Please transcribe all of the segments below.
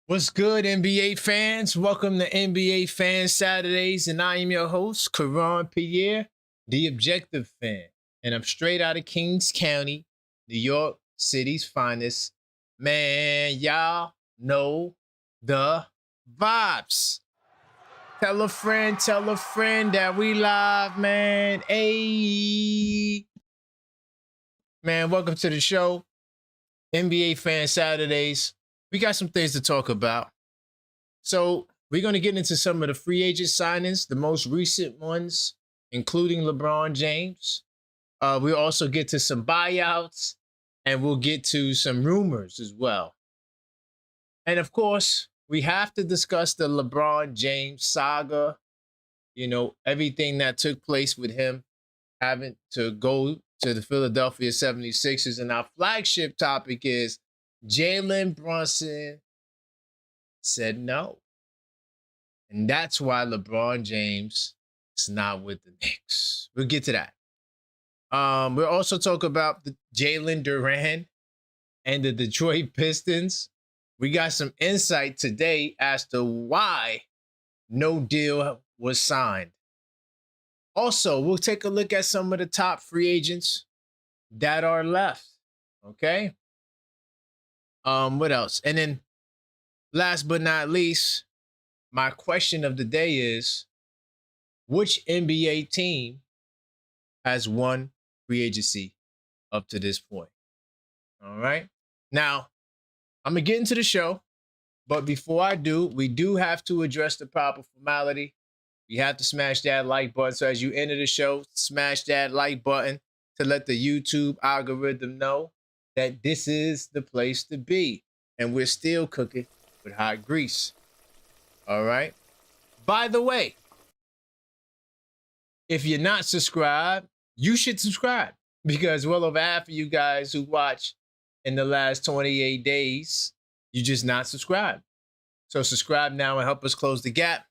What's good, NBA fans? Welcome to NBA Fan Saturdays, and I am your host, Karan Pierre, the Objective Fan. And I'm straight out of Kings County, New York City's finest. Man, y'all know the vibes. Tell a friend that we live, man. Hey, man, welcome to the show, NBA Fan Saturdays. We got some things to talk about. So we're going to get into some of the free agent signings, the most recent ones, including LeBron James. We'll also get to some buyouts, and we'll get to some rumors as well. And of course, we have to discuss the LeBron James saga, everything that took place with him having to go to the Philadelphia 76ers. And our flagship topic is Jalen Brunson said no. And that's why LeBron James is not with the Knicks. We'll get to that. We'll also talk about the Jalen Duran and the Detroit Pistons. We got some insight today as to why no deal was signed. Also, we'll take a look at some of the top free agents that are left. Okay. What else? And then last but not least, my question of the day is, which NBA team has won free agency up to this point? All right. Now, I'm going to get into the show, but before I do, we do have to address the proper formality. You have to smash that like button. So as you enter the show, smash that like button to let the YouTube algorithm know that this is the place to be. And we're still cooking with hot grease. All right. By the way, if you're not subscribed, you should subscribe, because well over half of you guys who watch in the last 28 days, you just not subscribed. So subscribe now and help us close the gap.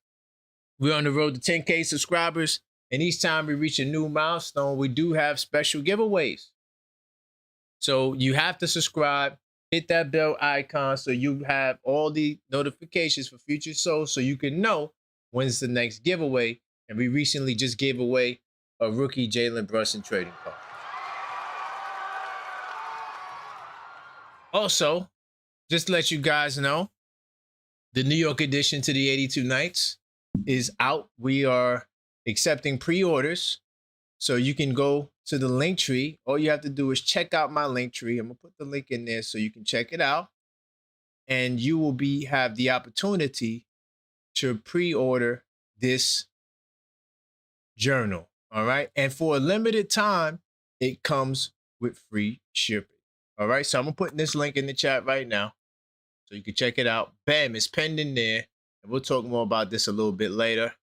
We're on the road to 10K subscribers. And each time we reach a new milestone, we do have special giveaways. So you have to subscribe, hit that bell icon so you have all the notifications for future shows so you can know when's the next giveaway. And we recently just gave away a rookie Jalen Brunson trading card. Also, just to let you guys know, the New York edition to the 82 Nights is out. We are accepting pre-orders. So you can go to the link tree. All you have to do is check out my link tree. I'm going to put the link in there so you can check it out. And you will have the opportunity to pre-order this journal. All right. And for a limited time, it comes with free shipping. All right. So I'm putting this link in the chat right now so you can check it out. Bam, it's pending there. And we'll talk more about this a little bit later.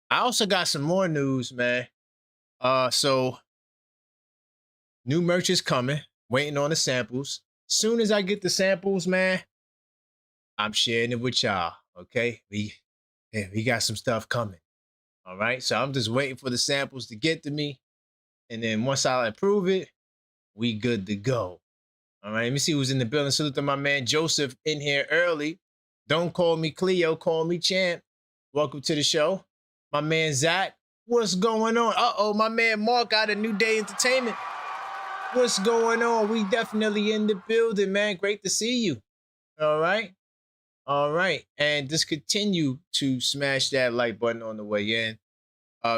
I also got some more news, man. So new merch is coming, waiting on the samples. Soon as I get the samples, man, I'm sharing it with y'all. Okay. We got some stuff coming. All right. So I'm just waiting for the samples to get to me. And then once I approve it, we good to go. All right. Let me see who's in the building. Salute to my man Joseph in here early. Don't call me Cleo, call me Champ. Welcome to the show. My man Zach. What's going on? Uh-oh, my man Mark out of New Day Entertainment. What's going on? We definitely in the building, man. Great to see you. All right. All right. And just continue to smash that like button on the way in.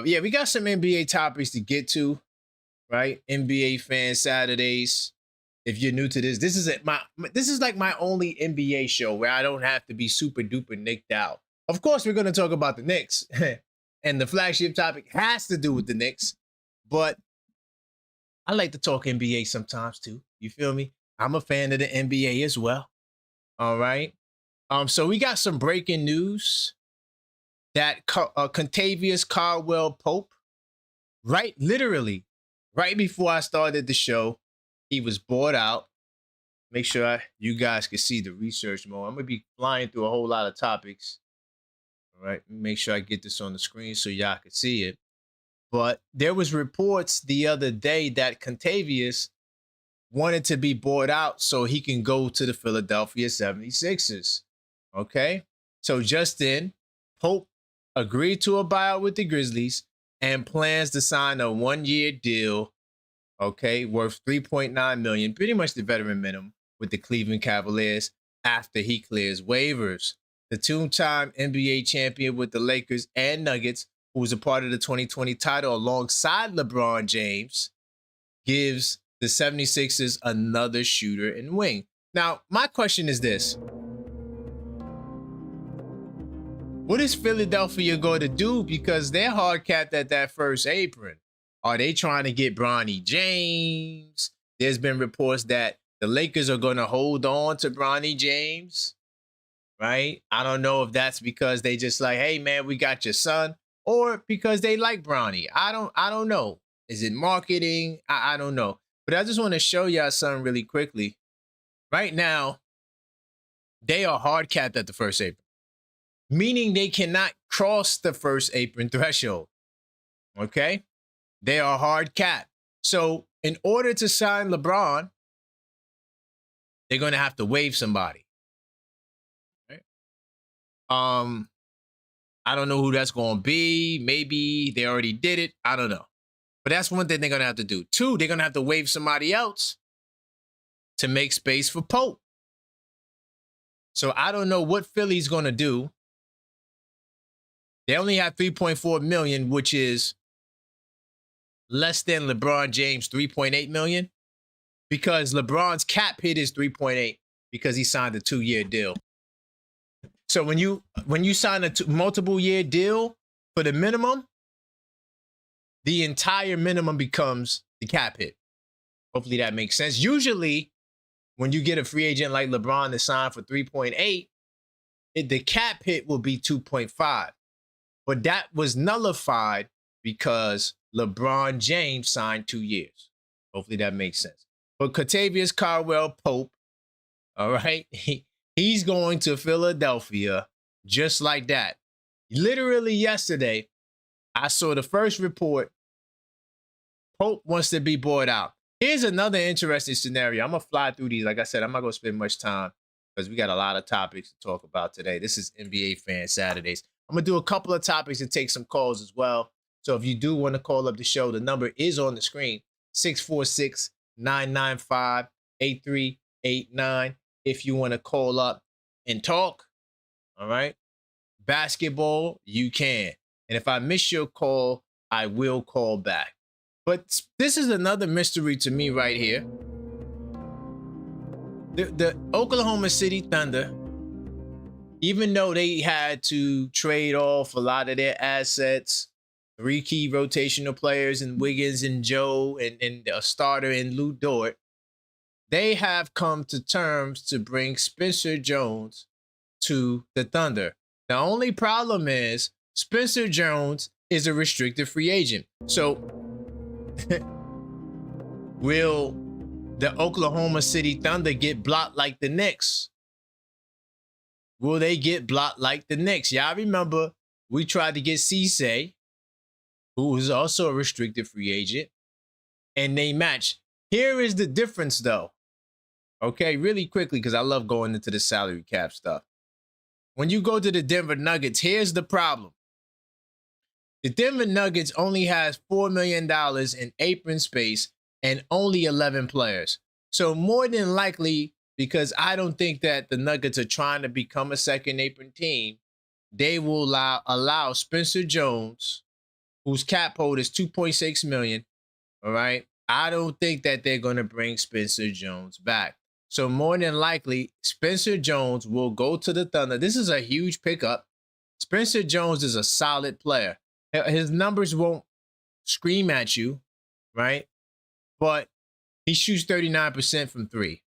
Yeah, we got some NBA topics to get to, right? NBA Fan Saturdays. If you're new to this, this is like my only NBA show where I don't have to be super duper nicked out. Of course, we're going to talk about the Knicks. And the flagship topic has to do with the Knicks. But I like to talk NBA sometimes too. You feel me? I'm a fan of the NBA as well. All right. So we got some breaking news that Contavious Caldwell-Pope, literally, right before I started the show, he was bought out. Make sure you guys can see the research mode. I'm going to be flying through a whole lot of topics. All right. Make sure I get this on the screen so y'all can see it. But there was reports the other day that Contavious wanted to be bought out so he can go to the Philadelphia 76ers. Okay. So just then, Pope agreed to a buyout with the Grizzlies and plans to sign a 1-year deal, okay, worth 3.9 million, pretty much the veteran minimum with the Cleveland Cavaliers after he clears waivers. The two-time NBA champion with the Lakers and Nuggets, who was a part of the 2020 title alongside LeBron James, gives the 76ers another shooter and wing. Now, my question is this. What is Philadelphia going to do? Because they're hard capped at that first apron. Are they trying to get Bronny James? There's been reports that the Lakers are going to hold on to Bronny James, right? I don't know if that's because they just like, hey man, we got your son, or because they like Bronny. I don't know. Is it marketing? I don't know. But I just want to show y'all something really quickly. Right now, they are hard capped at the first apron, meaning they cannot cross the first apron threshold. Okay? They are hard capped. So in order to sign LeBron, they're going to have to waive somebody. Right? I don't know who that's going to be. Maybe they already did it. I don't know. But that's one thing they're going to have to do. Two, they're going to have to waive somebody else to make space for Pope. So I don't know what Philly's going to do. They only have 3.4 million, which is less than LeBron James' 3.8 million, because LeBron's cap hit is 3.8 because he signed a 2-year deal. So when you sign a multiple year deal for the minimum, the entire minimum becomes the cap hit. Hopefully that makes sense. Usually when you get a free agent like LeBron to sign for 3.8, the cap hit will be 2.5. But that was nullified because LeBron James signed 2 years. Hopefully that makes sense. But Kentavious Caldwell-Pope, all right, he's going to Philadelphia just like that. Literally yesterday, I saw the first report. Pope wants to be bought out. Here's another interesting scenario. I'm going to fly through these. Like I said, I'm not going to spend much time because we got a lot of topics to talk about today. This is NBA Fan Saturdays. I'm going to do a couple of topics and take some calls as well. So if you do want to call up the show, the number is on the screen, 646-995-8389. If you want to call up and talk, all right? Basketball, you can. And if I miss your call, I will call back. But this is another mystery to me right here. The Oklahoma City Thunder, even though they had to trade off a lot of their assets, 3 key rotational players in Wiggins and Joe and a starter in Lou Dort, they have come to terms to bring Spencer Jones to the Thunder. The only problem is Spencer Jones is a restricted free agent. So will the Oklahoma City Thunder get blocked like the Knicks? Will they get blocked like the Knicks? Y'all remember we tried to get Cisse, who was also a restricted free agent, and they matched. Here is the difference, though. Okay, really quickly, because I love going into the salary cap stuff. When you go to the Denver Nuggets, here's the problem. The Denver Nuggets only has $4 million in apron space and only 11 players. So more than likely, because I don't think that the Nuggets are trying to become a second apron team, they will allow Spencer Jones, whose cap hold is 2.6 million. All right. I don't think that they're going to bring Spencer Jones back. So more than likely, Spencer Jones will go to the Thunder. This is a huge pickup. Spencer Jones is a solid player. His numbers won't scream at you, right? But he shoots 39% from 3.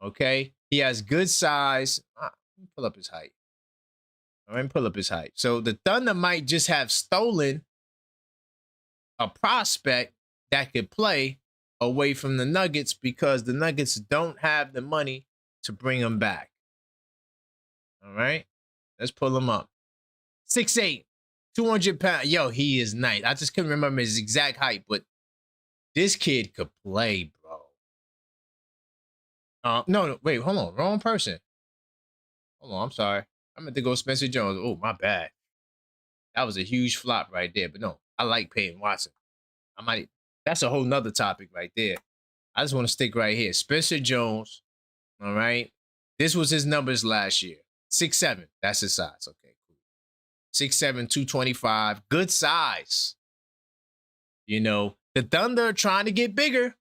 Okay. He has good size. Let me pull up his height. All right, pull up his height. So the Thunder might just have stolen a prospect that could play away from the Nuggets because the Nuggets don't have the money to bring him back. All right. Let's pull him up. 6'8", 200 pounds. Yo, he is nice. I just couldn't remember his exact height, but this kid could play, bro. No, wait, hold on. Wrong person. Hold on, I'm sorry. I meant to go Spencer Jones. Oh, my bad. That was a huge flop right there. But no, I like Peyton Watson. That's a whole nother topic right there. I just want to stick right here. Spencer Jones, all right? This was his numbers last year. 6'7". That's his size. Okay, cool. 6'7", 225. Good size. You know, the Thunder are trying to get bigger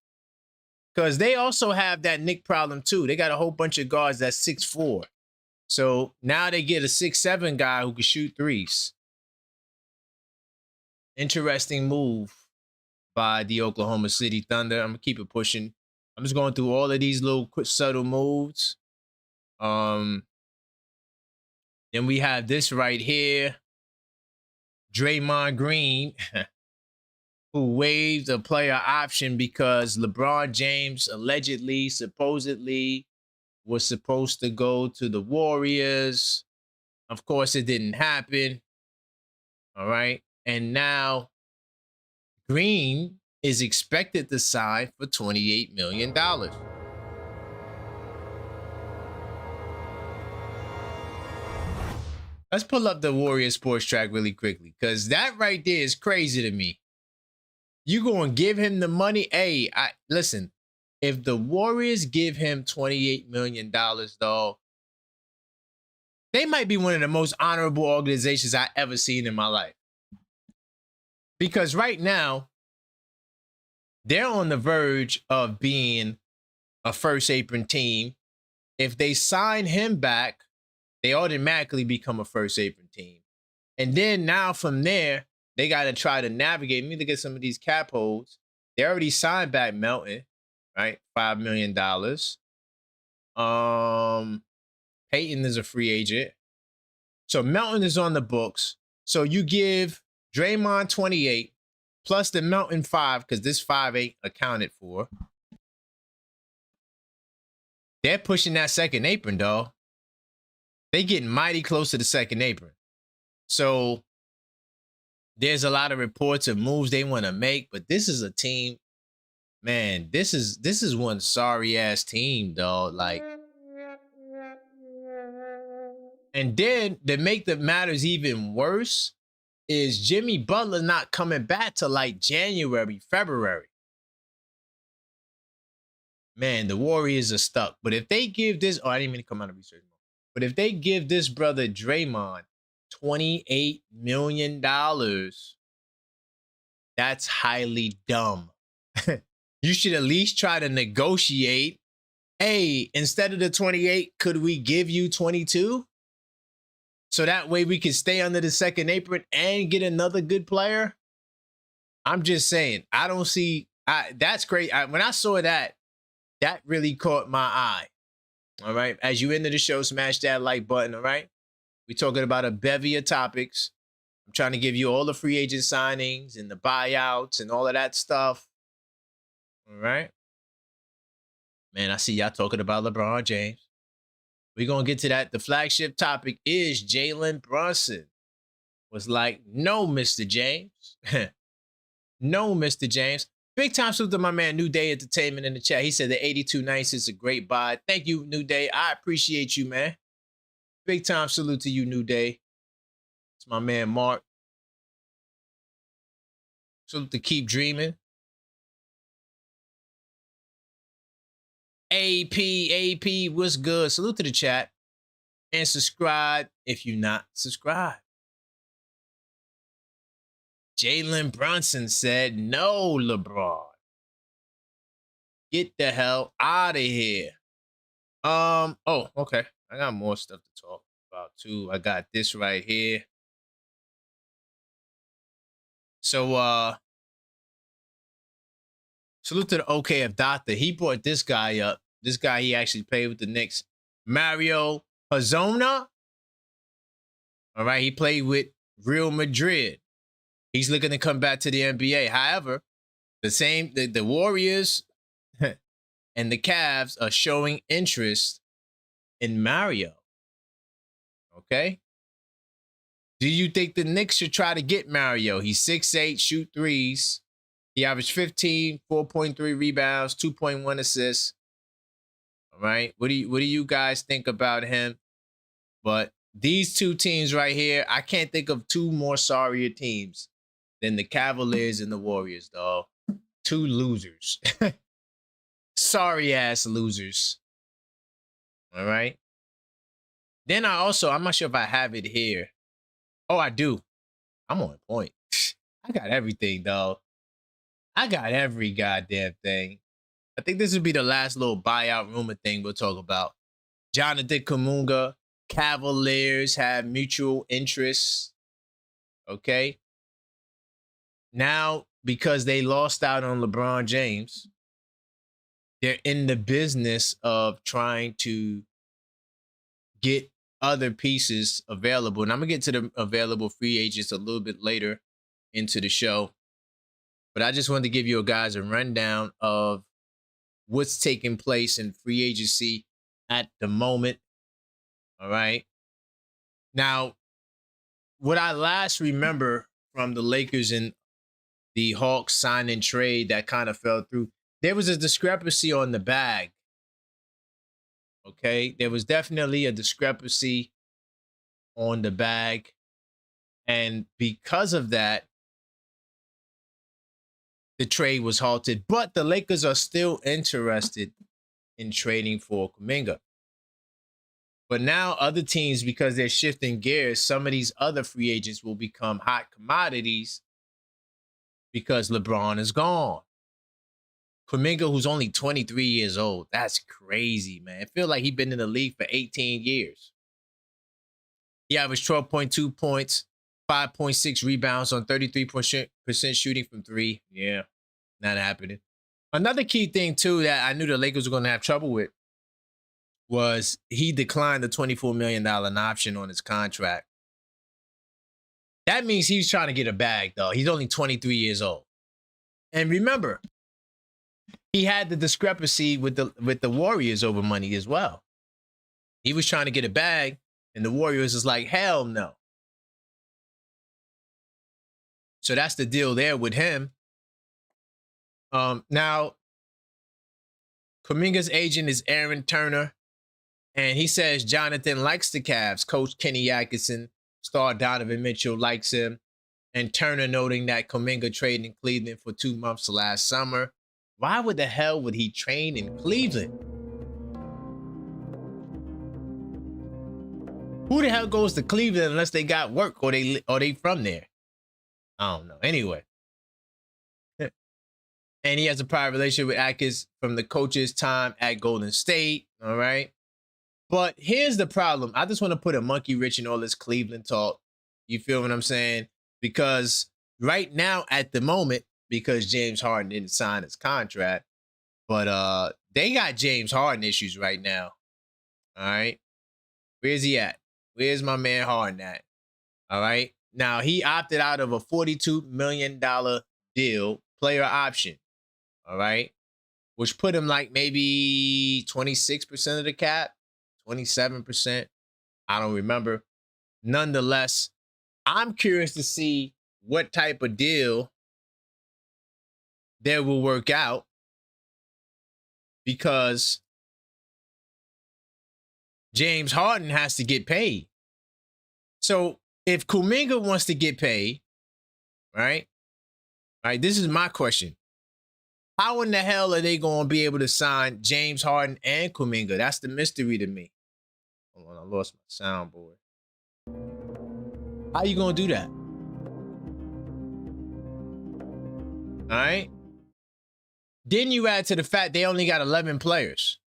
because they also have that Nick problem too. They got a whole bunch of guards that's 6'4". So now they get a 6'7" guy who can shoot threes. Interesting move by the Oklahoma City Thunder. I'm going to keep it pushing. I'm just going through all of these little quick subtle moves. Then we have this right here. Draymond Green, who waived a player option because LeBron James allegedly, supposedly, was supposed to go to the Warriors. Of course, it didn't happen. All right. And now Green is expected to sign for $28 million. Let's pull up the Warriors sports track really quickly, because that right there is crazy to me. You going to give him the money? Hey, listen, if the Warriors give him $28 million, though, they might be one of the most honorable organizations I ever seen in my life. Because right now, they're on the verge of being a first apron team. If they sign him back, they automatically become a first apron team. And then now from there, they got to try to navigate. Let me look at some of these cap holds. They already signed back Melton, right? $5 million. Peyton is a free agent. So Melton is on the books. So you give Draymond 28 plus the Melton 5, because this 5 ain't accounted for. They're pushing that second apron, dog. They getting mighty close to the second apron. So there's a lot of reports of moves they want to make, but this is a team, man, this is one sorry ass team, dog. Like, and then to make the matters even worse is Jimmy Butler not coming back to like January, February. Man, the Warriors are stuck. But if they give this, I didn't mean to come out of research mode. But if they give this brother Draymond $28 million, that's highly dumb. You should at least try to negotiate. Hey, instead of the 28, could we give you 22? So that way we can stay under the second apron and get another good player. I'm just saying, I don't see, that's great. When I saw that, that really caught my eye. All right. As you end the show, smash that like button. All right. We're talking about a bevy of topics. I'm trying to give you all the free agent signings and the buyouts and all of that stuff. All right. Man, I see y'all talking about LeBron James. We're going to get to that. The flagship topic is Jalen Brunson. Was like, no, Mr. James. No, Mr. James. Big time salute to my man, New Day Entertainment in the chat. He said the 82 Nights is a great buy. Thank you, New Day. I appreciate you, man. Big time salute to you, New Day. It's my man, Mark. Salute to Keep Dreaming. AP, what's good? Salute to the chat. And subscribe if you're not subscribed. Jalen Brunson said, no, LeBron. Get the hell out of here. Oh, okay. I got more stuff to talk about too. I got this right here. So, salute to the OKF doctor. He brought this guy up. This guy, he actually played with the Knicks. Mario Hezonja. All right, he played with Real Madrid. He's looking to come back to the NBA. However, the Warriors and the Cavs are showing interest in Mario. Okay? Do you think the Knicks should try to get Mario? He's 6'8", shoot threes. He averaged 15, 4.3 rebounds, 2.1 assists. All right. What do you guys think about him? But these two teams right here, I can't think of two more sorrier teams than the Cavaliers and the Warriors, dog. Two losers. Sorry ass losers. All right. Then I'm not sure if I have it here. Oh, I do. I'm on point. I got everything, dog. I got every goddamn thing. I think this would be the last little buyout rumor thing we'll talk about. Jonathan Kuminga, Cavaliers have mutual interests. Okay. Now, because they lost out on LeBron James, they're in the business of trying to get other pieces available. And I'm going to get to the available free agents a little bit later into the show. But I just wanted to give you guys a rundown of what's taking place in free agency at the moment. All right. Now, what I last remember from the Lakers and the Hawks sign and trade that kind of fell through, there was a discrepancy on the bag. Okay. There was definitely a discrepancy on the bag. And because of that, the trade was halted. But the Lakers are still interested in trading for Kuminga. But now other teams, because they're shifting gears, some of these other free agents will become hot commodities because LeBron is gone. Kuminga, who's only 23 years old. That's crazy, man. I feel like he's been in the league for 18 years. He averaged 12.2 points, 5.6 rebounds on 33% shooting from three. Yeah, not happening. Another key thing, too, that I knew the Lakers were going to have trouble with was he declined the $24 million option on his contract. That means he's trying to get a bag, though. He's only 23 years old. And remember, he had the discrepancy with the Warriors over money as well. He was trying to get a bag, and the Warriors is like, hell no. So that's the deal there with him. Now, Kuminga's agent is Aaron Turner, and he says Jonathan likes the Cavs. Coach Kenny Atkinson, star Donovan Mitchell likes him, and Turner noting that Kuminga traded in Cleveland for 2 months last summer. Why would the hell would he train in Cleveland? Who the hell goes to Cleveland unless they got work or they from there? I don't know. Anyway. And he has a prior relationship with Atkins from the coach's time at Golden State. All right. But here's the problem. I just want to put a monkey wrench in all this Cleveland talk. You feel what I'm saying? Because right now, at the moment, because James Harden didn't sign his contract, but they got James Harden issues right now. All right. Where's he at? Where's my man Harden at? All right. Now, he opted out of a $42 million deal, player option. All right. Which put him like maybe 26% of the cap, 27%. I don't remember. Nonetheless, I'm curious to see what type of deal there will work out, because James Harden has to get paid. So if Kuminga wants to get paid, right? Right, this is my question. How in the hell are they going to be able to sign James Harden and Kuminga? That's the mystery to me. Hold on, I lost my soundboard. How you going to do that? All right. Then you add to the fact they only got 11 players.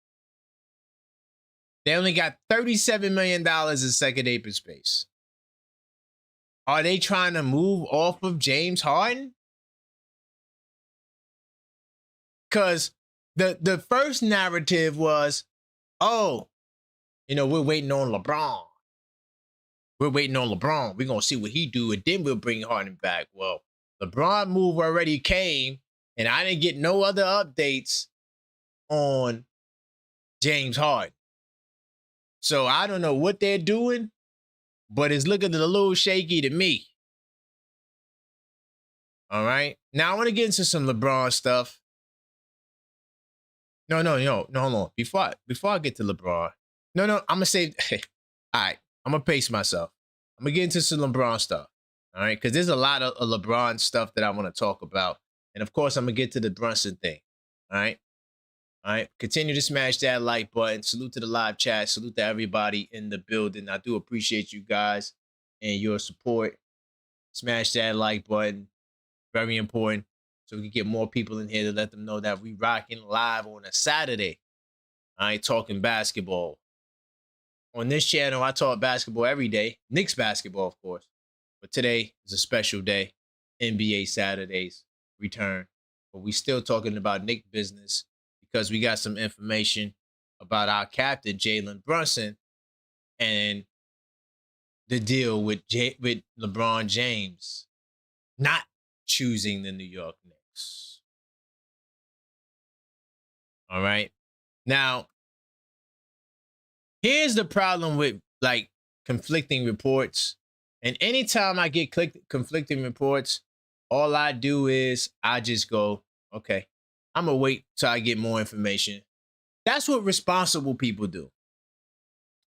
They only got $37 million in second apron space. Are they trying to move off of James Harden? Because the first narrative was, oh, we're waiting on LeBron. We're waiting on LeBron. We're going to see what he do, and then we'll bring Harden back. Well, LeBron move already came, and I didn't get no other updates on James Harden. So I don't know what they're doing, but it's looking a little shaky to me. All right. Now I want to get into some LeBron stuff. No, hold on. Before I get to LeBron, I'm gonna say, all right. I'm gonna pace myself. I'm gonna get into some LeBron stuff. All right, because there's a lot of LeBron stuff that I want to talk about, and of course, I'm gonna get to the Brunson thing. All right. All right. Continue to smash that like button. Salute to the live chat. Salute to everybody in the building. I do appreciate you guys and your support. Smash that like button. Very important. So we can get more people in here to let them know that we rocking live on a Saturday. I ain't talking basketball. On this channel, I talk basketball every day. Knicks basketball, of course. But today is a special day. NBA Saturdays return. But we still talking about Knicks business because we got some information about our captain, Jalen Brunson, and the deal with LeBron James not choosing the New York Knicks. All right. Now, here's the problem with like conflicting reports. And anytime I get conflicting reports, all I do is I just go, okay, I'm going to wait till I get more information. That's what responsible people do.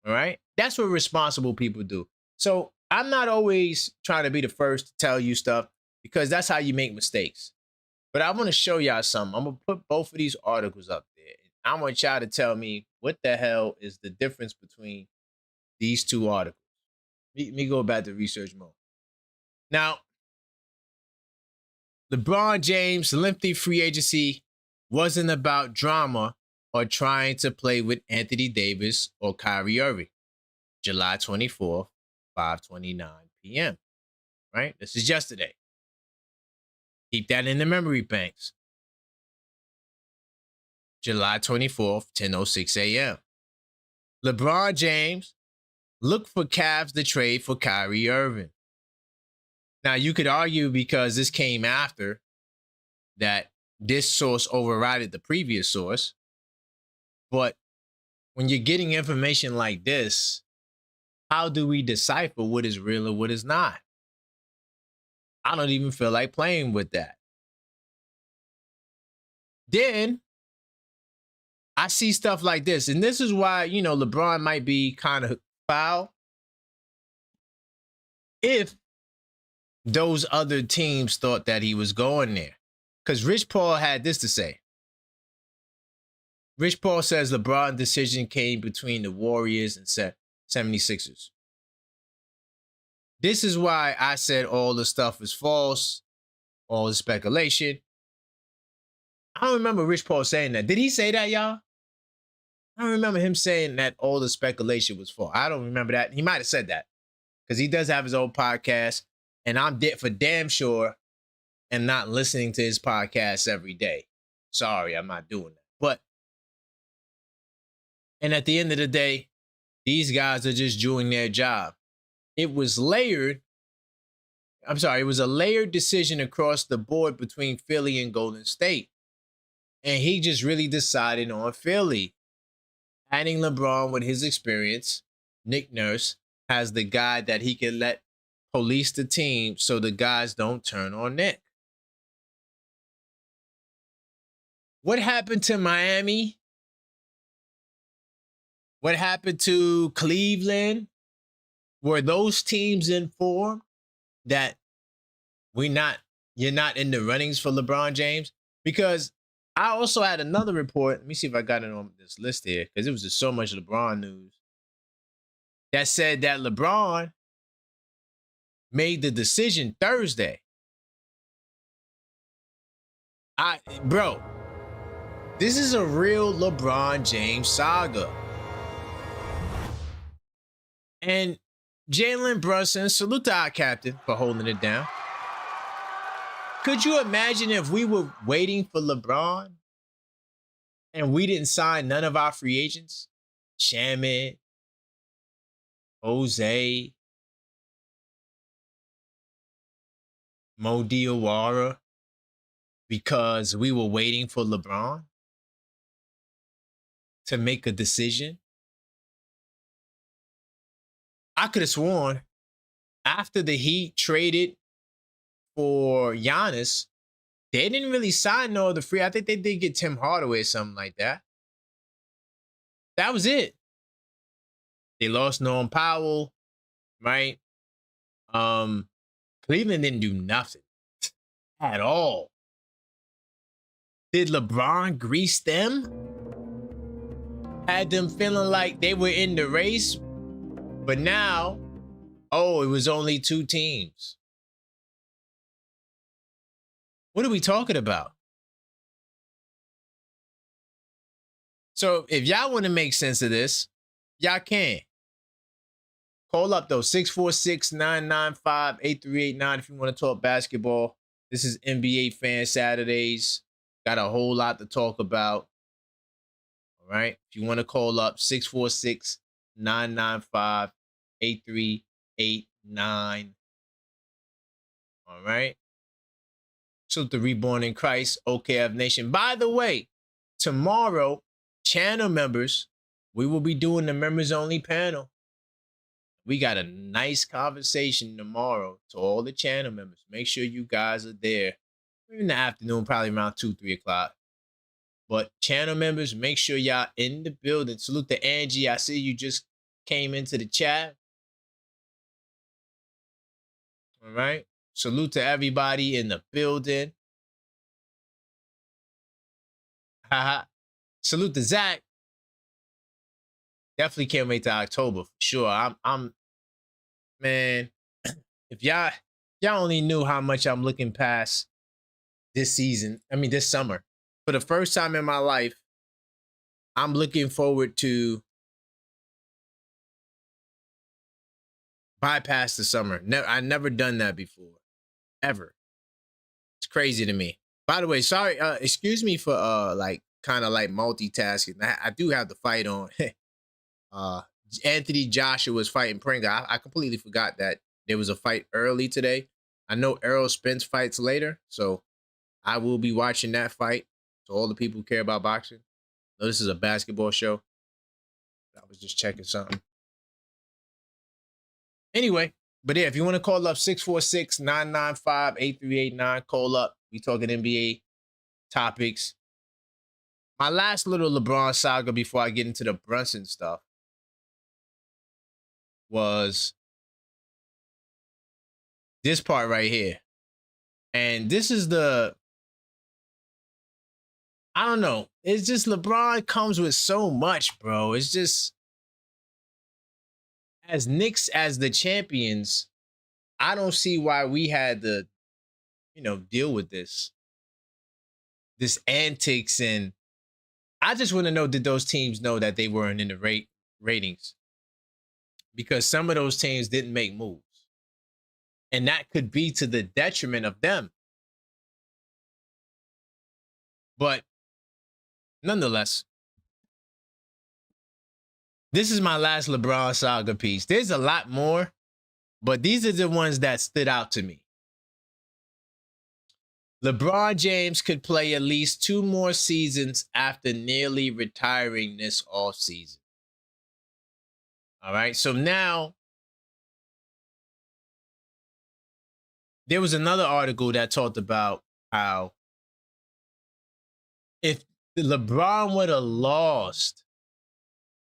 All right. That's what responsible people do. So I'm not always trying to be the first to tell you stuff because that's how you make mistakes. But I want to show y'all something. I'm going to put both of these articles up there. I want y'all to tell me what the hell is the difference between these two articles. Let me go back to research mode. Now, LeBron James' lengthy free agency wasn't about drama or trying to play with Anthony Davis or Kyrie Irving. July 24th, 5:29 p.m. Right? This is yesterday. Keep that in the memory banks. July 24th, 10:06 a.m. LeBron James looked for Cavs to trade for Kyrie Irving. Now, you could argue because this came after that this source overrided the previous source. But when you're getting information like this, how do we decipher what is real and what is not? I don't even feel like playing with that. Then I see stuff like this. And this is why, LeBron might be kind of foul if those other teams thought that he was going there. Because Rich Paul had this to say. Rich Paul says LeBron's decision came between the Warriors and 76ers. This is why I said all the stuff is false, all the speculation. I don't remember Rich Paul saying that. Did he say that, y'all? I don't remember him saying that all the speculation was false. I don't remember that. He might have said that because he does have his own podcast, and I'm for damn sure and not listening to his podcast every day. Sorry, I'm not doing that. And at the end of the day, these guys are just doing their job. It was layered. It was a layered decision across the board between Philly and Golden State. And he just really decided on Philly. Adding LeBron with his experience, Nick Nurse has the guy that he can let police the team so the guys don't turn on Nick. What happened to Miami? What happened to Cleveland? Were those teams informed that you're not in the runnings for LeBron James? Because I also had another report. Let me see if I got it on this list here, because it was just so much LeBron news that said that LeBron made the decision Thursday. Bro, this is a real LeBron James saga. And Jalen Brunson, salute to our captain for holding it down. Could you imagine if we were waiting for LeBron and we didn't sign none of our free agents? Shamet, Jose, Mo Diawara, because we were waiting for LeBron to make a decision? I could have sworn after the Heat traded for Giannis, they didn't really sign no other free. I think they did get Tim Hardaway or something like that. That was it. They lost Norm Powell. right? Cleveland didn't do nothing at all. Did LeBron grease them? Had them feeling like they were in the race, but now, oh, it was only 2 teams. What are we talking about? So if y'all want to make sense of this, y'all can. Call up though, 646-995-8389 if you want to talk basketball. This is NBA Fan Saturdays. Got a whole lot to talk about. All right. If you want to call up, 646-995-8389. All right. Salute the Reborn in Christ, OKF Nation. By the way, tomorrow, channel members, we will be doing the members only panel. We got a nice conversation tomorrow to all the channel members. Make sure you guys are there in the afternoon, probably around 2, 3 o'clock. But channel members, make sure y'all in the building. Salute to Angie. I see you just came into the chat. All right. Salute to everybody in the building. Haha. Salute to Zach. Definitely can't wait to October for sure. I'm man, if y'all only knew how much I'm looking past this season. I mean, this summer. For the first time in my life, I'm looking forward to bypass the summer. I've never done that before. Ever. It's crazy to me. By the way, sorry, excuse me for like kind of like multitasking. I do have the fight on. Anthony Joshua was fighting Pringle. I completely forgot that there was a fight early today. I know Errol Spence fights later, so I will be watching that fight. To all the people who care about boxing. No, this is a basketball show. I was just checking something. Anyway, but yeah, if you want to call up 646-995-8389, call up. We talking NBA topics. My last little LeBron saga before I get into the Brunson stuff was this part right here. And this is I don't know. It's just LeBron comes with so much, bro. It's just, as Knicks, as the champions, I don't see why we had to, deal with this antics. And I just want to know, did those teams know that they weren't in the ratings? Because some of those teams didn't make moves. And that could be to the detriment of them. But nonetheless, this is my last LeBron saga piece. There's a lot more, but these are the ones that stood out to me. LeBron James could play at least 2 more seasons after nearly retiring this offseason. All right, so now there was another article that talked about how if LeBron would have lost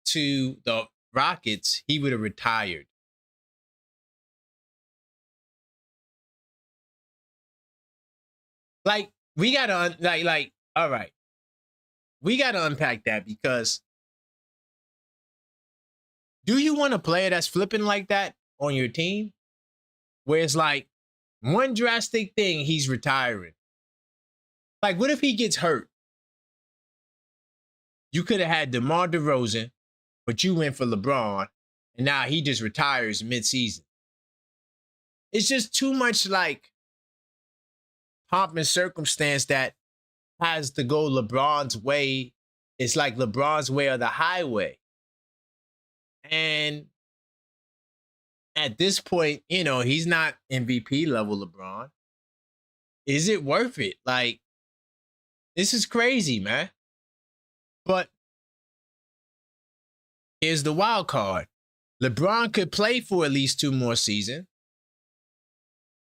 to the Rockets, he would have retired. Like, we gotta like, all right, we gotta unpack that, because do you want a player that's flipping like that on your team, where it's like one drastic thing, he's retiring? Like, what if he gets hurt? You could have had DeMar DeRozan, but you went for LeBron, and now he just retires mid-season. It's just too much like pomp and circumstance that has to go LeBron's way. It's like LeBron's way or the highway. And at this point, he's not MVP level LeBron. Is it worth it? Like, this is crazy, man. But here's the wild card. LeBron could play for at least 2 more seasons,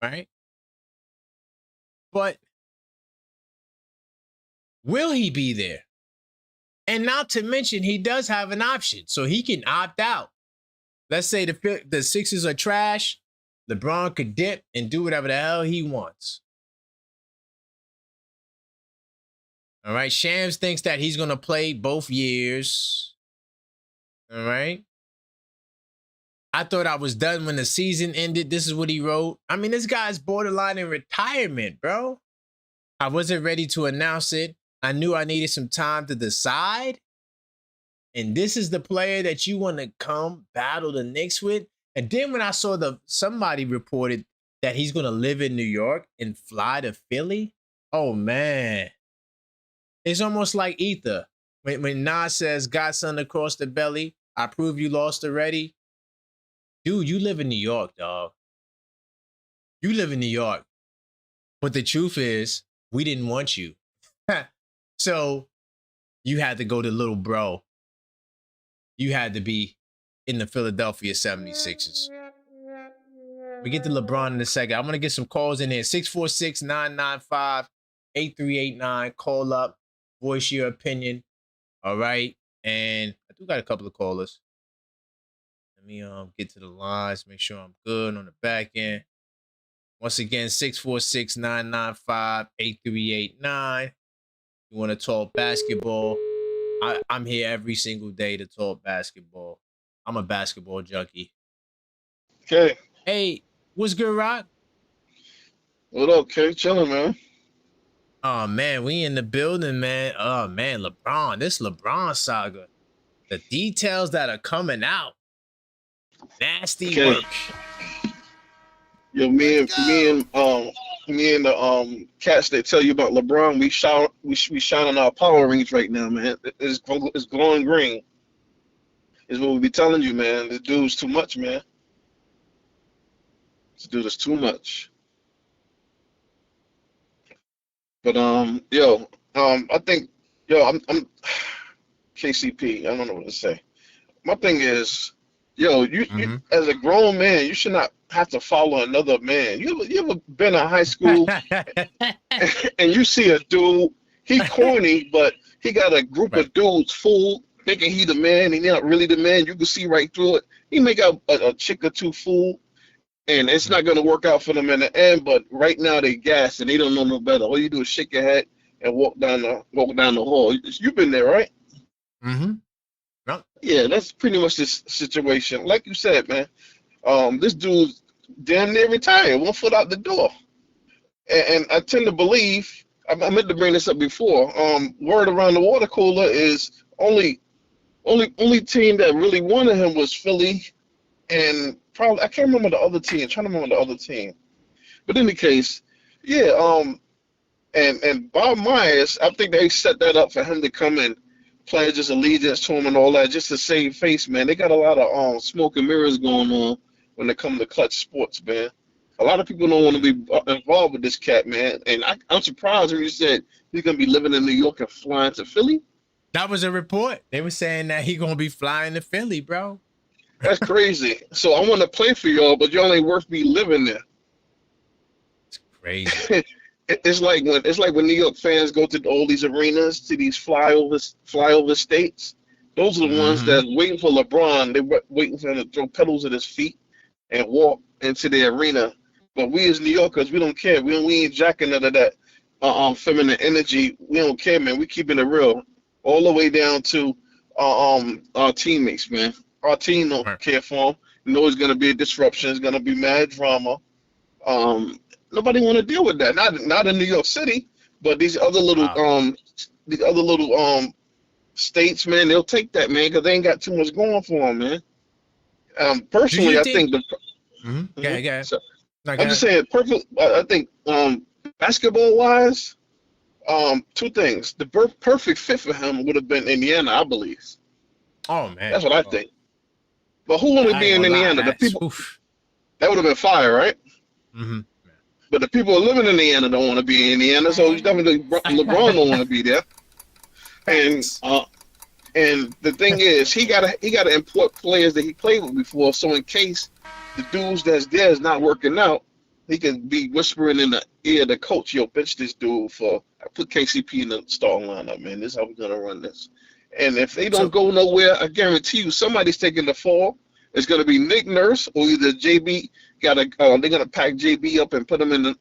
right? But will he be there? And not to mention, he does have an option, so he can opt out. let's say the Sixers are trash, LeBron could dip and do whatever the hell he wants. All right. Shams thinks that he's going to play both years. All right. I thought I was done when the season ended. This is what he wrote. I mean, this guy's borderline in retirement, bro. I wasn't ready to announce it. I knew I needed some time to decide. And this is the player that you want to come battle the Knicks with. And then when I saw somebody reported that he's going to live in New York and fly to Philly. Oh, man. It's almost like Ether. When Nas says, got something across the belly, I prove you lost already. Dude, you live in New York, dog. You live in New York. But the truth is, we didn't want you. So you had to go to little bro. You had to be in the Philadelphia 76ers. We get to LeBron in a second. I'm going to get some calls in here. 646-995-8389. Call up. Voice your opinion. All right. And I do got a couple of callers. Let me get to the lines. Make sure I'm good on the back end. Once again, 646-995-8389. You want to talk basketball? I'm here every single day to talk basketball. I'm a basketball junkie. Okay. Hey, what's good, Rock? What up, K? Chilling, man. Oh, man, we in the building, man. Oh, man, LeBron. This LeBron saga. The details that are coming out. Nasty work. Yo, me and the cats that tell you about LeBron, we shining our power rings right now, man. It's glowing green. Is what we be telling you, man. This dude's too much, man. This dude is too much. But I think, I'm KCP. I don't know what to say. My thing is, you as a grown man, you should not have to follow another man. You ever been in high school and you see a dude, he corny, but he got a group of dudes fool thinking he the man, and he's not really the man. You can see right through it. He make out a chick or two fool, and it's not gonna work out for them in the end. But right now they gas and they don't know no better. All you do is shake your head and walk down the hall. You've been there, right? Mm-hmm. Yep. Yeah, that's pretty much this situation. Like you said, man, this dude's damn near retired, 1 foot out the door. And I tend to believe, I meant to bring this up before. Word around the water cooler is only team that really wanted him was Philly, and probably I can't remember the other team. I'm trying to remember the other team. But in any case, yeah. And Bob Myers, I think they set that up for him to come and pledge his allegiance to him and all that, just to save face, man. They got a lot of smoke and mirrors going on when it comes to clutch sports, man. A lot of people don't want to be involved with this cat, man. And I'm surprised when you said he's gonna be living in New York and flying to Philly. That was a report. They were saying that he's gonna be flying to Philly, bro. That's crazy. So I want to play for y'all, but y'all ain't worth me living there. It's crazy. It's like when New York fans go to all these arenas, to these flyover states. Those are the ones that's waiting for LeBron. They're waiting for him to throw pedals at his feet and walk into the arena. But we as New Yorkers, we don't care. We ain't jacking none of that feminine energy. We don't care, man. We keeping it real, all the way down to our teammates, man. Our team don't care for them. You know it's gonna be a disruption. It's gonna be mad drama. Nobody want to deal with that. Not in New York City, but these other little states, man, they'll take that, man, because they ain't got too much going for them, man. Personally, I think the. So, I'm just saying, I think basketball wise, two things. The perfect fit for him would have been Indiana, I believe. Oh man, that's what I think. But who want to be in Indiana? The people that would have been fire, right? Mm-hmm. But the people living in Indiana don't want to be in Indiana, so definitely LeBron don't want to be there. And the thing is, he gotta import players that he played with before, so in case the dudes that's there is not working out, he can be whispering in the ear of the coach, yo, bench this dude I put KCP in the starting lineup, man. This is how we're gonna run this. And if they don't go nowhere, I guarantee you somebody's taking the fall It's gonna be Nick Nurse or either JB. They're gonna pack JB up and put him in the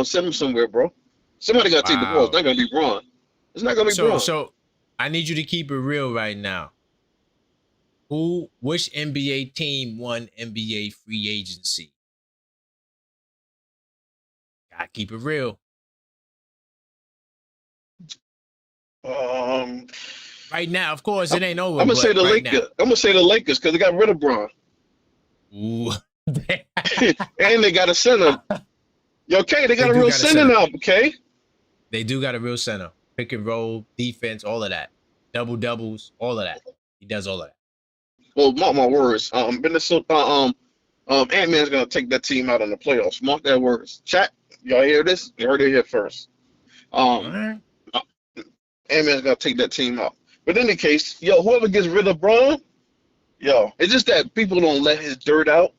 send him somewhere, bro. Somebody gotta take the ball. It's Wow. not gonna be Braun. It's not gonna be Braun. So I need you to keep it real right now. Which NBA team won NBA free agency? Gotta keep it real. Right now, of course, it ain't over. I'm gonna say the right Lakers. I'm gonna say the Lakers because they got rid of Braun. Ooh. And they got a center. Yo, K, they got a real center now, okay? They do got a real center. Pick and roll, defense, all of that. Double doubles, all of that. He does all of that. Well, mark my words. Ant-Man's gonna take that team out in the playoffs. Mark that words. Chat, y'all hear this? You heard it here first. Ant-Man's gonna take that team out. But in any case, yo, whoever gets rid of Braun, yo, it's just that people don't let his dirt out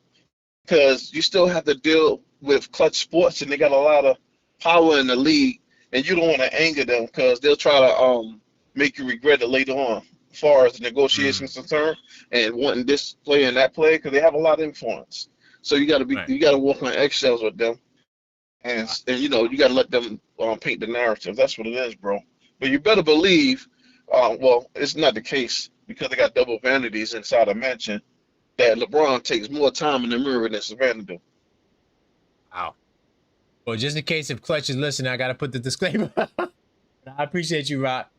because you still have to deal with Clutch Sports and they got a lot of power in the league, and you don't want to anger them because they'll try to make you regret it later on, as far as the negotiations concerned and wanting this player and that player because they have a lot of influence. So you got to walk on eggshells with them, and you know you got to let them paint the narrative. That's what it is, bro. But you better believe, well, it's not the case because they got double vanities inside a mansion, that LeBron takes more time in the mirror than Savannah do. Wow. Well, just in case if Clutch is listening, I got to put the disclaimer. I appreciate you, Rock.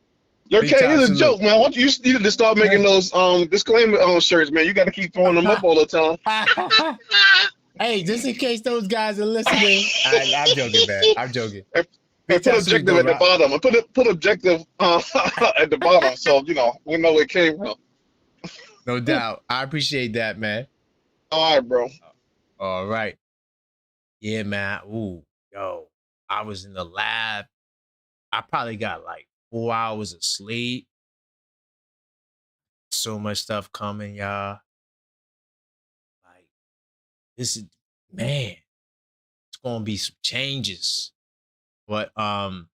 Okay, it's a joke, man. You need to start making those disclaimer shirts, man. You got to keep throwing them up all the time. Hey, just in case those guys are listening. I'm joking, man. I'm joking. Put objective at the bottom. Put objective at the bottom, so you know we know where it came from. No doubt. I appreciate that, man. All right, bro. All right. Yeah, man. Ooh, yo, I was in the lab. I probably got like 4 hours of sleep. So much stuff coming, y'all. Like, this is, man, it's gonna be some changes. But man,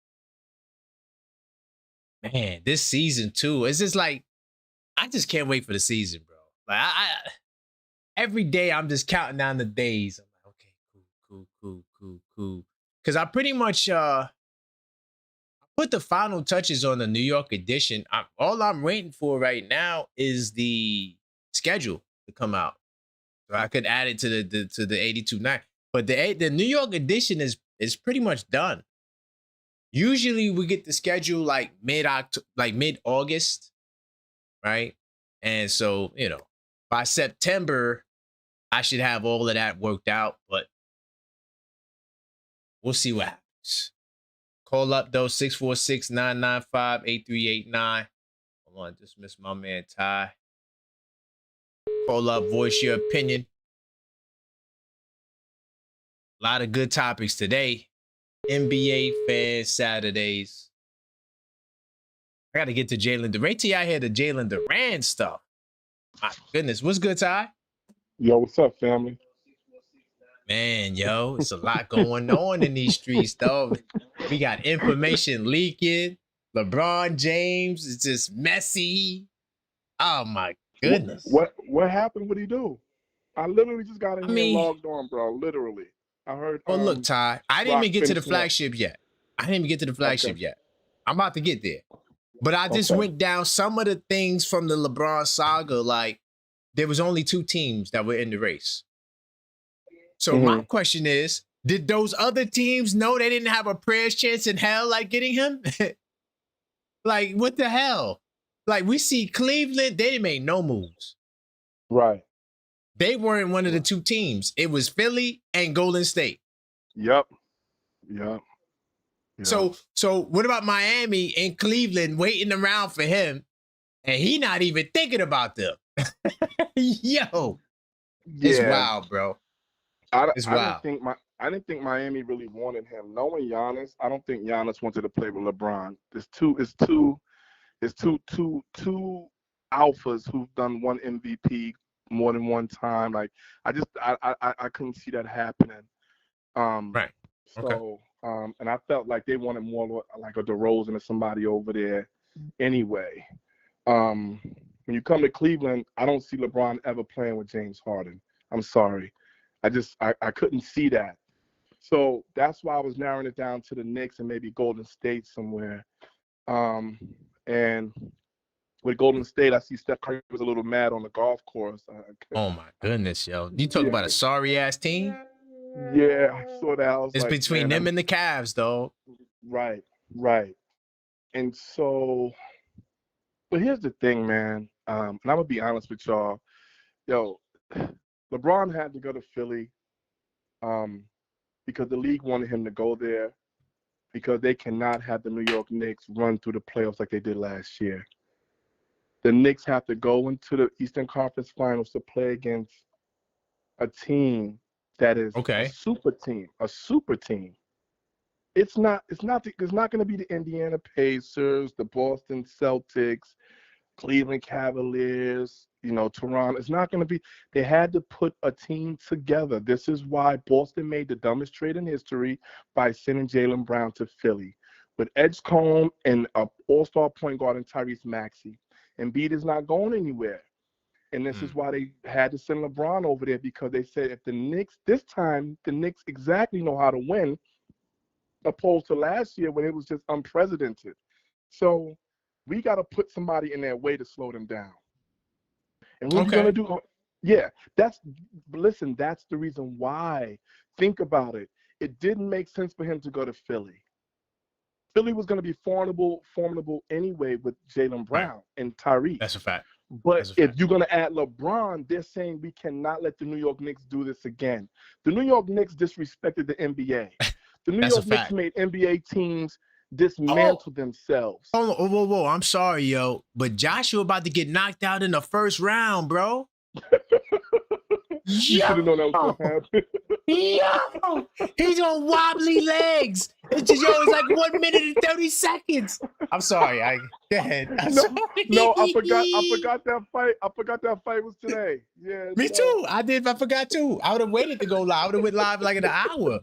this season too, it's just like I just can't wait for the season, bro. Like I every day I'm just counting down the days. I'm like, okay, cool. Because I pretty much put the final touches on the New York edition. All I'm waiting for right now is the schedule to come out, so I could add it to the 82 night. But the New York edition is pretty much done. Usually we get the schedule like mid-August, right? And so, you know, by September, I should have all of that worked out, but we'll see what happens. Call up though, 646-995-8389. Hold on, just missed my man Ty. Call up, voice your opinion. A lot of good topics today. NBA Fan Saturdays. I got to get to Jalen Durant. Wait till y'all hear the Jalen Durant stuff. My goodness. What's good, Ty? Yo, what's up, family? Man, yo, it's a lot going on in these streets, though. We got information leaking. LeBron James is just messy. Oh, my goodness. What happened? What did he do? I literally just got in here logged on, bro. Literally. I heard. Oh, look, Ty, I didn't even get to the flagship yet. I'm about to get there. But I just went down some of the things from the LeBron saga. Like, there was only 2 teams that were in the race. So my question is, did those other teams know they didn't have a prayer's chance in hell like getting him? Like, what the hell? Like, we see Cleveland, they didn't make no moves. Right. They weren't one of the 2 teams. It was Philly and Golden State. Yep. So what about Miami and Cleveland waiting around for him, and he not even thinking about them? Yo, it's wild, bro. It's wild. I didn't think Miami really wanted him. Knowing Giannis, I don't think Giannis wanted to play with LeBron. It's two alphas who've done one MVP more than one time. Like I couldn't see that happening. Right. So and I felt like they wanted more like a DeRozan or somebody over there anyway. When you come to Cleveland, I don't see LeBron ever playing with James Harden. I'm sorry. I couldn't see that. So that's why I was narrowing it down to the Knicks and maybe Golden State somewhere. And with Golden State, I see Steph Curry was a little mad on the golf course. Oh my goodness, yo! You talk Yeah. about a sorry ass team. Yeah, I saw that. I was It's like, between man, them and the Cavs, though. right. And so, but here's the thing, man. And I'm gonna be honest with y'all. Yo, LeBron had to go to Philly because the league wanted him to go there because they cannot have the New York Knicks run through the playoffs like they did last year. The Knicks have to go into the Eastern Conference Finals to play against a team that is a super team. It's not going to be the Indiana Pacers, the Boston Celtics, Cleveland Cavaliers, Toronto. It's not going to be. They had to put a team together. This is why Boston made the dumbest trade in history by sending Jaylen Brown to Philly with Edgecombe and an all-star point guard in Tyrese Maxey. Embiid is not going anywhere. And this is why they had to send LeBron over there, because they said if the Knicks, this time, the Knicks exactly know how to win, opposed to last year when it was just unprecedented. So we got to put somebody in their way to slow them down. And what we're going to do, that's the reason why. Think about it. It didn't make sense for him to go to Philly. Philly was going to be formidable anyway with Jaylen Brown and Tyrese. That's a fact. But if you're going to add LeBron, they're saying we cannot let the New York Knicks do this again. The New York Knicks disrespected the NBA. The New York Knicks made NBA teams dismantle themselves. Whoa. I'm sorry, yo. But Joshua about to get knocked out in the first round, bro. You should have known that was going to happen. Yo, he's on wobbly legs. It's like 1 minute and 30 seconds. I'm sorry. Go ahead. No, I forgot that fight. I forgot that fight was today. Yeah. Me too. I forgot too. I would have waited to go live. I would have went live like in an hour.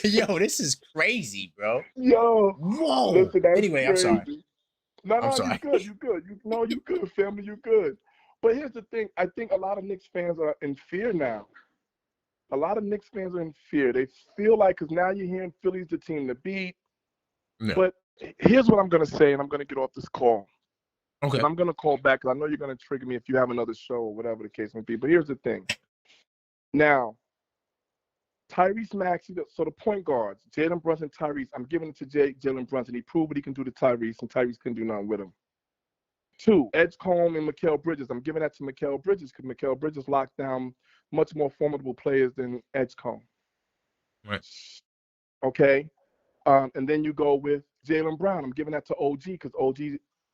Yo, this is crazy, bro. Yo. Whoa. Listen, anyway, crazy. I'm sorry. No, I'm sorry. You good. You good, family. You good. But here's the thing. I think a lot of Knicks fans are in fear now. A lot of Knicks fans are in fear. They feel like, because now you're hearing Philly's the team to beat. No. But here's what I'm going to say, and I'm going to get off this call. Okay. And I'm going to call back, because I know you're going to trigger me if you have another show or whatever the case may be. But here's the thing. Now, Tyrese Maxey, so the point guards, Jalen Brunson, Tyrese, I'm giving it to Jalen Brunson. He proved what he can do to Tyrese, and Tyrese couldn't do nothing with him. 2, Edgecombe and Mikal Bridges. I'm giving that to Mikal Bridges, because Mikal Bridges locked down much more formidable players than Edgecombe. Right. Okay. And then you go with Jaylen Brown. I'm giving that to OG, because OG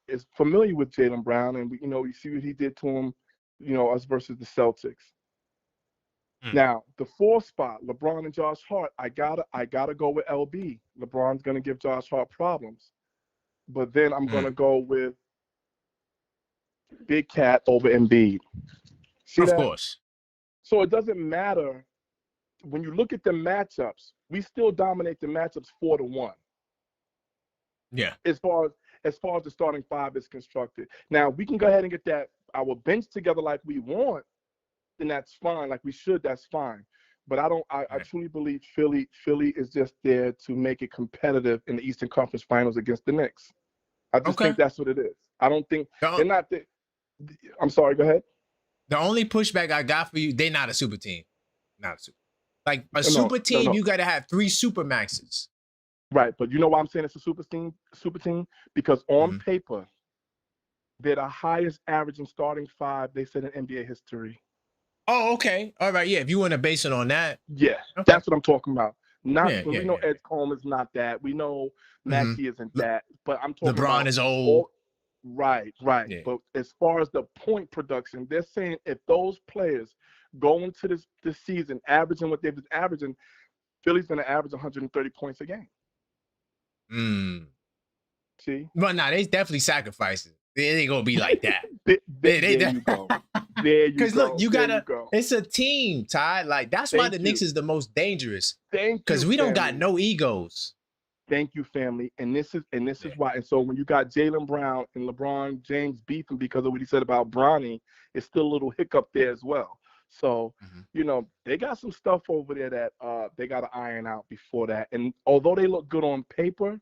is familiar with Jaylen Brown, and we see what he did to him, us versus the Celtics. Now, the 4th spot, LeBron and Josh Hart, I gotta go with LB. LeBron's gonna give Josh Hart problems. But then I'm gonna go with Big Cat over Embiid. Of course. So it doesn't matter. When you look at the matchups, we still dominate the matchups 4-1. Yeah. As far as the starting 5 is constructed. Now, we can go ahead and get our bench together like we want, then that's fine. Like we should, that's fine. But I truly believe Philly is just there to make it competitive in the Eastern Conference Finals against the Knicks. I just think that's what it is. I don't think they're not there. I'm sorry, go ahead. The only pushback I got for you, they're not a super team. Not a super. Like a super team, you got to have 3 super maxes. Right, but you know why I'm saying it's a super team? Because on paper, they're the highest averaging starting 5 they said in NBA history. Oh, okay. All right, yeah. If you want to base it on that. Yeah, that's what I'm talking about. We know Edgecombe is not that. We know Maxey isn't that. But I'm talking LeBron about is old. Right. Yeah. But as far as the point production, they're saying if those players go into this season averaging what they've been averaging, Philly's going to average 130 points a game. See? But no, they definitely sacrificing. It ain't going to be like that. There you go. Because look, it's a team, Ty. Like, that's why the Knicks is the most dangerous. Thank you. Because we don't got no egos. Thank you, family. And this is why. And so when you got Jaylen Brown and LeBron James beefing because of what he said about Bronny, it's still a little hiccup there as well. So, they got some stuff over there that they got to iron out before that. And although they look good on paper,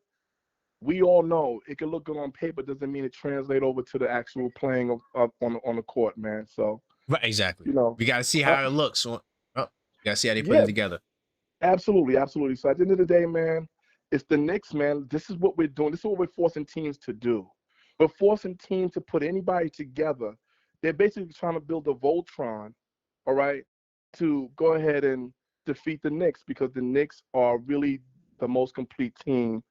we all know it can look good on paper doesn't mean it translate over to the actual playing on the court, man. So, Right, exactly. We got to see how it looks. You got to see how they put it together. Absolutely, absolutely. So at the end of the day, man, it's the Knicks, man. This is what we're doing. This is what we're forcing teams to do. We're forcing teams to put anybody together. They're basically trying to build a Voltron, all right, to go ahead and defeat the Knicks because the Knicks are really the most complete team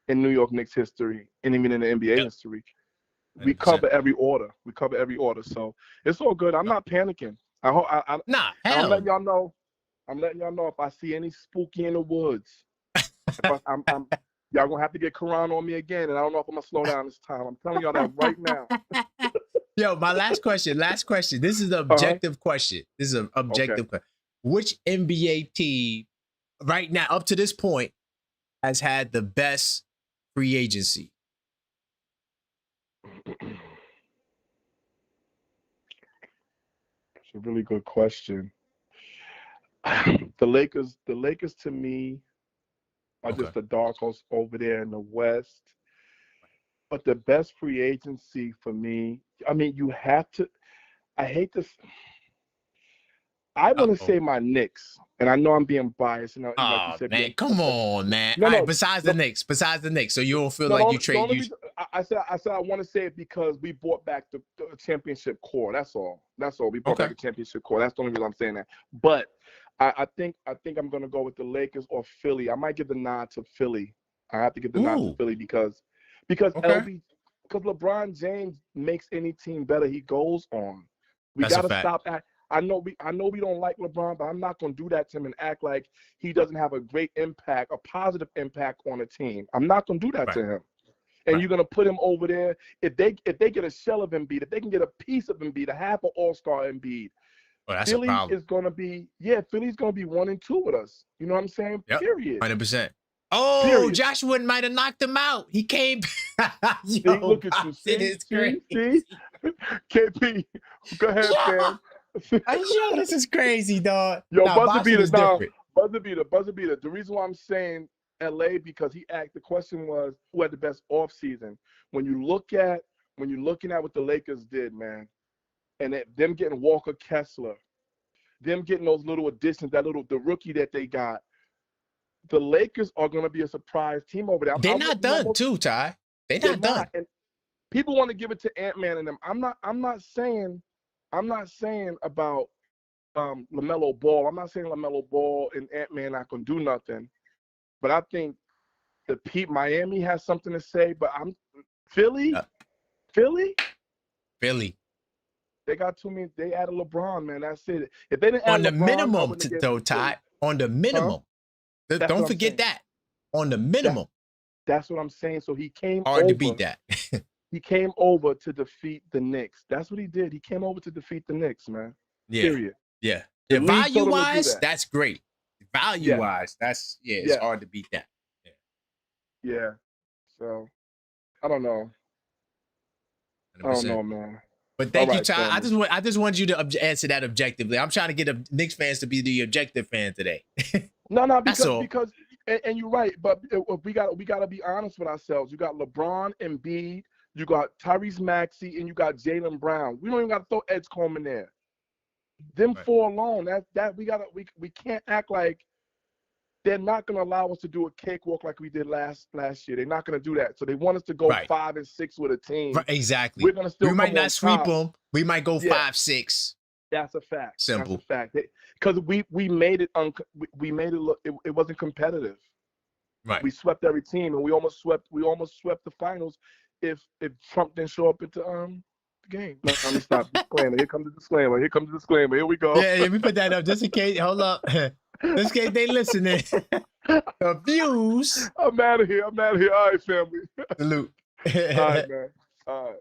in New York Knicks history and even in the NBA history. 100%. We cover every order. So it's all good. I'm not panicking. Hell. I'm letting y'all know. If I see any spooky in the woods, y'all gonna have to get Quran on me again, and I don't know if I'm gonna slow down this time. I'm telling y'all that right now. Yo, my last question. This is an objective question. This is an objective question. Which NBA team right now, up to this point, has had the best free agency? It's a really good question. The Lakers to me are just the dark horse over there in the West. But the best free agency for me, I mean, you have to. I hate this. I want to say my Knicks, and I know I'm being biased. And like you said, man, come on, man. No, all right, besides the Knicks, so you don't feel like you trade. I said I want to say it because we brought back the championship core. That's all. We brought back the championship core. That's the only reason I'm saying that. But I think I'm gonna go with the Lakers or Philly. I might give the nod to Philly. I have to give the nod to Philly because LeBron James makes any team better he goes on. We got to stop at. I know we don't like LeBron, but I'm not going to do that to him and act like he doesn't have a great impact, a positive impact on a team. I'm not going to do that to him. And you're going to put him over there. If they get a shell of Embiid, if they can get a piece of Embiid, a half an all-star Embiid, Philly is going to be Philly's going to be 1 and 2 with us. You know what I'm saying? Yep. Period. 100%. Oh, Joshua might have knocked him out. He came. Yo, look at you. See? KP, go ahead, fam. Yo, this is crazy, dog. Yo, buzzer beater. The reason why I'm saying LA because the question was who had the best offseason. When you're looking at what the Lakers did, man, and them getting Walker Kessler, them getting those little additions, the rookie that they got. The Lakers are going to be a surprise team over there. They're not done, too, Ty. They're not done. And people want to give it to Ant-Man and them. I'm not saying about LaMelo Ball. I'm not saying LaMelo Ball and Ant-Man not going to do nothing. But I think Miami has something to say. But Philly. They got too many. They added LeBron, man. That's it. If they didn't add on the LeBron, minimum, though, Ty. On the minimum. Don't forget that. On the minimum. That's what I'm saying. So he came hard to beat that. He came over to defeat the Knicks. That's what he did. He came over to defeat the Knicks, man. Yeah. Period. Yeah. Value-wise, that's great. Value-wise, it's hard to beat that. Yeah. So, I don't know. 100%. I don't know, man. But thank you, Ty. I just want you to answer that objectively. I'm trying to get Knicks fans to be the objective fan today. No, because and you're right, but we got to be honest with ourselves. You got LeBron, Embiid, you got Tyrese Maxey, and you got Jaylen Brown. We don't even got to throw Edgecombe in there. Them four alone, we can't act like they're not going to allow us to do a cakewalk like we did last year. They're not going to do that. So they want us to go 5 and 6 with a team. Right, exactly. We're going to still. We might not sweep them. We might go 5-6. That's a fact. Simple. That's a fact. Because we made it we made it look it wasn't competitive. Right. We swept every team, and we almost swept the finals if Trump didn't show up at the game. No, let me stop. Disclaimer. Here comes the disclaimer. Here we go. Yeah, let me put that up just in case. Hold up. Just in case they listening. The views. I'm out of here. All right, family. Salute. All right, man. All right.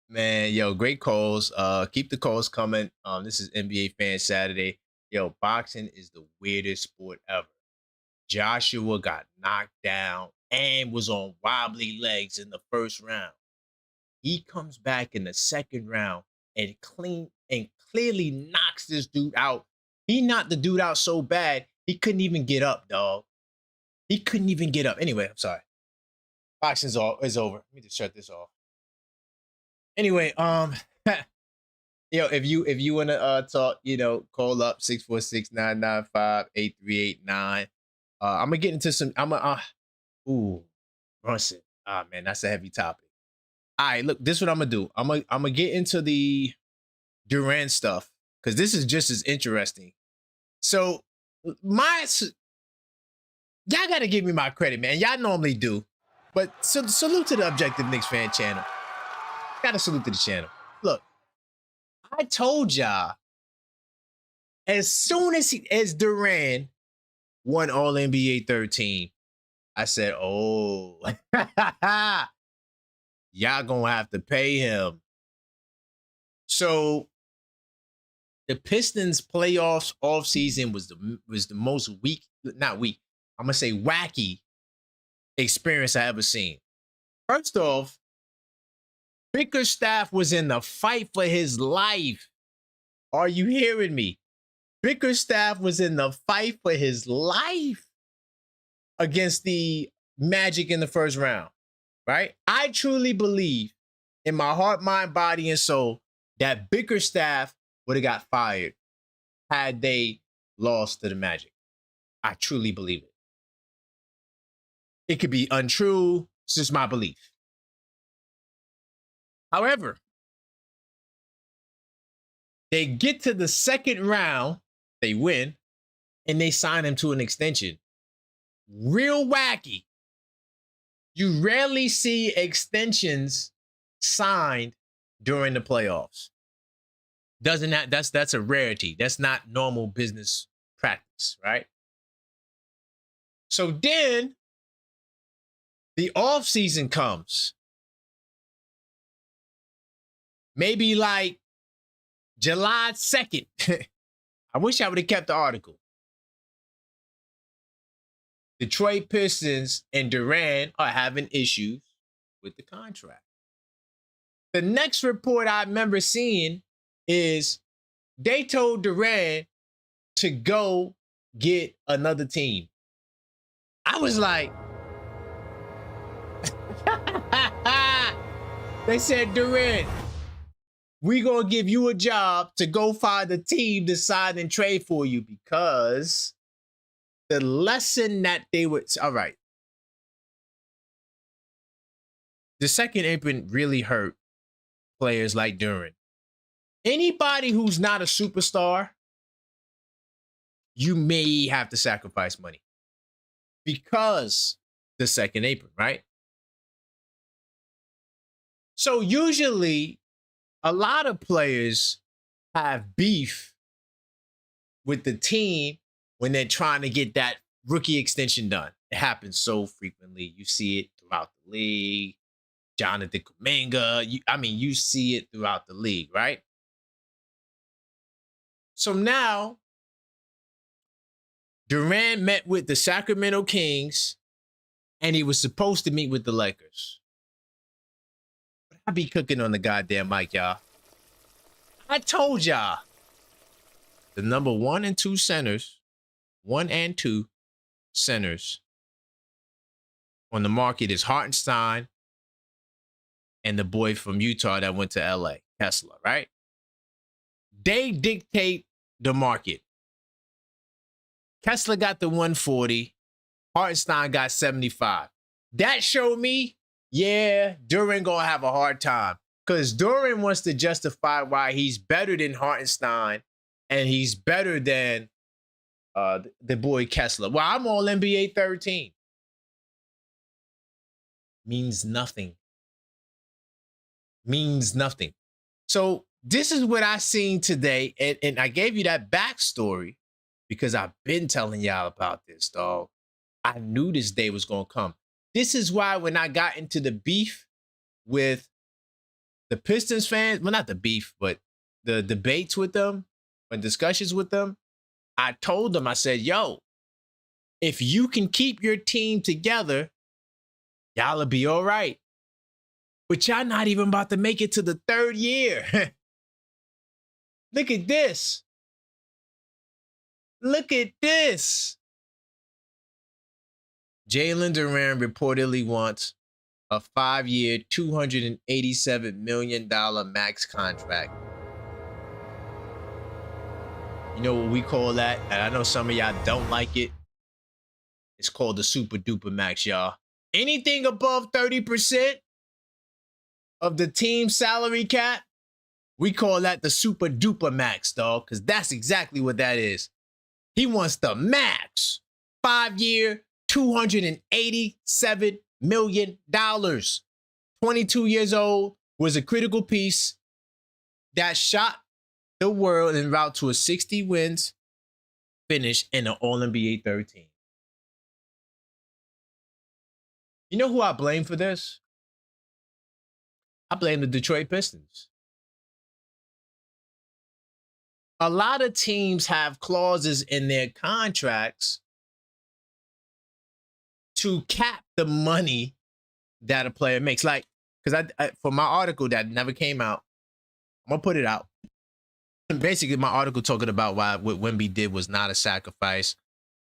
Man, yo, great calls. Keep the calls coming. This is NBA Fan Saturday. Yo, boxing is the weirdest sport ever. Joshua got knocked down and was on wobbly legs in the first round. He comes back in the second round and clearly knocks this dude out. He knocked the dude out so bad, he couldn't even get up, dog. He couldn't even get up. Anyway, I'm sorry. Boxing is over. Let me just shut this off. Anyway, if you wanna talk, call up 646-995-8389. I'm gonna get into some. Brunson. Ah, man, that's a heavy topic. All right, look, this is what I'm gonna do. I'm gonna get into the Durant stuff because this is just as interesting. So y'all gotta give me my credit, man. Y'all normally do, but salute to the Objective Knicks fan channel. Gotta salute to the channel. Look, I told y'all as soon as Durant won All NBA 13, I said, "Oh, y'all gonna have to pay him." So the Pistons playoffs offseason was the most wacky experience I ever seen. First off, Bickerstaff was in the fight for his life. Are you hearing me? Bickerstaff was in the fight for his life against the Magic in the first round, right? I truly believe in my heart, mind, body, and soul that Bickerstaff would have got fired had they lost to the Magic. I truly believe it. It could be untrue. It's just my belief. However, they get to the second round, they win, and they sign him to an extension. Real wacky. You rarely see extensions signed during the playoffs. That's a rarity. That's not normal business practice, right? So then the offseason comes. Maybe like July 2nd. I wish I would have kept the article. Detroit Pistons and Durant are having issues with the contract. The next report I remember seeing is they told Durant to go get another team. I was like, they said, Durant, we gonna give you a job to go find a team to sign and trade for you, because the lesson that they would, all right. The second apron really hurt players like Durant. Anybody who's not a superstar, you may have to sacrifice money because the second apron, right? So usually a lot of players have beef with the team when they're trying to get that rookie extension done. It happens so frequently. You see it throughout the league. Jonathan Kuminga, you see it throughout the league, right? So now, Durant met with the Sacramento Kings, and he was supposed to meet with the Lakers. But I be cooking on the goddamn mic, y'all. I told y'all, the number 1 and 2 centers, 1 and 2 centers on the market is Hartenstein and the boy from Utah that went to LA, Kessler, right? They dictate the market. Kessler got the 140. Hartenstein got 75. That showed me, yeah, Durant gonna have a hard time, because Durant wants to justify why he's better than Hartenstein and he's better than the boy Kessler. Well, I'm all NBA 13. Means nothing. Means nothing. So this is what I seen today, and I gave you that backstory because I've been telling y'all about this, dog. I knew this day was going to come. This is why when I got into the beef with the Pistons fans, well, not the beef, but the debates with them and discussions with them, I told them, I said, yo, If you can keep your team together, y'all will be all right. But y'all not even about to make it to the third year. Look at this. Look at this. Jalen Duran reportedly wants a 5-year, $287 million max contract. You know what we call that? And I know some of y'all don't like it. It's called the super duper max, y'all. Anything above 30% of the team salary cap, we call that the super duper max, dog, because that's exactly what that is. He wants the max. 5-year, $287 million. 22 years old, was a critical piece that shot the world en route to a 60 wins finish in an All-NBA 13. You know who I blame for this? I blame the Detroit Pistons. A lot of teams have clauses in their contracts to cap the money that a player makes. Like, because I for my article that never came out, I'm going to put it out. And basically, my article talking about why what Wemby did was not a sacrifice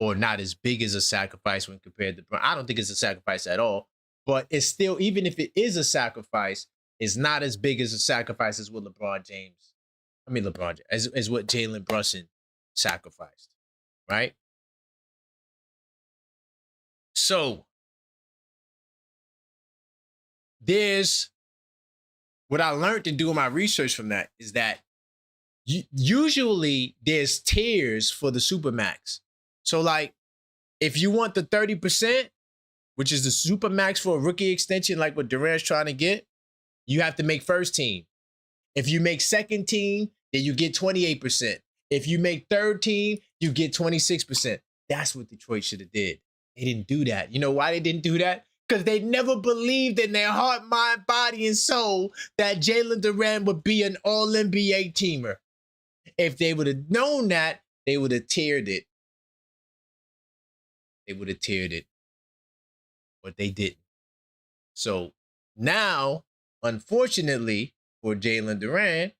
or not as big as a sacrifice when compared to LeBron. I don't think it's a sacrifice at all, but it's still, even if it is a sacrifice, it's not as big as a sacrifice as what LeBron James, as what Jalen Brunson sacrificed, right? So there's what I learned to do in my research from that is that usually there's tiers for the Supermax. So like if you want the 30%, which is the Supermax for a rookie extension, like what Durant's trying to get, you have to make first team. If you make second team, then you get 28%. If you make third team, you get 26%. That's what Detroit should have did. They didn't do that. You know why they didn't do that? Because they never believed in their heart, mind, body, and soul that Jalen Duran would be an All-NBA teamer. If they would have known that, they would have tiered it. They would have tiered it. But they didn't. So now, unfortunately for Jalen Duran,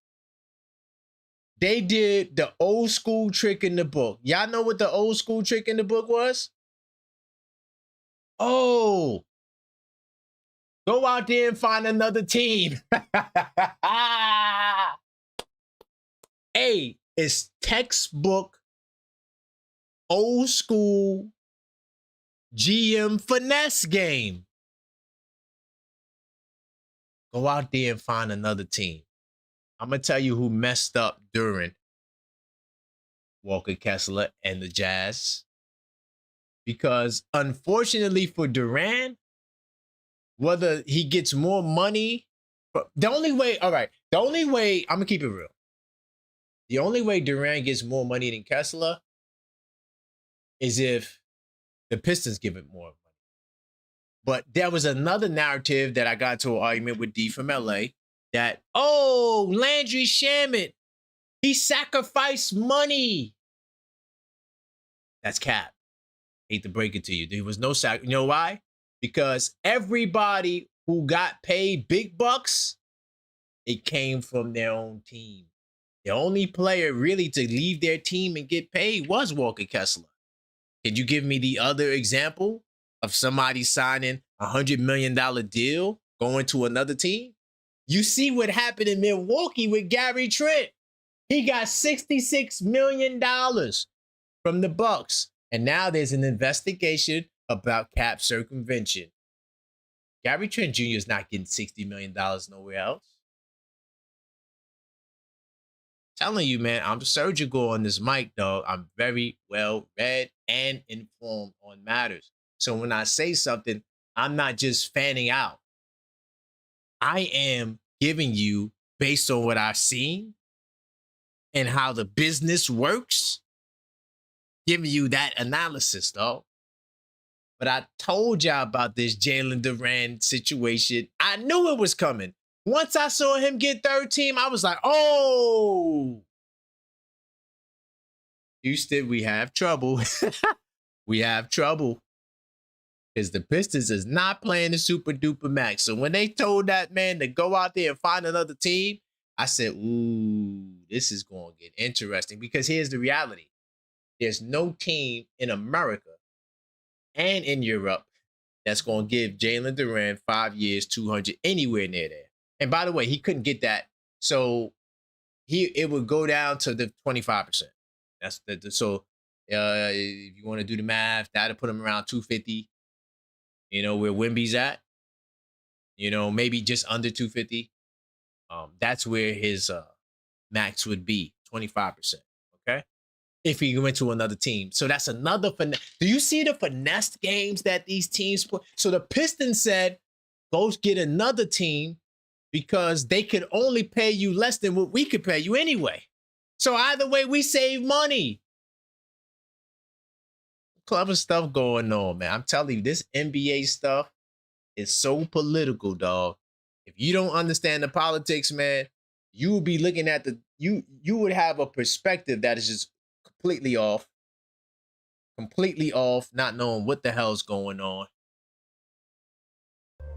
they did the old school trick in the book. Y'all know what the old school trick in the book was? Oh, go out there and find another team. Hey, it's textbook old school GM finesse game. Go out there and find another team. I'm going to tell you who messed up during Walker Kessler and the Jazz. Because unfortunately for Duran, whether he gets more money, the only way, I'm going to keep it real. The only way Duran gets more money than Kessler is if the Pistons give it more money. But there was another narrative that I got into an argument with D from LA that, oh, Landry Shamet, he sacrificed money. That's cap. Hate to break it to you. There was no You know why? Because everybody who got paid big bucks, it came from their own team. The only player really to leave their team and get paid was Walker Kessler. Can you give me the other example of somebody signing a $100 million deal going to another team? You see what happened in Milwaukee with Gary Trent. He got $66 million from the Bucks. And now there's an investigation about cap circumvention. Gary Trent Jr. is not getting $60 million nowhere else. Telling you, man, I'm surgical on this mic, dog. I'm very well read and informed on matters. So when I say something, I'm not just fanning out. I am giving you, based on what I've seen and how the business works, giving you that analysis, dog. But I told y'all about this Jalen Duran situation. I knew it was coming. Once I saw him get third team, I was like, oh, Houston, we have trouble. we have trouble. Because the Pistons is not playing the super duper max. So when they told that man to go out there and find another team, I said, ooh, this is going to get interesting. Because here's the reality. There's no team in America and in Europe that's going to give Jalen Duran 5 years, 200, anywhere near there. And by the way, he couldn't get that. So it would go down to the 25%. That's so if you want to do the math, that'll put him around 250. You know, where Wemby's at, you know, maybe just under 250. That's where his max would be, 25%. Okay. If he went to another team. So that's another finesse. Do you see the finesse games that these teams put? So the Pistons said, go get another team because they could only pay you less than what we could pay you anyway. So either way, we save money. Clever stuff going on, man. I'm telling you, this NBA stuff is so political, dog. If you don't understand the politics, man, you would be looking at you would have a perspective that is just completely off, not knowing what the hell's going on.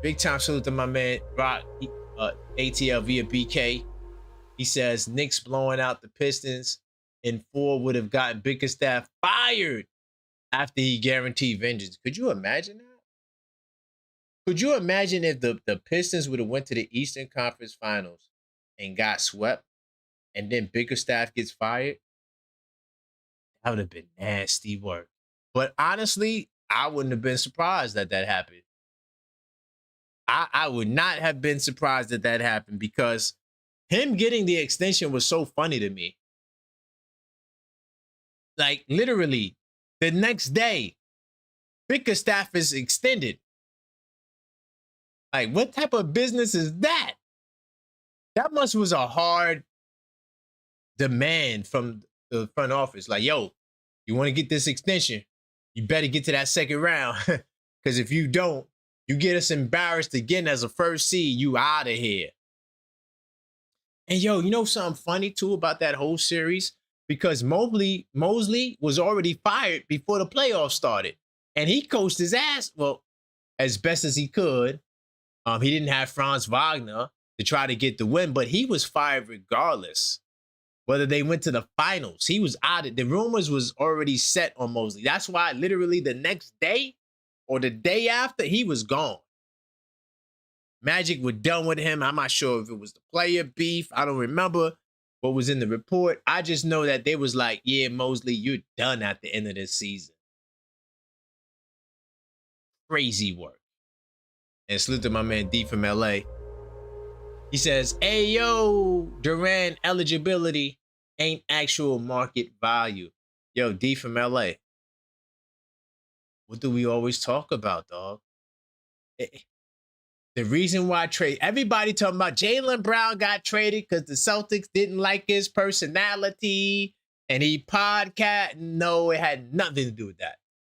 Big time salute to my man Rock ATL via BK. He says Knicks blowing out the Pistons in 4 would have gotten Bickerstaff fired after he guaranteed vengeance. Could you imagine that? Could you imagine if the Pistons would have went to the Eastern Conference Finals and got swept and then Bickerstaff gets fired? That would have been nasty work. But honestly, I wouldn't have been surprised that happened. I would not have been surprised that happened because him getting the extension was so funny to me. Like, literally, the next day, Bickerstaff is extended. Like, what type of business is that? That was a hard demand from the front office. Like, yo, you want to get this extension? You better get to that second round. Because if you don't, you get us embarrassed again as a first seed, you out of here. And yo, you know something funny too about that whole series? Because Mosley was already fired before the playoffs started. And he coached his ass, well, as best as he could. He didn't have Franz Wagner to try to get the win, but he was fired regardless. Whether they went to the finals, he was out. The rumors was already set on Mosley. That's why literally the next day or the day after, he was gone. Magic were done with him. I'm not sure if it was the player beef. I don't remember what was in the report. I just know that they was like, yeah, Mosley, you're done at the end of this season. Crazy work. And salute to my man D from LA. He says, hey, yo, Durant eligibility ain't actual market value. Yo, D from LA. What do we always talk about, dog? The reason why everybody talking about Jaylen Brown got traded because the Celtics didn't like his personality and he podcast. No, it had nothing to do with that.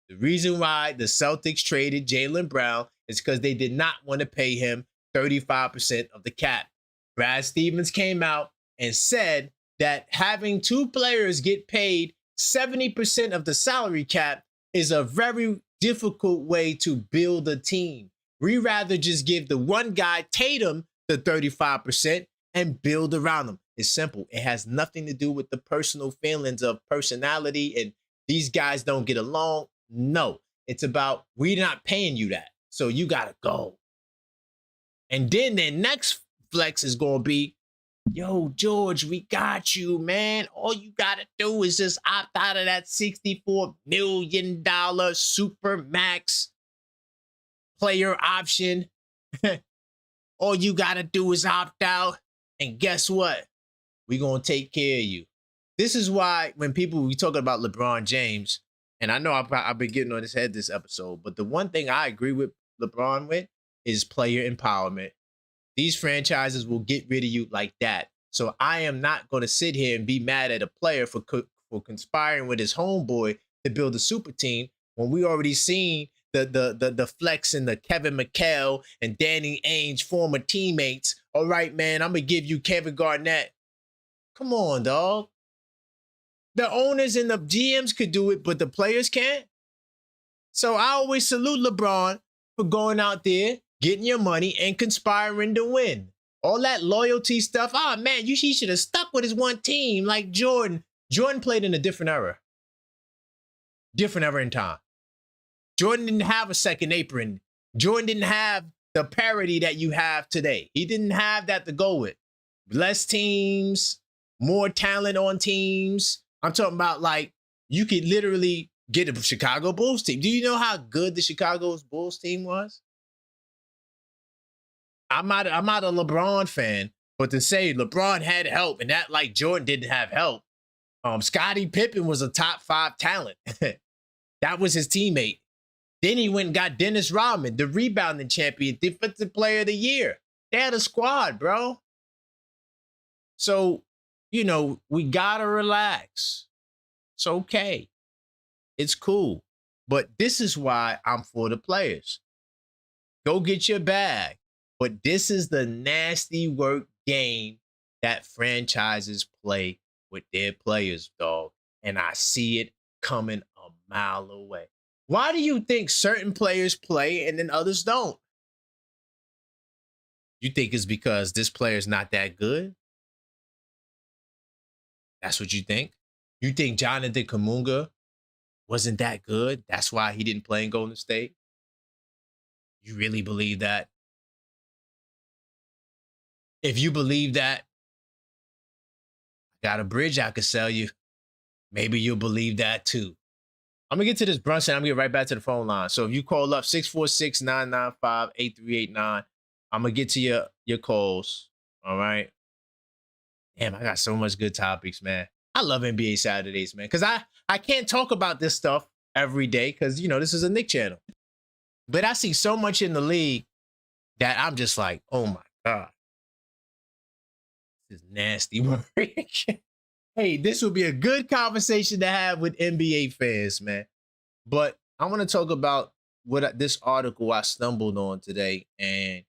The reason why the Celtics traded Jaylen Brown is because they did not want to pay him 35% of the cap. Brad Stevens came out and said that having 2 players get paid 70% of the salary cap is a very difficult way to build a team. We rather just give the one guy, Tatum, the 35% and build around him. It's simple. It has nothing to do with the personal feelings of personality and these guys don't get along. No, it's about we're not paying you that. So you got to go. And then their next flex is going to be, yo, George, we got you, man. All you got to do is just opt out of that $64 million super max player option. All you got to do is opt out. And guess what? We're going to take care of you. This is why when we talk about LeBron James, and I know I've been getting on his head this episode, but the one thing I agree with LeBron with is player empowerment. These franchises will get rid of you like that. So I am not going to sit here and be mad at a player for conspiring with his homeboy to build a super team when we already seen the flex and the Kevin McHale and Danny Ainge former teammates. All right, man, I'm going to give you Kevin Garnett. Come on, dog. The owners and the GMs could do it, but the players can't. So I always salute LeBron for going out there, getting your money, and conspiring to win. All that loyalty stuff. Oh, man, he should have stuck with his one team like Jordan. Jordan played in a different era. Different era in time. Jordan didn't have a second apron. Jordan didn't have the parity that you have today. He didn't have that to go with. Less teams, more talent on teams. I'm talking about like you could literally get a Chicago Bulls team. Do you know how good the Chicago Bulls team was? I'm not a LeBron fan, but to say LeBron had help and that like Jordan didn't have help. Scottie Pippen was a top 5 talent. That was his teammate. Then he went and got Dennis Rodman, the rebounding champion, defensive player of the year. They had a squad, bro. So, you know, we gotta relax. It's okay. It's cool. But this is why I'm for the players. Go get your bag. But this is the nasty work game that franchises play with their players, dog. And I see it coming a mile away. Why do you think certain players play and then others don't? You think it's because this player's not that good? That's what you think? You think Jonathan Kuminga wasn't that good? That's why he didn't play in Golden State? You really believe that? If you believe that, I got a bridge I could sell you. Maybe you'll believe that too. I'm going to get to this Brunson. I'm going to get right back to the phone line. So if you call up 646-995-8389, I'm going to get to your calls. All right. Damn, I got so much good topics, man. I love NBA Saturdays, man, because I can't talk about this stuff every day because, you know, this is a Knicks channel. But I see so much in the league that I'm just like, oh, my God. This is nasty work. Hey, this would be a good conversation to have with NBA fans, man. But I want to talk about this article I stumbled on today. And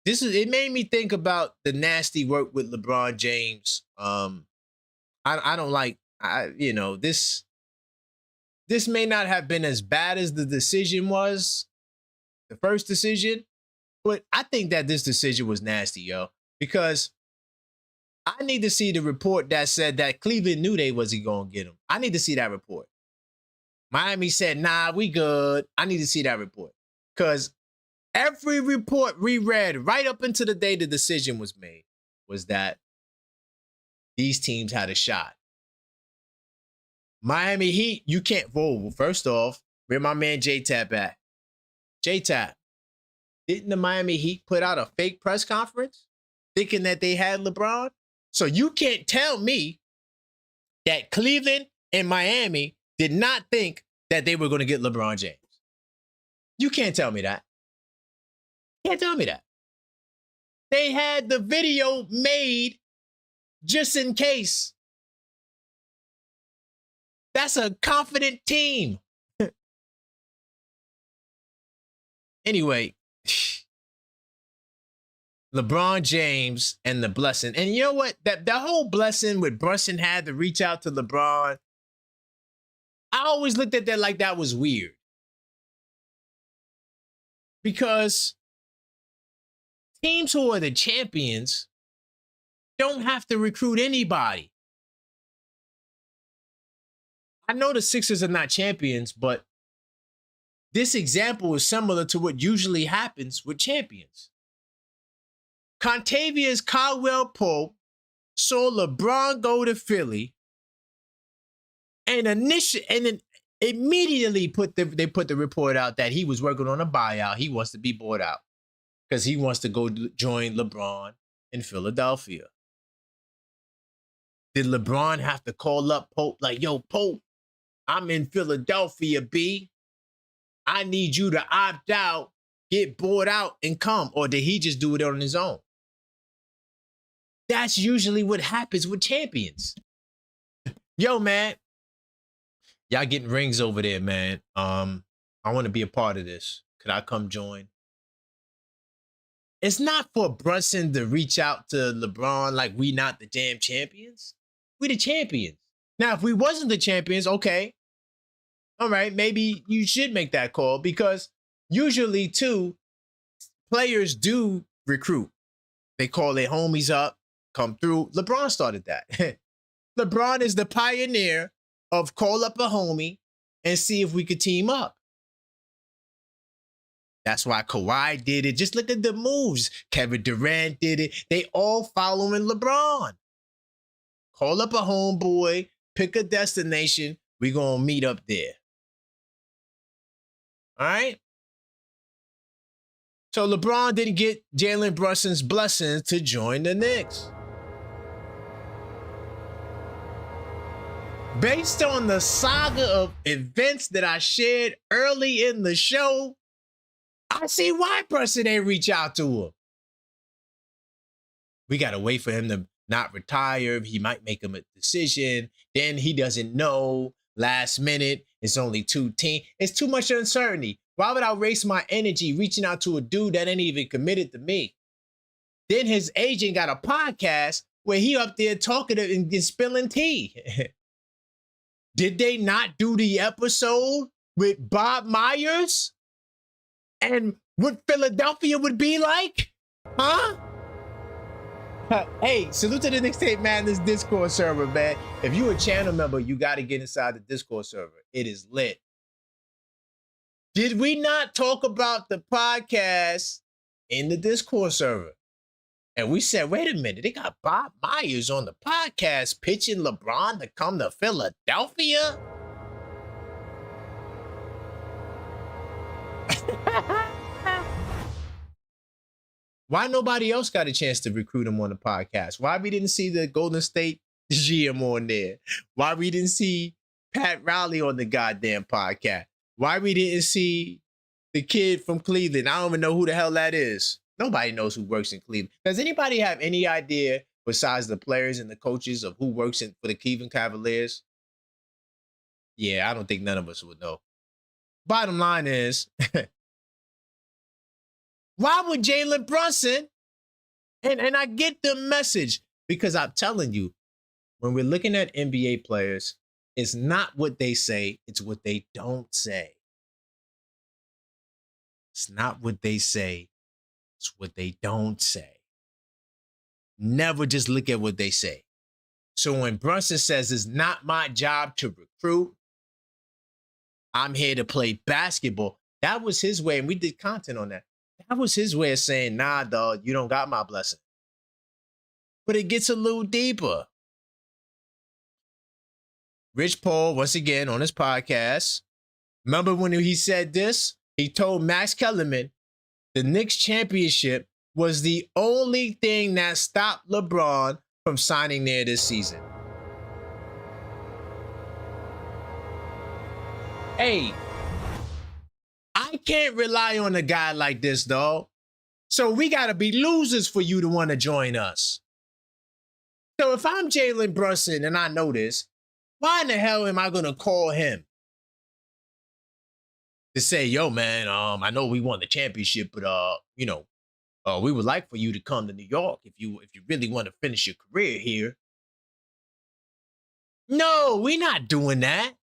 it made me think about the nasty work with LeBron James. I don't like, this may not have been as bad as the decision was, the first decision, but I think that this decision was nasty, yo, because I need to see the report that said that Cleveland knew they wasn't going to get him. I need to see that report. Miami said, nah, we good. I need to see that report. Because every report we read right up until the day the decision was made was that these teams had a shot. Miami Heat, you can't vote. Well, first off, where my man J-Tap at? J-Tap, didn't the Miami Heat put out a fake press conference thinking that they had LeBron? So you can't tell me that Cleveland and Miami did not think that they were going to get LeBron James. You can't tell me that. You can't tell me that. They had the video made just in case. That's a confident team. Anyway, LeBron James and the blessing. And you know what? That whole blessing with Brunson had to reach out to LeBron, I always looked at that like that was weird. Because teams who are the champions don't have to recruit anybody. I know the Sixers are not champions, but this example is similar to what usually happens with champions. Contavious Caldwell-Pope saw LeBron go to Philly and then immediately they put the report out that he was working on a buyout. He wants to be bought out because he wants to go join LeBron in Philadelphia. Did LeBron have to call up Pope like, yo, Pope, I'm in Philadelphia, B. I need you to opt out, get bought out, and come? Or did he just do it on his own? That's usually what happens with champions. Yo, man. Y'all getting rings over there, man. I want to be a part of this. Could I come join? It's not for Brunson to reach out to LeBron like we not the damn champions. We the champions. Now, if we wasn't the champions, okay. all right, maybe you should make that call, because usually, too, players do recruit. They call their homies up, come through. LeBron started that. LeBron is the pioneer of call up a homie and see if we could team up. That's why Kawhi did it. Just look at the moves. Kevin Durant did it. They all following LeBron. Call up a homeboy, pick a destination. We're going to meet up there. All right? So LeBron didn't get Jalen Brunson's blessings to join the Knicks. Based on the saga of events that I shared early in the show, I see why Brunson ain't reach out to him. We got to wait for him to not retire. He might make him a decision. Then he doesn't know. Last minute, it's only 2 teams. It's too much uncertainty. Why would I waste my energy reaching out to a dude that ain't even committed to me? Then his agent got a podcast where he up there talking and spilling tea. Did they not do the episode with Bob Myers? And what Philadelphia would be like? Huh? Hey, salute to the Knicks Tape Madness Discord server, man. If you a channel member, you got to get inside the Discord server. It is lit. Did we not talk about the podcast in the Discord server? And we said, wait a minute, they got Bob Myers on the podcast pitching LeBron to come to Philadelphia? Why nobody else got a chance to recruit him on the podcast? Why we didn't see the Golden State GM on there? Why we didn't see Pat Riley on the goddamn podcast? Why we didn't see the kid from Cleveland? I don't even know who the hell that is. Nobody knows who works in Cleveland. Does anybody have any idea, besides the players and the coaches, of who works for the Cleveland Cavaliers? Yeah, I don't think none of us would know. Bottom line is, why would Jalen Brunson? And I get the message, because I'm telling you, when we're looking at NBA players, it's not what they say, it's what they don't say. It's not what they say, it's what they don't say. Never just look at what they say. So when Brunson says it's not my job to recruit, I'm here to play basketball, that was his way, and we did content on that. That was his way of saying, nah, dog, you don't got my blessing. But it gets a little deeper. Rich Paul, once again, on his podcast, remember when he said this? He told Max Kellerman the Knicks championship was the only thing that stopped LeBron from signing there this season. Hey, I can't rely on a guy like this, dog. So we got to be losers for you to want to join us. So if I'm Jalen Brunson and I know this, why in the hell am I going to call him to say, yo, man, I know we won the championship, but, we would like for you to come to New York if you really want to finish your career here. No, we're not doing that.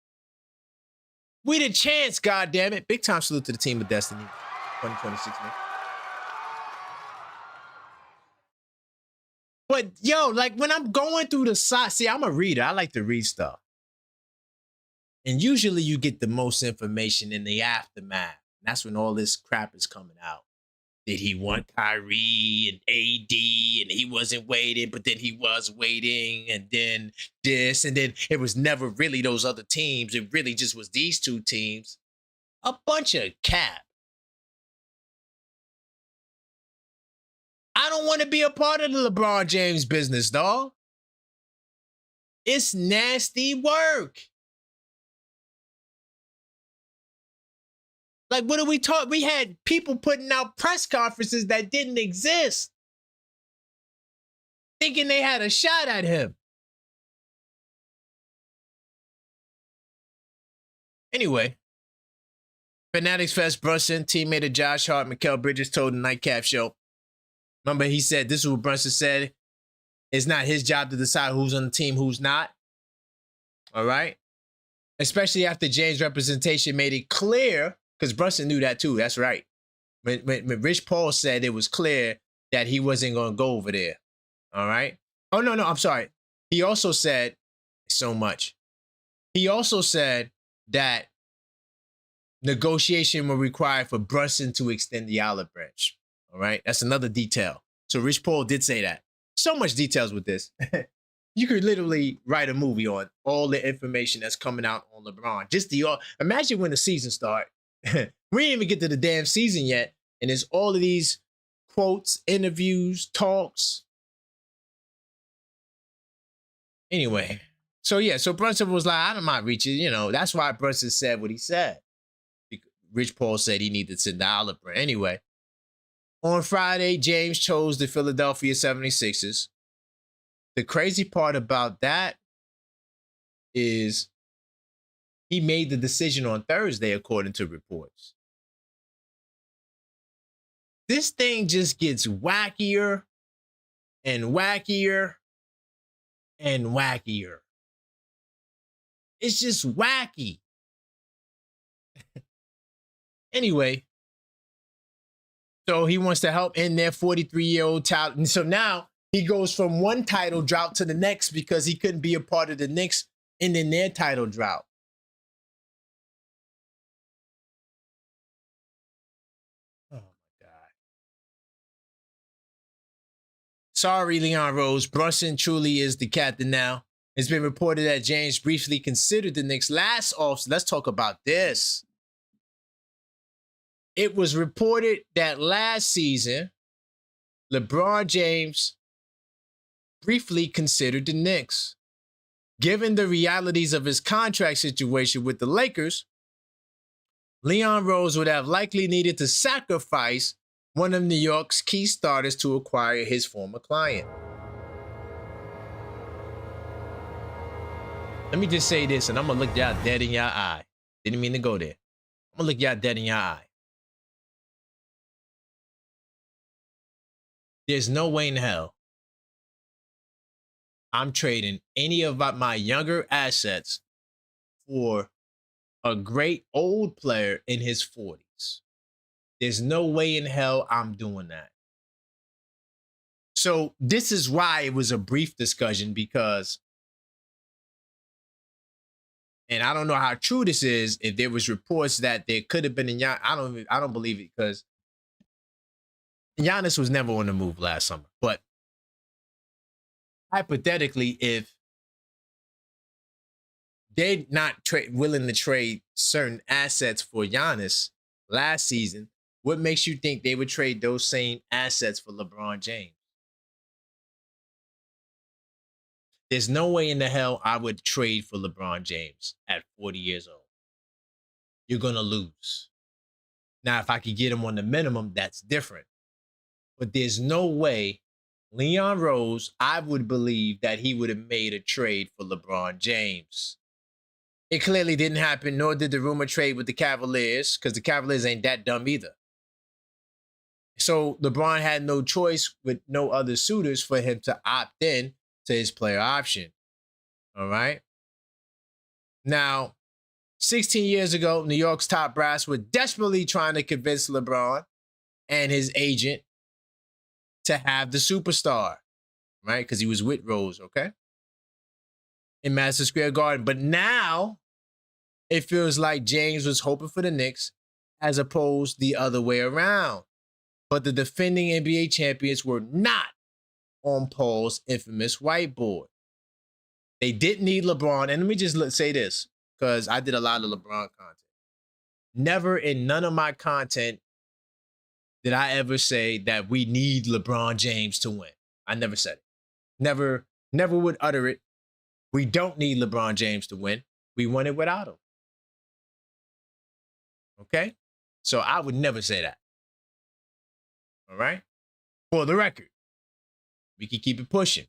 We the chance, goddammit. Big time salute to the team of Destiny 2026. Man. But, yo, like when I'm going through the site, see, I'm a reader. I like to read stuff. And usually you get the most information in the aftermath. That's when all this crap is coming out. Did he want Kyrie and AD and he wasn't waiting, but then he was waiting, and then this, and then it was never really those other teams. It really just was these two teams. A bunch of cap. I don't want to be a part of the LeBron James business, dog. It's nasty work. Like, what are we talking? We had people putting out press conferences that didn't exist, thinking they had a shot at him. Anyway, Fanatics Fest Brunson, teammate of Josh Hart, Mikal Bridges, told the Nightcap Show. Remember, he said, this is what Brunson said. It's not his job to decide who's on the team, who's not. All right? especially after James' representation made it clear, because Brunson knew that too. That's right. When Rich Paul said it was clear that he wasn't going to go over there. All right. Oh, no, I'm sorry. He also said so much. He also said that negotiation will require for Brunson to extend the olive branch. All right. That's another detail. So Rich Paul did say that. So much details with this. You could literally write a movie on all the information that's coming out on LeBron. Just imagine when the season starts. We didn't even get to the damn season yet. And there's all of these quotes, interviews, talks. Anyway, so Brunson was like, I'm not reaching, that's why Brunson said what he said. Rich Paul said he needed to send the olive branch. Anyway, on Friday, James chose the Philadelphia 76ers. The crazy part about that is he made the decision on Thursday, according to reports. This thing just gets wackier and wackier and wackier. It's just wacky. Anyway, so he wants to help end their 43-year-old talent. And so now he goes from one title drought to the next because he couldn't be a part of the Knicks ending their title drought. Oh, my God. Sorry, Leon Rose. Brunson truly is the captain now. It's been reported that James briefly considered the Knicks last offseason. Let's talk about this. It was reported that last season, LeBron James briefly considered the Knicks. Given the realities of his contract situation with the Lakers, Leon Rose would have likely needed to sacrifice one of New York's key starters to acquire his former client. Let me just say this, and I'm going to look y'all dead in your eye. Didn't mean to go there. I'm going to look y'all dead in your eye. There's no way in hell I'm trading any of my younger assets for a great old player in his 40s. There's no way in hell I'm doing that. So this is why it was a brief discussion, because, and I don't know how true this is, if there was reports that there could have been I don't believe it, because Giannis was never on the move last summer. But hypothetically, if they're not willing to trade certain assets for Giannis last season, what makes you think they would trade those same assets for LeBron James? There's no way in the hell I would trade for LeBron James at 40 years old. You're going to lose. Now, if I could get him on the minimum, that's different. But there's no way Leon Rose, I would believe that he would have made a trade for LeBron James. It clearly didn't happen, nor did the rumor trade with the Cavaliers, because the Cavaliers ain't that dumb either. So LeBron had no choice with no other suitors for him to opt in to his player option. All right. Now, 16 years ago, New York's top brass were desperately trying to convince LeBron and his agent to have the superstar, right? Because he was with Rose, okay? In Madison Square Garden. But now it feels like James was hoping for the Knicks as opposed the other way around. But the defending NBA champions were not on Paul's infamous whiteboard. They didn't need LeBron. And let me just say this, because I did a lot of LeBron content. Never in none of my content did I ever say that we need LeBron James to win. I never said it. Never would utter it. We don't need LeBron James to win. We won it without him. Okay? So I would never say that. All right? For the record, we can keep it pushing.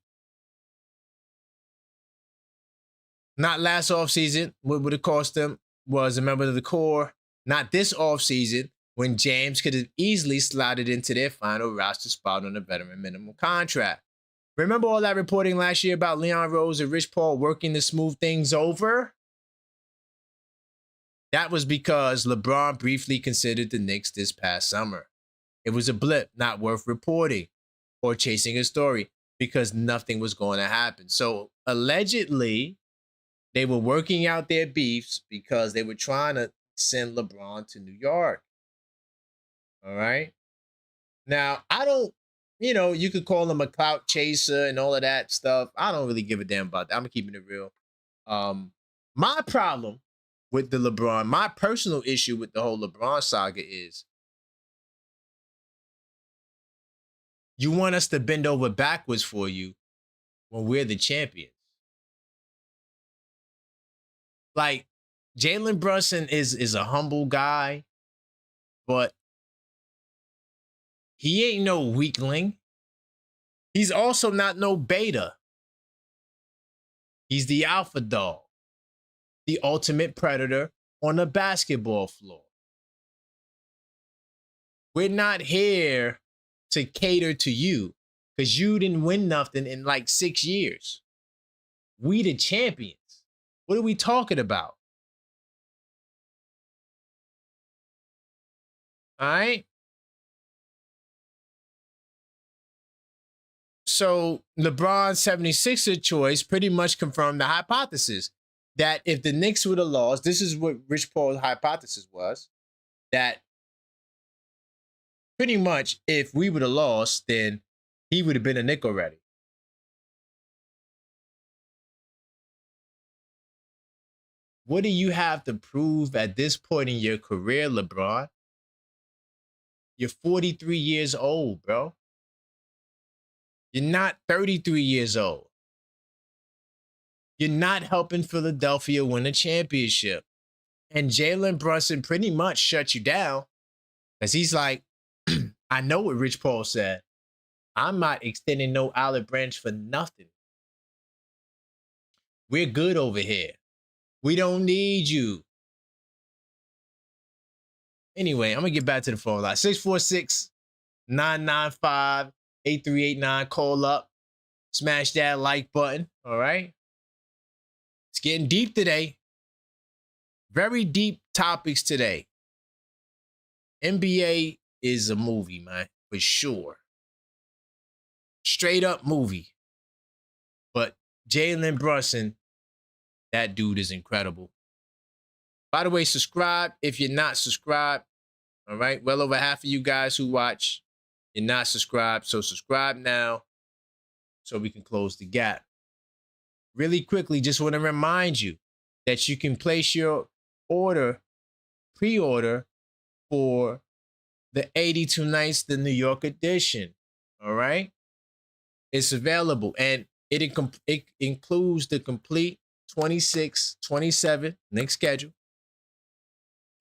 Not last offseason, what would have cost them was a member of the core. Not this offseason, when James could have easily slotted into their final roster spot on a veteran minimum contract. Remember all that reporting last year about Leon Rose and Rich Paul working to smooth things over? That was because LeBron briefly considered the Knicks this past summer. It was a blip, not worth reporting or chasing a story because nothing was going to happen. So allegedly, they were working out their beefs because they were trying to send LeBron to New York. All right. Now, I don't, you could call him a clout chaser and all of that stuff. I don't really give a damn about that. I'm keeping it real. My problem with the LeBron, my personal issue with the whole LeBron saga is you want us to bend over backwards for you when we're the champions. Like, Jalen Brunson is a humble guy, but he ain't no weakling. He's also not no beta. He's the alpha dog, the ultimate predator on the basketball floor. We're not here to cater to you because you didn't win nothing in like 6 years. We the champions. What are we talking about? All right. So LeBron's 76er choice pretty much confirmed the hypothesis that if the Knicks would have lost, this is what Rich Paul's hypothesis was, that pretty much if we would have lost, then he would have been a Knick already. What do you have to prove at this point in your career, LeBron? You're 43 years old, bro. You're not 33 years old. You're not helping Philadelphia win a championship. And Jalen Brunson pretty much shut you down because he's like, I know what Rich Paul said. I'm not extending no olive branch for nothing. We're good over here. We don't need you. Anyway, I'm going to get back to the phone line. 646-995-8389. Call up. Smash that like button. All right. It's getting deep today. Very deep topics today. NBA is a movie, man, for sure. Straight up movie. But Jalen Brunson, that dude is incredible. By the way, subscribe if you're not subscribed. All right. Well over half of you guys who watch, you're not subscribed. So subscribe now so we can close the gap. Really quickly, just want to remind you that you can place your pre-order for the 82 Nights, the New York edition. All right. It's available and it includes the complete 26-27 Knicks schedule,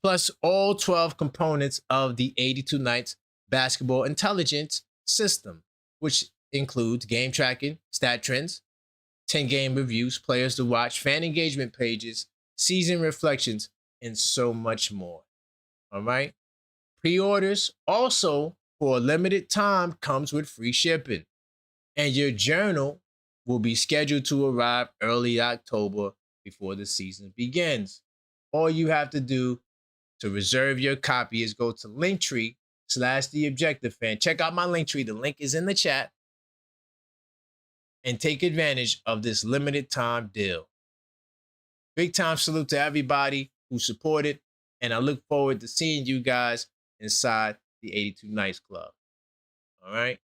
plus all 12 components of the 82 Nights basketball intelligence system, which includes game tracking, stat trends, 10-game reviews, players to watch, fan engagement pages, season reflections, and so much more. All right. Pre-orders also for a limited time comes with free shipping. And your journal will be scheduled to arrive early October before the season begins. All you have to do to reserve your copy is go to Linktree/TheObjectiveFan. Check out my Linktree. The link is in the chat. And take advantage of this limited time deal. Big time salute to everybody who supported. And I look forward to seeing you guys inside the 82 Nights Club. All right.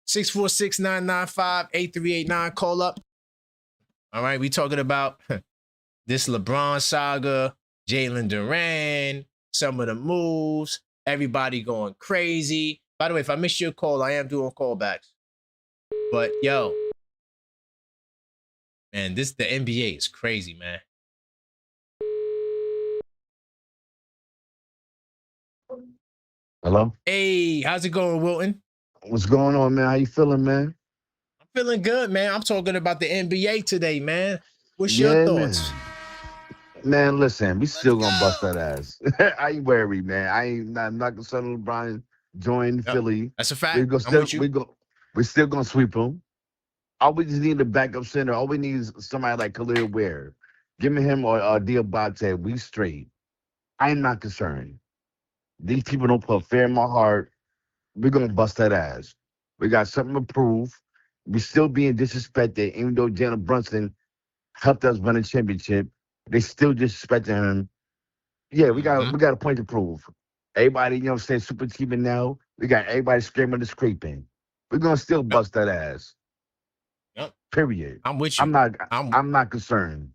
646-995-8389. Call up. All right. We talking about this LeBron saga, Jalen Durant, some of the moves, everybody going crazy. By the way, if I missed your call, I am doing callbacks. But yo, man, the NBA is crazy, man. Hello? Hey, how's it going, Wilton? What's going on, man? How you feeling, man? I'm feeling good, man. I'm talking about the NBA today, man. What's your thoughts? Man, listen, we still gonna bust that ass. I ain't worried, man. I'm not gonna let LeBron join Philly. That's a fact. We're still gonna sweep him. All we just need a backup center. All we need is somebody like Khalil Ware. Give me him or Diabate. We straight. I am not concerned. These people don't put fear in my heart. We're gonna bust that ass. We got something to prove. We still being disrespected, even though Jalen Brunson helped us win a championship. They still disrespecting him. Yeah, Mm-hmm. we got a point to prove. Everybody, you know what I'm saying, super teaming now. We got everybody screaming and scraping. We're gonna still Yep. bust that ass. Yep. Period. I'm with I'm you. not I'm I'm not concerned.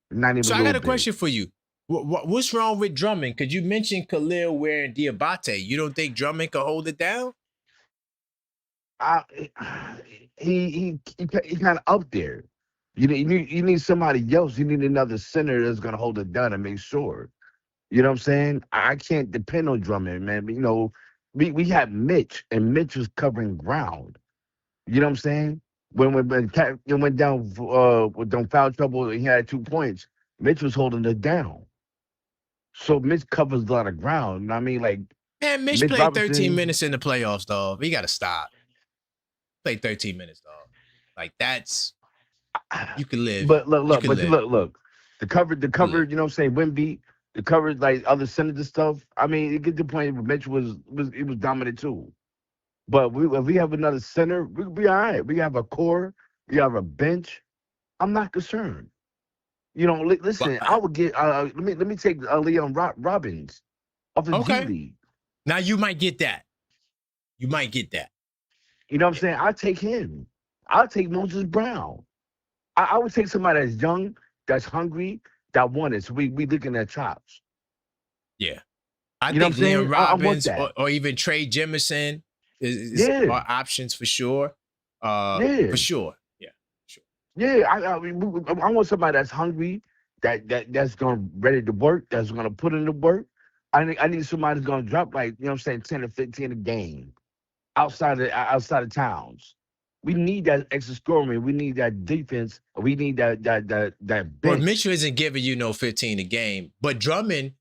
Not even So a I got little a bit. question for you. What's wrong with Drummond? Because you mentioned Khalil Ware and Diabate. You don't think Drummond can hold it down? I, he kind of up there. You need somebody else. You need another center that's gonna hold it down and make sure. You know what I'm saying? I can't depend on Drummond, man. But, we had Mitch, and Mitch was covering ground. You know what I'm saying? When Cat went down with them foul trouble, he had 2 points. Mitch was holding it down. So Mitch covers a lot of ground. I mean, like Man, Mitch Mitch played 13 Robinson. minutes in the playoffs, dog. He got to stop. Played 13 minutes, dog. Like that's you can live. But look, You look, can but live. look. The You can cover, live. you know what I'm saying, Wimby, the cover, like other senators stuff. I mean, it gets to the point where Mitch was dominant too. But if we have another center, we'll be all right. We have a core, we have a bench. I'm not concerned. But Listen, I would get let me take Leon Robbins off the G okay. League. Now you might get that. You might get that. You know what I'm saying? I'll take him. I'll take Moses Brown. I would take somebody that's young, that's hungry, that won it. So we looking at chops. Yeah. I You know what think I'm Leon saying? I'm with Robbins that. or even Trey Jemison Yeah, are options for sure. yeah, For sure. Yeah. Sure. yeah. I want somebody that's hungry, that's gonna ready to work, that's gonna put in the work. I need somebody that's gonna drop like, you know what I'm saying, 10 or 15 a game outside of towns. We need that extra scoring. We need that defense. We need that Well, bench. Mitchell isn't giving you no 15 a game, but Drummond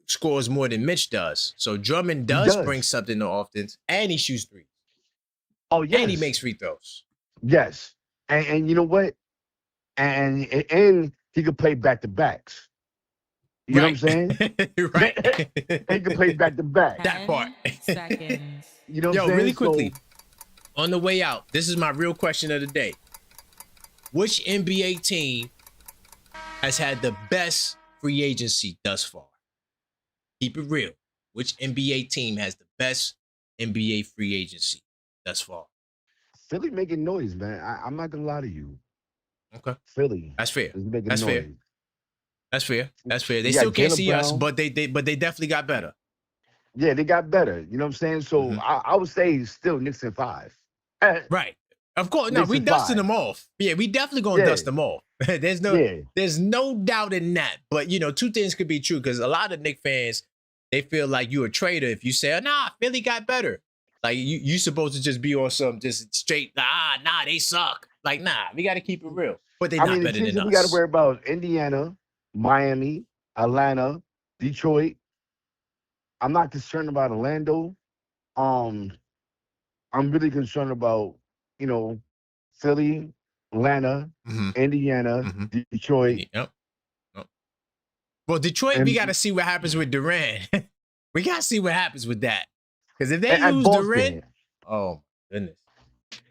scores more than Mitch does. So Drummond He does bring does. something to offense, and he shoots three, Oh and he yes, makes free throws. yes. And you know what? And he could play back to backs. You know what I'm Right. saying? Right. He could play back to back. That part. 10 seconds. You know what I'm Yo, saying? really So quickly, on the way out, this is my real question of the day. Which NBA team has had the best free agency thus far? Keep it real. Which NBA team has the best NBA free agency thus far? Philly making noise, man. I'm not gonna lie to you. Okay. Philly That's fair. is making That's fair. noise. That's fair. That's fair. They You got still can't Jalen see us, Brown. but they definitely got better. Yeah, they got better. You know what I'm saying? So Mm-hmm. I would say still Knicks in 5. Right. Of course. No, Knicks we in dusting 5. them off. Yeah, we definitely gonna Yeah, dust them off. there's yeah. no doubt in that. But two things could be true because a lot of Knicks fans, they feel like you a traitor if you say, oh, nah, Philly got better. Like you supposed to just be on some just straight, nah, they suck. Like, nah, we gotta keep it real. But they I not mean, the better teams than that we got to us. worry about: Indiana, Miami, Atlanta, Detroit. I'm not concerned about Orlando. Um, I'm really concerned about, you know, Philly, Atlanta, Mm-hmm. Indiana, Mm-hmm. Detroit, Yep. Well, Detroit, we gotta and see what happens with Durant. We gotta see what happens with that. Because if they and lose Durant, Boston. oh my goodness.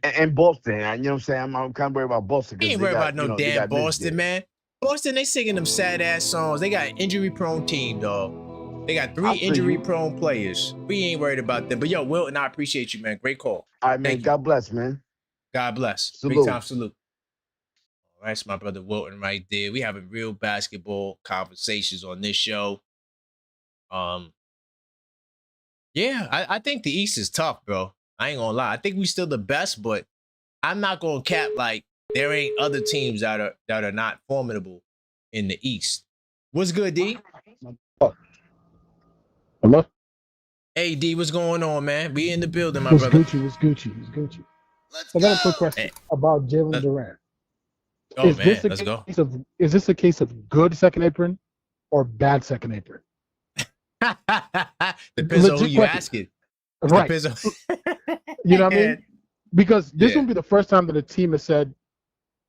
And Boston. You know what I'm saying? I'm kind of worried about Boston We because ain't they worried about got, no they damn got Mitch Boston, there. man. Boston, they singing them sad ass songs. They got an injury prone team, dog. They got 3 I feel injury you. prone players. We ain't worried about them. But yo, Wilton, I appreciate you, man. Great call. All right, man. Thank you. God bless, man. God bless. Big Salute. time salute. All right, it's my brother Wilton right there. We having real basketball conversations on this show. Yeah, I think the East is tough, bro. I ain't gonna lie. I think we still the best, but I'm not gonna cap like there ain't other teams that are not formidable in the East. What's good, D? Oh, hello? Hey, D, what's going on, man? We in the building, my What's brother. Gucci? What's Gucci? What's Gucci? So I got a quick question Hey, about Jalen let- Durant. oh Is man, this a let's go. case of good second apron or bad second apron? Depends on who Legit you question. asking. Right. Depends on You know what I mean? Because this Yeah. won't be the first time that a team has said,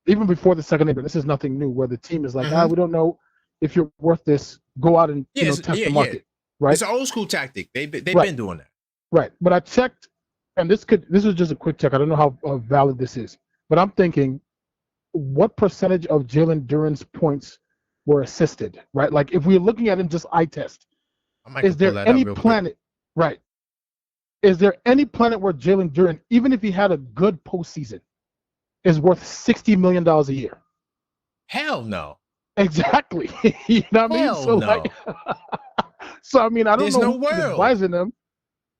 even before the second apron, this is nothing new, where the team is like, Mhm. we don't know if you're worth this go out and Yeah, test the market, right? It's an old school tactic. They've Right. been doing that. Right. But I checked, and this was just a quick check. I don't know how valid this is, but I'm thinking, what percentage of Jalen Duren's points were assisted, right? Like if we're looking at him just eye test, I might is pull there that any up real quick. planet, right? Is there any planet where Jalen Duren, even if he had a good postseason, is worth $60 million a year? Hell no. Exactly. You know what I mean? Hell So no. like, so I mean, I don't There's know no who's world. advising him.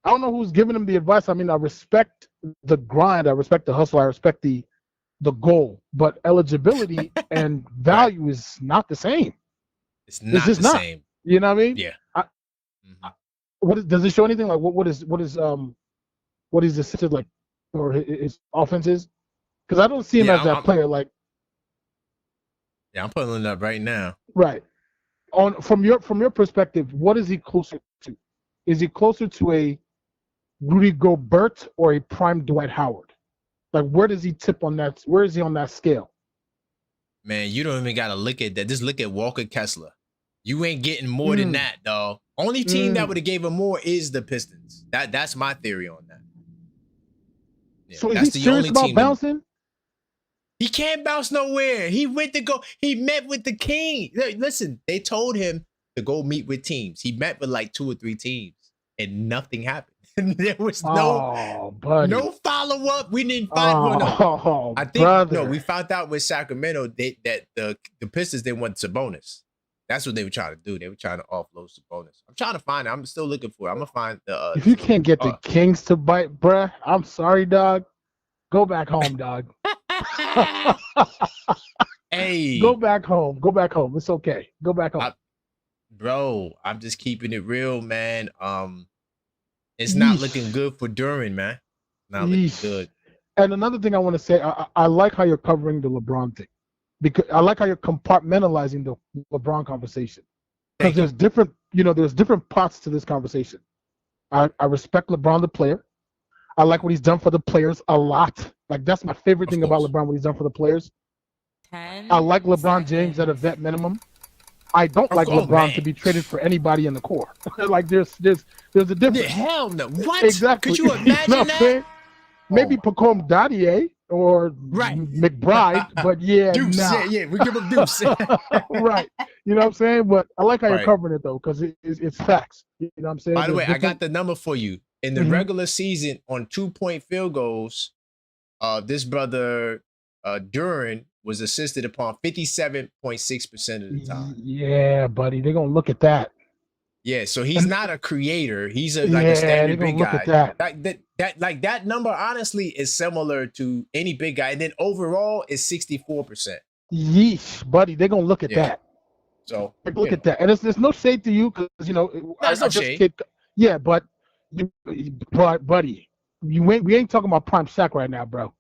I don't know who's giving him the advice. I mean, I respect the grind, I respect the hustle, I respect the goal, but eligibility and value is not the same. It's not just the not. same. You know what I mean? Yeah. Does it show anything like what is assisted like, or his offenses? Because I don't see him Yeah, as that player. Like, yeah, I'm pulling it up right now. right. From your perspective, what is he closer to? Is he closer to a Rudy Gobert or a prime Dwight Howard? Like, where does he tip on that? Where is he on that scale? Man, you don't even gotta look at that. Just look at Walker Kessler. You ain't getting more than that, dog. Only team that would have gave him more is the Pistons. That's my theory on that. Yeah, so is he serious about bouncing? He can't bounce nowhere. He went to go. He met with the king. Listen, they told him to go meet with teams. He met with like 2 or 3 teams, and nothing happened. There was no follow up. We didn't find one. I think we found out with Sacramento that the Pistons they want Sabonis. That's what they were trying to do. They were trying to offload Sabonis. I'm trying to find it. I'm still looking for it. I'm gonna find the. If you can't get the Kings to bite, bruh, I'm sorry, dog. Go back home, dog. Hey, go back home. Go back home. It's okay. Go back home, bro. I'm just keeping it real, man. It's not looking good for Duren, man. Not looking good. And another thing I want to say, I like how you're covering the LeBron thing, because I like how you're compartmentalizing the LeBron conversation, because there's different parts to this conversation. I respect LeBron the player. I like what he's done for the players a lot. Like, that's my favorite thing about LeBron, what he's done for the players. I like LeBron James at a vet minimum. I don't like LeBron to be traded for anybody in the core. Like, there's a difference. Yeah, hell no. What? Exactly. Could you imagine that? Maybe Pacome Dadier or McBride, but Deuce, nah. yeah, we give him Deuce. Right. You know what I'm saying? But I like how you're covering it, though, because it's facts. You know what I'm saying? By the way, I got the number for you. In the regular season, on 2-point field goals, this brother Duren was assisted upon 57.6% of the time. Yeah, buddy, they're gonna look at that. Yeah, so he's not a creator. He's a standard big guy. Look at that. That number honestly is similar to any big guy, and then overall is 64%. Yeesh, buddy, they're gonna look at that. So look at that, and there's no shade to you, because there's no shade. Yeah, but buddy, we ain't talking about prime Shaq right now, bro.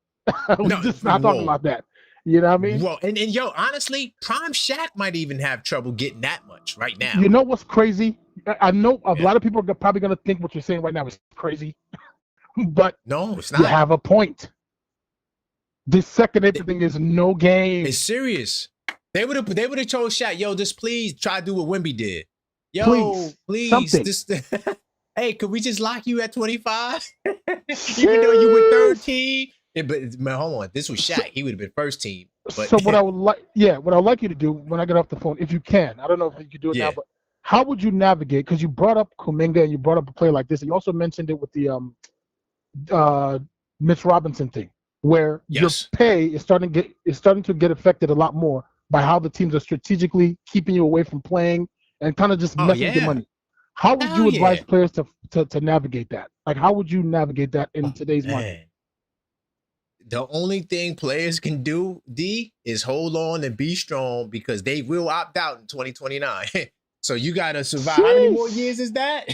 We're just not talking about that. You know what I mean? Well, and yo, honestly, prime Shaq might even have trouble getting that much right now. You know what's crazy? I know a lot of people are probably gonna think what you're saying right now is crazy, but no, it's not. You have a point. This second thing is no game. It's serious. They would have told Shaq, yo, just please try to do what Wemby did. Yo, please. Just, hey, could we just lock you at 25? Even though you were 13. Yeah, but man, hold on. This was Shaq. He would have been first team. But, so what I would like you to do when I get off the phone, if you can, I don't know if you can do it now, but how would you navigate? Because you brought up Kuminga and you brought up a player like this, and you also mentioned it with the Mitch Robinson thing, where your pay is starting to get affected a lot more by how the teams are strategically keeping you away from playing and kind of just messing with your money. How would you advise players to navigate that? Like, how would you navigate that in today's market? The only thing players can do, D, is hold on and be strong, because they will opt out in 2029. So you got to survive. How many more years is that?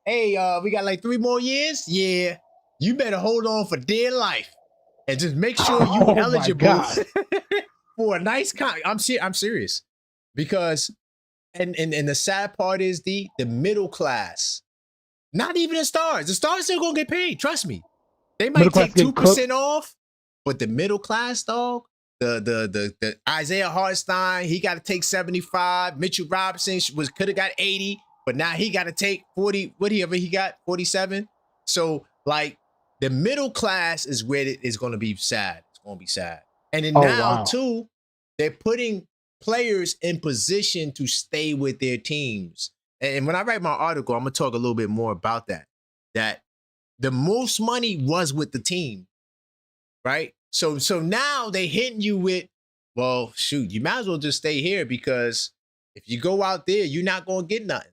Hey, we got like 3 more years? Yeah. You better hold on for dear life and just make sure you're eligible for a nice I'm serious. Because, and the sad part is, the middle class, not even the stars still going to get paid. Trust me. They might take 2% off. But the middle class, dog, the Isaiah Hartenstein, he got to take 75. Mitchell Robinson could have got 80, but now he got to take 40. Whatever he got, 47. So like the middle class is where it is going to be sad. It's going to be sad. And then now too, they're putting players in position to stay with their teams. And when I write my article, I'm gonna talk a little bit more about that. That the most money was with the team, right? So now they hitting you with, well, shoot, you might as well just stay here because if you go out there, you're not gonna get nothing.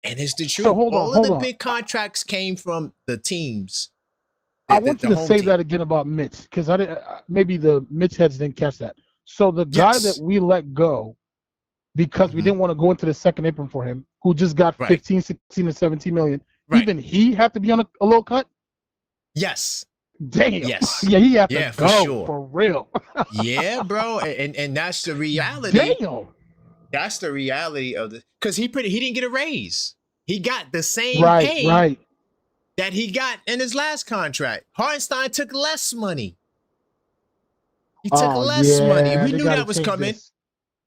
And it's the truth. So all of the big contracts came from the teams. I want you to say that again about Mitch, because I didn't. Maybe the Mitch heads didn't catch that. So the guy that we let go because we didn't want to go into the second apron for him, who just got 15, 16, and 17 million, even he had to be on a low cut? Yes. Damn. Yes. Yeah, he had to go for sure. For real. Yeah, bro. And that's the reality. Damn. That's the reality of the, because he didn't get a raise. He got the same pay that he got in his last contract. Hartenstein took less money. He took less money. We knew that was coming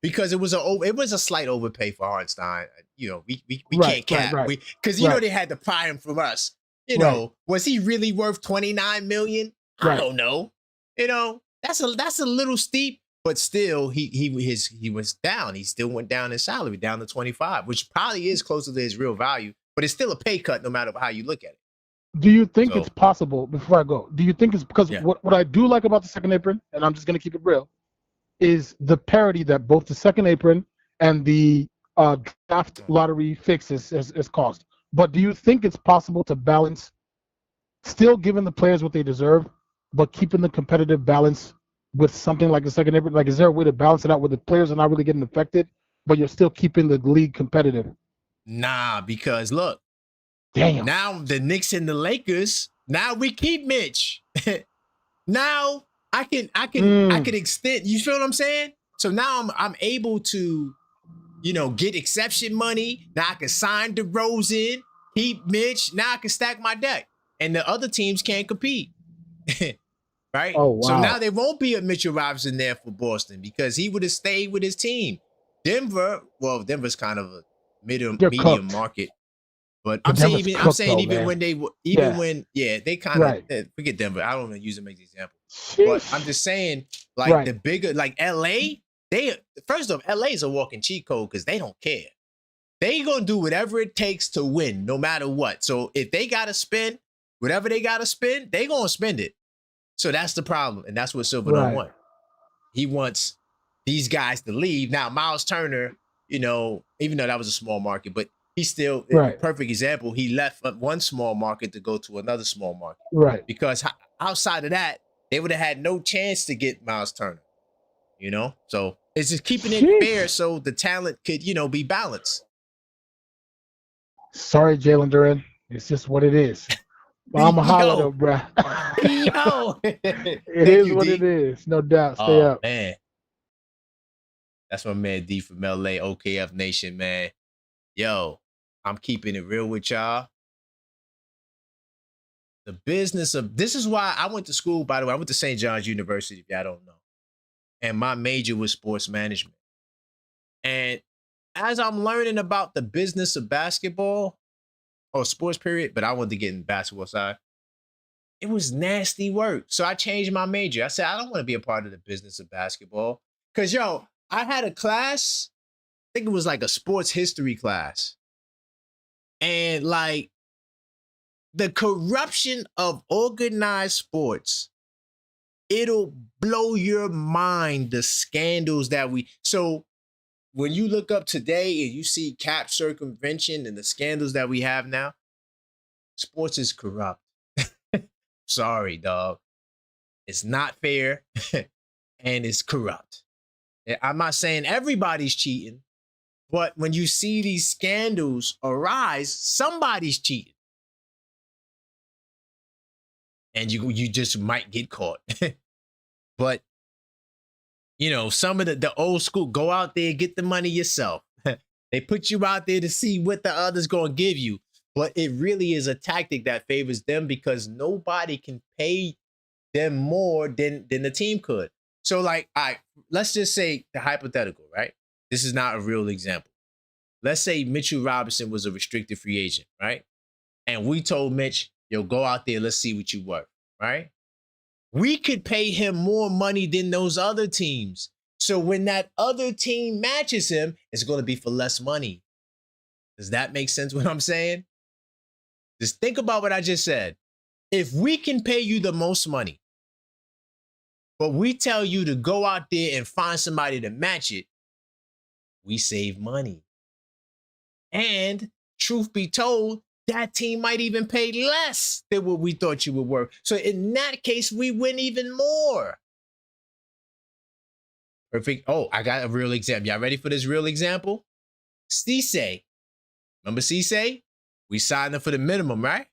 because it was a slight overpay for Hartenstein. You know, we can't cap because you know they had to pry him from us. You know, was he really worth 29 million? I don't know. You know, that's a little steep, but still he was down. He still went down in salary, down to 25, which probably is closer to his real value, but it's still a pay cut no matter how you look at it. Do you think it's possible, before I go, do you think it's because what I do like about the second apron, and I'm just going to keep it real, is the parity that both the second apron and the draft lottery fix is caused. But do you think it's possible to balance, still giving the players what they deserve, but keeping the competitive balance with something like the second apron? Like, is there a way to balance it out where the players are not really getting affected, but you're still keeping the league competitive? Nah, because look, damn. Now the Knicks and the Lakers, now we keep Mitch. Now I can extend, you feel what I'm saying? So now I'm able to, you know, get exception money. Now I can sign DeRozan, keep Mitch. Now I can stack my deck. And the other teams can't compete. Right? Oh, wow. So now there won't be a Mitchell Robinson there for Boston because he would have stayed with his team. Denver's kind of a medium market. But I'm saying when they kind of forget Denver. I don't want to use them as an example. But I'm just saying, like the bigger, like LA, first off, LA is a walking cheat code because they don't care. They gonna do whatever it takes to win, no matter what. So if they gotta spend whatever they gotta spend, they gonna spend it. So that's the problem, and that's what Silver don't want. He wants these guys to leave. Now, Miles Turner, you know, even though that was a small market, but he's still a perfect example. He left one small market to go to another small market. Right. Because outside of that, they would have had no chance to get Miles Turner. You know? So it's just keeping it fair so the talent could, you know, be balanced. Sorry, Jalen Duren. It's just what it is. But I'm a holler though, bro. Yo. It is what it is. No doubt. Stay up. Man. That's my man D from LA, OKF Nation, man. Yo, I'm keeping it real with y'all. The business of, this is why I went to school, by the way. I went to St. John's University, if y'all don't know. And my major was sports management. And as I'm learning about the business of basketball, or sports period, but I wanted to get in the basketball side, it was nasty work. So I changed my major. I said, I don't want to be a part of the business of basketball. Because, yo, I had a class, I think it was like a sports history class. And like the corruption of organized sports, it'll blow your mind, the scandals that so when you look up today and you see cap circumvention and the scandals that we have now, sports is corrupt. Sorry, dog. It's not fair and it's corrupt. I'm not saying everybody's cheating, but when you see these scandals arise, somebody's cheating. And you just might get caught. But, you know, some of the old school, go out there, get the money yourself. They put you out there to see what the other's going to give you. But it really is a tactic that favors them because nobody can pay them more than the team could. So like, all right, let's just say the hypothetical, right? This is not a real example. Let's say Mitchell Robinson was a restricted free agent, right? And we told Mitch, yo, go out there, let's see what you worth, right? We could pay him more money than those other teams. So when that other team matches him, it's going to be for less money. Does that make sense what I'm saying? Just think about what I just said. If we can pay you the most money, but we tell you to go out there and find somebody to match it, we save money. And truth be told, that team might even pay less than what we thought you would worth. So in that case, we win even more. Perfect. Oh, I got a real example. Y'all ready for this real example? Cisse. Remember Cisse? We signed him for the minimum, right?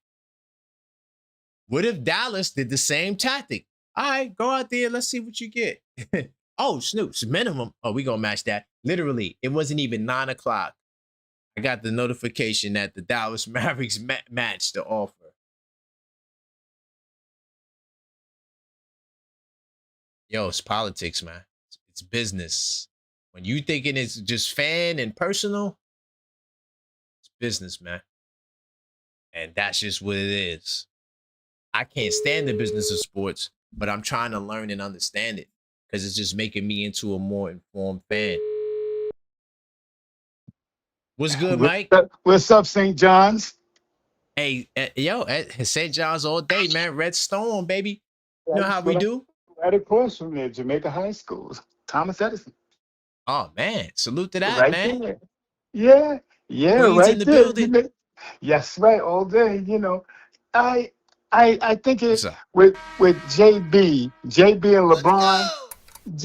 What if Dallas did the same tactic? All right, go out there. Let's see what you get. Oh, Snoops, minimum. Oh, we going to match that. Literally, it wasn't even 9 o'clock. I got the notification that the Dallas Mavericks matched the offer. Yo, it's politics, man. It's business. When you thinking it's just fan and personal, it's business, man. And that's just what it is. I can't stand the business of sports, but I'm trying to learn and understand it because it's just making me into a more informed fan. What's good, Mike? What's up, St. John's? Hey, yo, at St. John's all day, man. Red Storm, baby. You know how we do? Right across from there, Jamaica High School. Thomas Edison. Oh, man. Salute to that, right man. There. Yeah, Queens right in the there. building. Yes, right, all day. You know, I think What's it up? with JB and LeBron.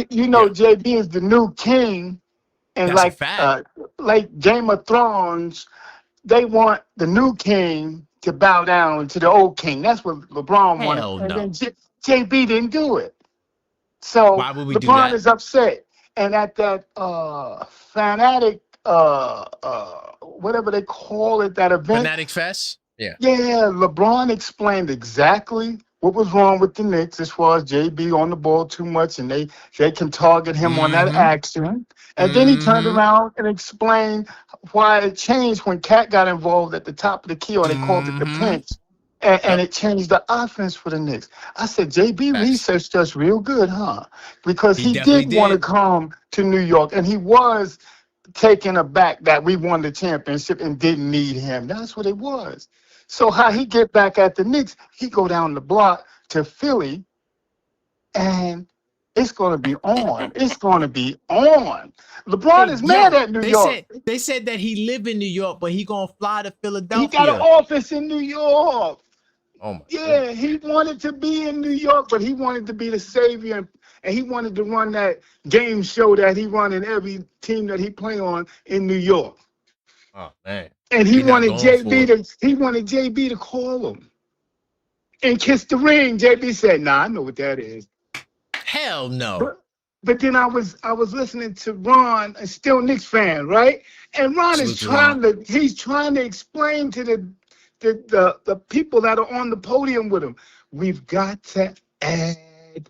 You know, Yeah. JB is the new king, and That's a fact. like Game of Thrones, they want the new king to bow down to the old king. That's what LeBron wanted, Hell and no. then JB didn't do it. So Why would we do LeBron that? is upset, and at that fanatic whatever they call it, that event. Fanatic Fest? Yeah. Yeah, LeBron explained exactly what was wrong with the Knicks as far as JB on the ball too much, and they can target him on that action. And then he turned around and explained why it changed when Cat got involved at the top of the key, or they called it the pinch. And it changed the offense for the Knicks. I said, JB researched us real good, huh? Because he did want to come to New York, and he was taken aback that we won the championship and didn't need him. That's what it was. So how he get back at the Knicks, he go down the block to Philly, and it's going to be on. It's going to be on. LeBron is mad at New York. They said that he live in New York, but he going to fly to Philadelphia. He got an office in New York. Oh my goodness. He wanted to be in New York, but he wanted to be the savior, and he wanted to run that game show that he run in every team that he play on in New York. Oh man! And he wanted JB to call him and kiss the ring. JB said, "Nah, I know what that is." Hell no. But then I was listening to Ron, a still Knicks fan, right? And Ron is trying to explain to the people that are on the podium with him, we've got to add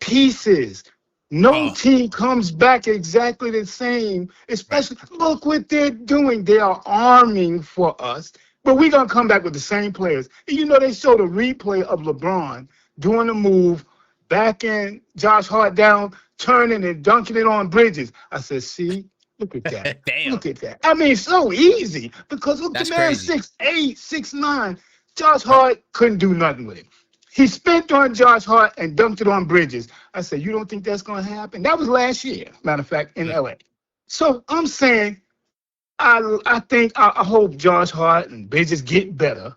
pieces. No team comes back exactly the same, especially look what they're doing. They are arming for us, but we're going to come back with the same players. And you know, they showed a replay of LeBron doing a move, backing Josh Hart down, turning and dunking it on Bridges. I said, see, look at that. Damn. Look at that. I mean, so easy, because look, the man 6'8", 6'9". Josh Hart couldn't do nothing with him. He spent on Josh Hart and dunked it on Bridges. I said, you don't think that's going to happen? That was last year, matter of fact, in LA. So I'm saying, I hope Josh Hart and Bridges get better.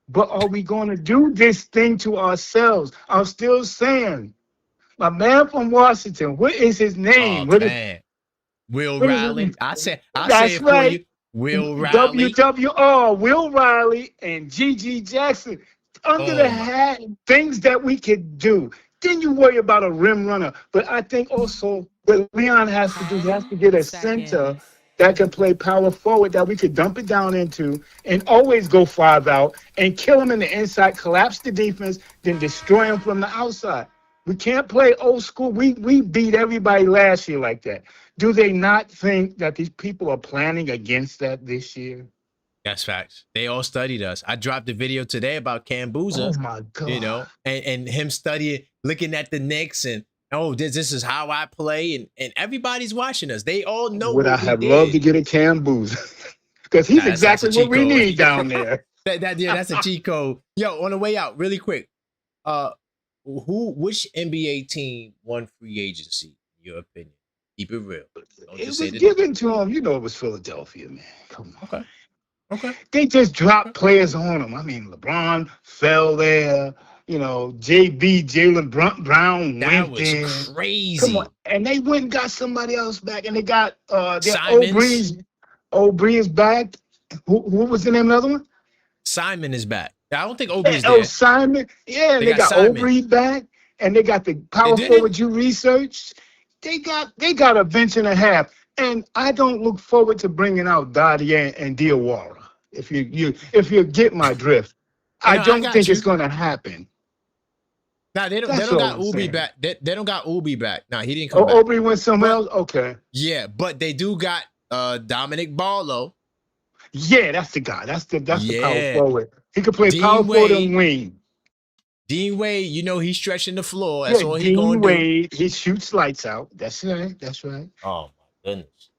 But are we going to do this thing to ourselves? I'm still saying, my man from Washington, what is his name? Will Riley. I say it for you. Will Riley. WWR, Will Riley and G.G. Jackson. Under the hat, things that we could do. Then you worry about a rim runner. But I think also what Leon has to do, he has to get a center that can play power forward that we could dump it down into and always go 5 out and kill him in the inside, collapse the defense, then destroy him from the outside. We can't play old school. We beat everybody last year like that. Do they not think that these people are planning against that this year? That's facts. They all studied us. I dropped a video today about Oh Cambuza, my you God. know, and him studying, looking at the Knicks and, oh, this is how I play. And everybody's watching us. They all know Would I what we have loved to did. get a Cam Boozer? Because he's That's a exactly what cheat we code. need down there. Yeah, that's a cheat code. Yo, on the way out, really quick. Which NBA team won free agency, in your opinion? Keep it real. Don't It just say was the given to him. You know, it was Philadelphia, man. Come on. Okay. Okay. They just dropped players on him. I mean, LeBron fell there. You know, JB, Jalen Brown That went was there. crazy. Come on. And they went and got somebody else back. And they got their Simons. Aubrey's back. Who was the name of the other one? Simon is back. I don't think Obrey's Oh, there. Simon. Yeah, They they got got Simon. Aubrey back. And they got the power did forward you researched. They got a bench and a half. And I don't look forward to bringing out Dottie and Diawara. If you get my drift, I I don't got think you. it's gonna happen. Nah, they don't That's got all I'm Ubi saying. back. They don't got Ubi back. Nah, he didn't come Oh, back. Aubrey went somewhere But- else. Okay. Yeah, but they do got Dominic Barlow. Yeah, that's the guy. That's the power Yeah. forward. He could play Dean power forward Wade. and wing. Dean Wade, you know he's stretching the floor. That's Yeah, all he Dean gonna Wade. He shoots lights out. That's right. That's right. do. Oh my goodness.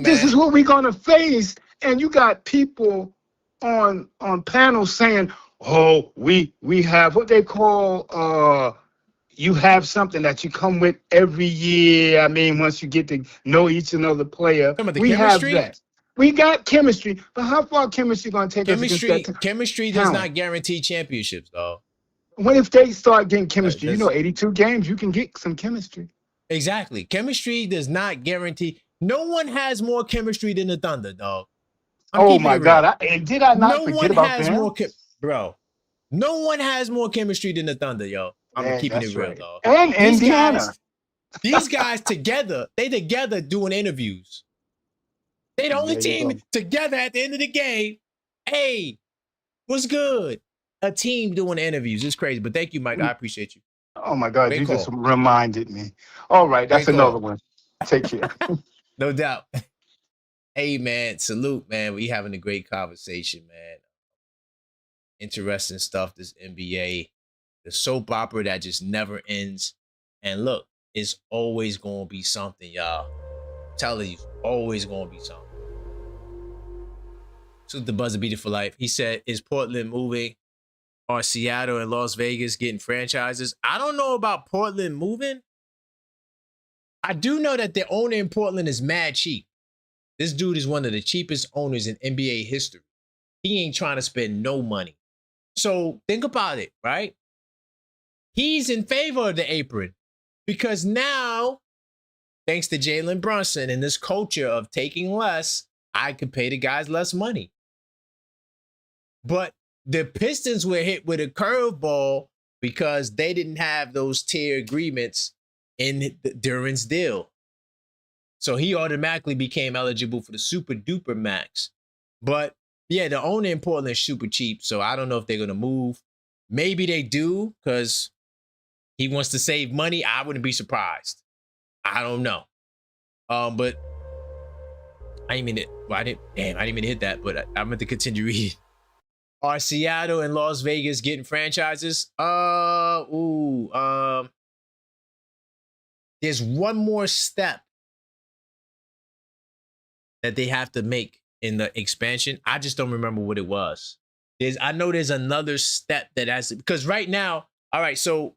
This man. is what we're gonna face, and you got people on panels saying, "Oh, we have what they call you have something that you come with every year. I mean, once you get to know each another player, Talking about the we chemistry? have that. We got chemistry, but how far chemistry gonna take us against that? Chemistry does talent? not guarantee championships, though. What if they start getting chemistry? You That's- know, 82 games, you can get some chemistry. Exactly. Chemistry does not guarantee. No one has more chemistry than the Thunder, dog. I'm Oh keeping my it real. God! And did I not No forget one about has them? more, bro. No one has more chemistry than the Thunder, yo. I'm Man, keeping it that's real, right. dog. And These Indiana. these guys together, they together doing interviews. They the only There you team go. together at the end of the game. Hey, what's good? A team doing interviews. It's crazy. But thank you, Mike. I appreciate you. Oh my God, Great you just call. reminded me. All right, that's Great another call. one. Take care. No doubt. Hey, man. Salute, man. We having a great conversation, man. Interesting stuff, this NBA. The soap opera that just never ends. And look, it's always going to be something, y'all. I'm telling you, always going to be something. So the buzzer beater for life. He said, is Portland moving? Are Seattle and Las Vegas getting franchises? I don't know about Portland moving. I do know that the owner in Portland is mad cheap. This dude is one of the cheapest owners in NBA history. He ain't trying to spend no money. So think about it, right? He's in favor of the apron because now, thanks to Jalen Brunson and this culture of taking less, I could pay the guys less money. But the Pistons were hit with a curveball because they didn't have those tier agreements in Duran's deal. So he automatically became eligible for the super duper max. But yeah, the owner in Portland is super cheap. So I don't know if they're going to move. Maybe they do because he wants to save money. I wouldn't be surprised. I don't know. But I didn't mean it. Well, I didn't mean to hit that, but I meant to continue reading. Are Seattle and Las Vegas getting franchises? There's one more step that they have to make in the expansion. I just don't remember what it was. I know there's another step that has to, because right now, all right, so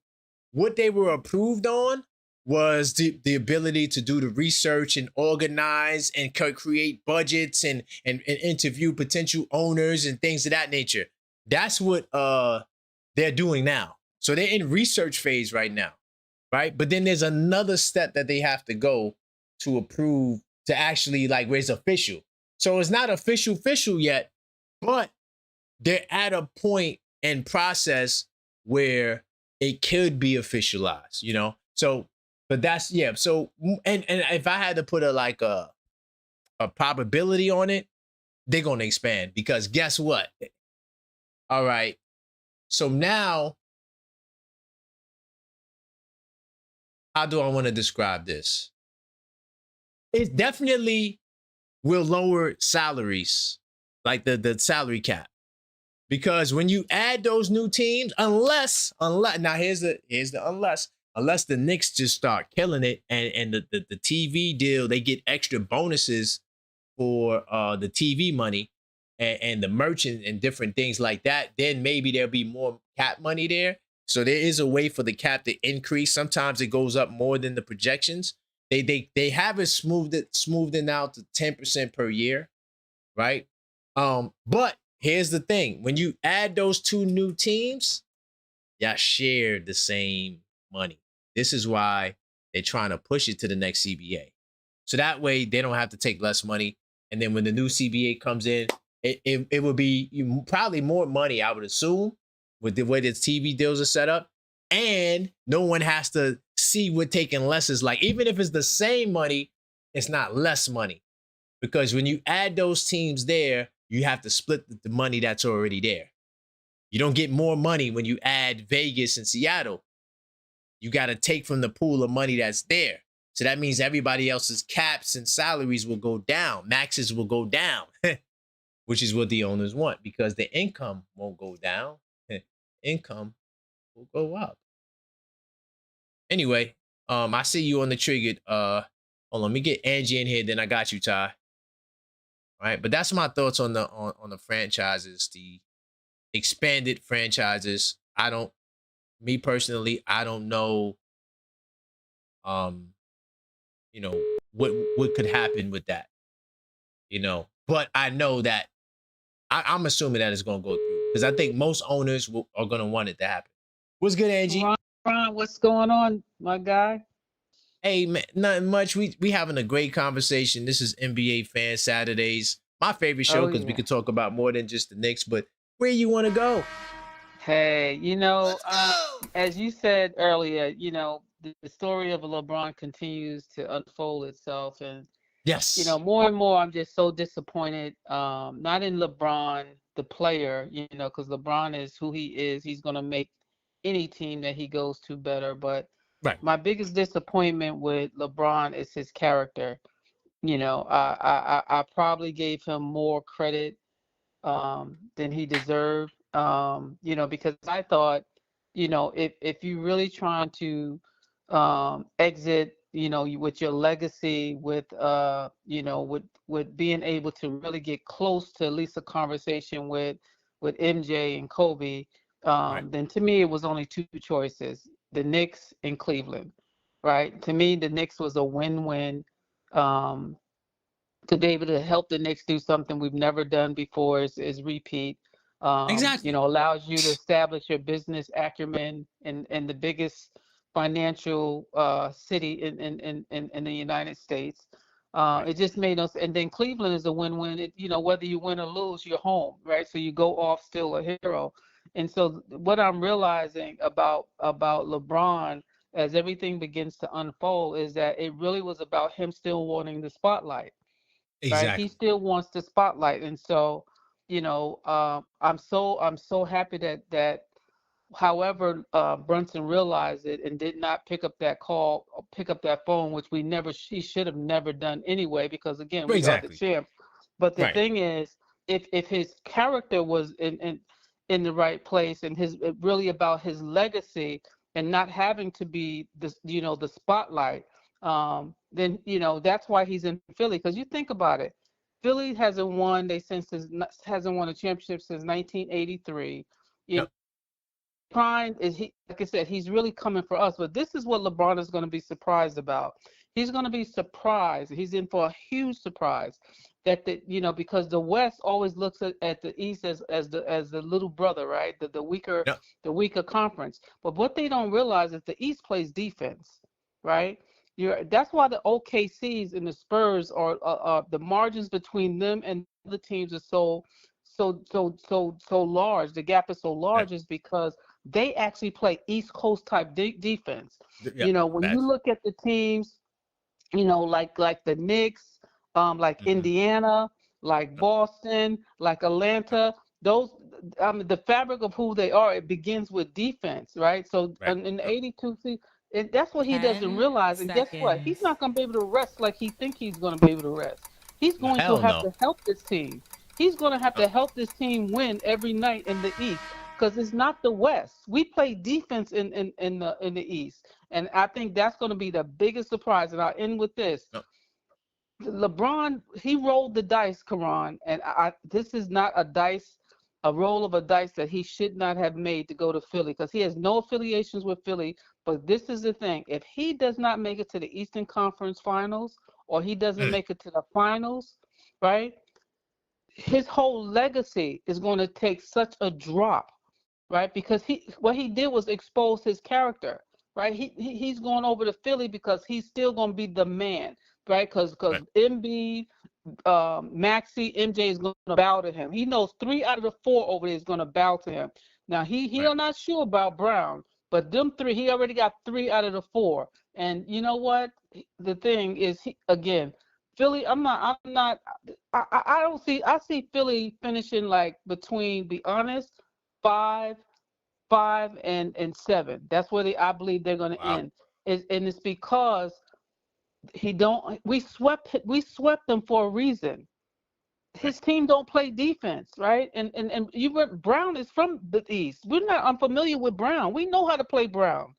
what they were approved on was the ability to do the research and organize and create budgets and interview potential owners and things of that nature. That's what they're doing now. So they're in research phase right now, right? But then there's another step that they have to go to approve to actually like where it's official. So it's not official yet, but they're at a point and process where it could be officialized, you know? So, but that's, yeah. So, and if I had to put a probability on it, they're going to expand because guess what? All right. So now how do I want to describe this? It definitely will lower salaries, like the salary cap. Because when you add those new teams, unless now here's the unless the Knicks just start killing it and the TV deal, they get extra bonuses for the TV money and the merchant and different things like that, then maybe there'll be more cap money there. So there is a way for the cap to increase. Sometimes it goes up more than the projections. They have it smoothed out to 10% per year, right? But here's the thing: when you add those two new teams, y'all share the same money. This is why they're trying to push it to the next CBA. So that way they don't have to take less money. And then when the new CBA comes in, it will be probably more money, I would assume, with the way the TV deals are set up. And no one has to see what taking less is like. Even if it's the same money, it's not less money. Because when you add those teams there, you have to split the money that's already there. You don't get more money when you add Vegas and Seattle. You got to take from the pool of money that's there. So that means everybody else's caps and salaries will go down. Maxes will go down, which is what the owners want because the income won't go down. Income will go up. Anyway, I see you on the triggered. Hold on, let me get Angie in here. Then I got you, Ty. All right, but that's my thoughts on the franchises, the expanded franchises. Me personally, I don't know. What could happen with that, but I know that I'm assuming that it's going to go through because I think most owners are going to want it to happen. What's good, Angie? Ron, what's going on, my guy? Hey, man, nothing much. We having a great conversation. This is NBA Fan Saturdays, my favorite show because we could talk about more than just the Knicks. But where you want to go? Hey, as you said earlier, the story of LeBron continues to unfold itself, and yes, more and more, I'm just so disappointed. Not in LeBron, the player, because LeBron is who he is. He's gonna make any team that he goes to better. But my biggest disappointment with LeBron is his character. I probably gave him more credit than he deserved. Because I thought, if you really trying to exit, with your legacy, with with being able to really get close to at least a conversation with MJ and Kobe, then to me it was only two choices: the Knicks and Cleveland. Right? To me, the Knicks was a win-win. To be able to help the Knicks do something we've never done before is repeat. Exactly. Allows you to establish your business acumen in the biggest financial city in the United States. It just made us, and then Cleveland is a win-win. Whether you win or lose, you're home, right? So you go off still a hero. And so what I'm realizing about LeBron as everything begins to unfold is that it really was about him still wanting the spotlight. Exactly. Right? He still wants the spotlight, and so I'm so happy that however Brunson realized it and did not pick up that call, or pick up that phone, which he should have never done anyway, because again, we are the champ. But the thing is, if his character was in the right place and his really about his legacy and not having to be the spotlight, then that's why he's in Philly. Because you think about it, Philly hasn't won a championship since 1983. Prime is like I said, he's really coming for us. But this is what LeBron is going to be surprised about. He's going to be surprised. He's in for a huge surprise that because the West always looks at the East as the little brother, right? The weaker conference. But what they don't realize is the East plays defense, right? That's why the OKCs and the Spurs are the margins between them and the teams are so large. The gap is so large is because they actually play East Coast type defense. When you look at the teams, like the Knicks, like Indiana, like Boston, like Atlanta, those the fabric of who they are, it begins with defense, right? So in the 82 season, And that's what he doesn't 10 realize. And guess what? He's seconds. not going to be able to rest like he think he's going to be able to rest. He's going to Hell have no. to help this team. He's going to have to help this team win every night in the East because it's not the West. We play defense in the East, and I think that's going to be the biggest surprise. And I'll end with this. No. LeBron, he rolled the dice, Karan, and this is not a roll of a dice that he should not have made to go to Philly because he has no affiliations with Philly. But this is the thing: if he does not make it to the Eastern Conference Finals, or he doesn't make it to the finals, right? His whole legacy is going to take such a drop, right? Because what he did was expose his character, right? He's going over to Philly because he's still going to be the man, right? Because Embiid, Maxey, MJ is going to bow to him. He knows 3 out of the 4 over there is going to bow to him. Now he's not sure about Brown, but them 3, he already got 3 out of the 4. And you know what? The thing is, again, Philly. I don't see. I see Philly finishing like between, be honest, 5 and 7. That's where I believe they're going to end. And it's because we swept them for a reason. His team don't play defense, right? And Brown is from the East. We're not unfamiliar with Brown. We know how to play Brown.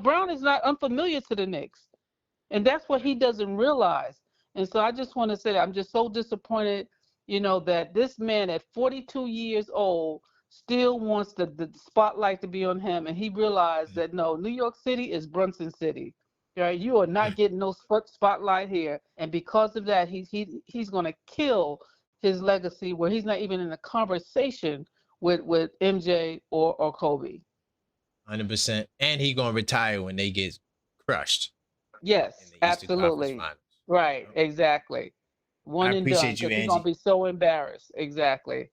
Brown is not unfamiliar to the Knicks. And that's what he doesn't realize. And so I just want to say that I'm just so disappointed, that this man at 42 years old still wants the spotlight to be on him. And he realized that, no, New York City is Brunson City. Right? You are not getting no spotlight here. And because of that, he's going to kill his legacy where he's not even in a conversation with MJ or Kobe. 100%. And he going to retire when they get crushed. Yes, absolutely. Right, exactly. One and done, because he's going to be so embarrassed. Exactly.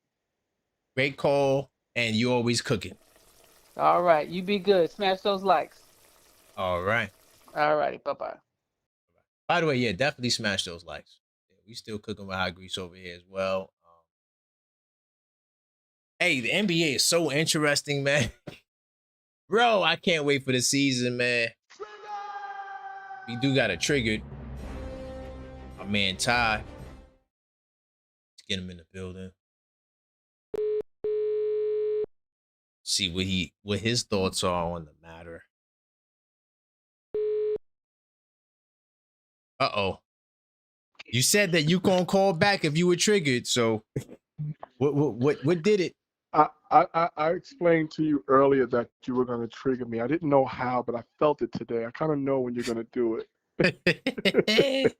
Great call, and you always cooking. All right, you be good. Smash those likes. All right. All righty, bye-bye. By the way, yeah, definitely smash those likes. Yeah, we still cooking with hot grease over here as well. Hey, the NBA is so interesting, man. Bro, I can't wait for the season, man. We do got a triggered. My man Ty. Let's get him in the building. See what his thoughts are on the matter. Uh-oh. You said that you gonna call back if you were triggered. So what did it? I explained to you earlier that you were going to trigger me. I didn't know how, but I felt it today. I kind of know when you're going to do it.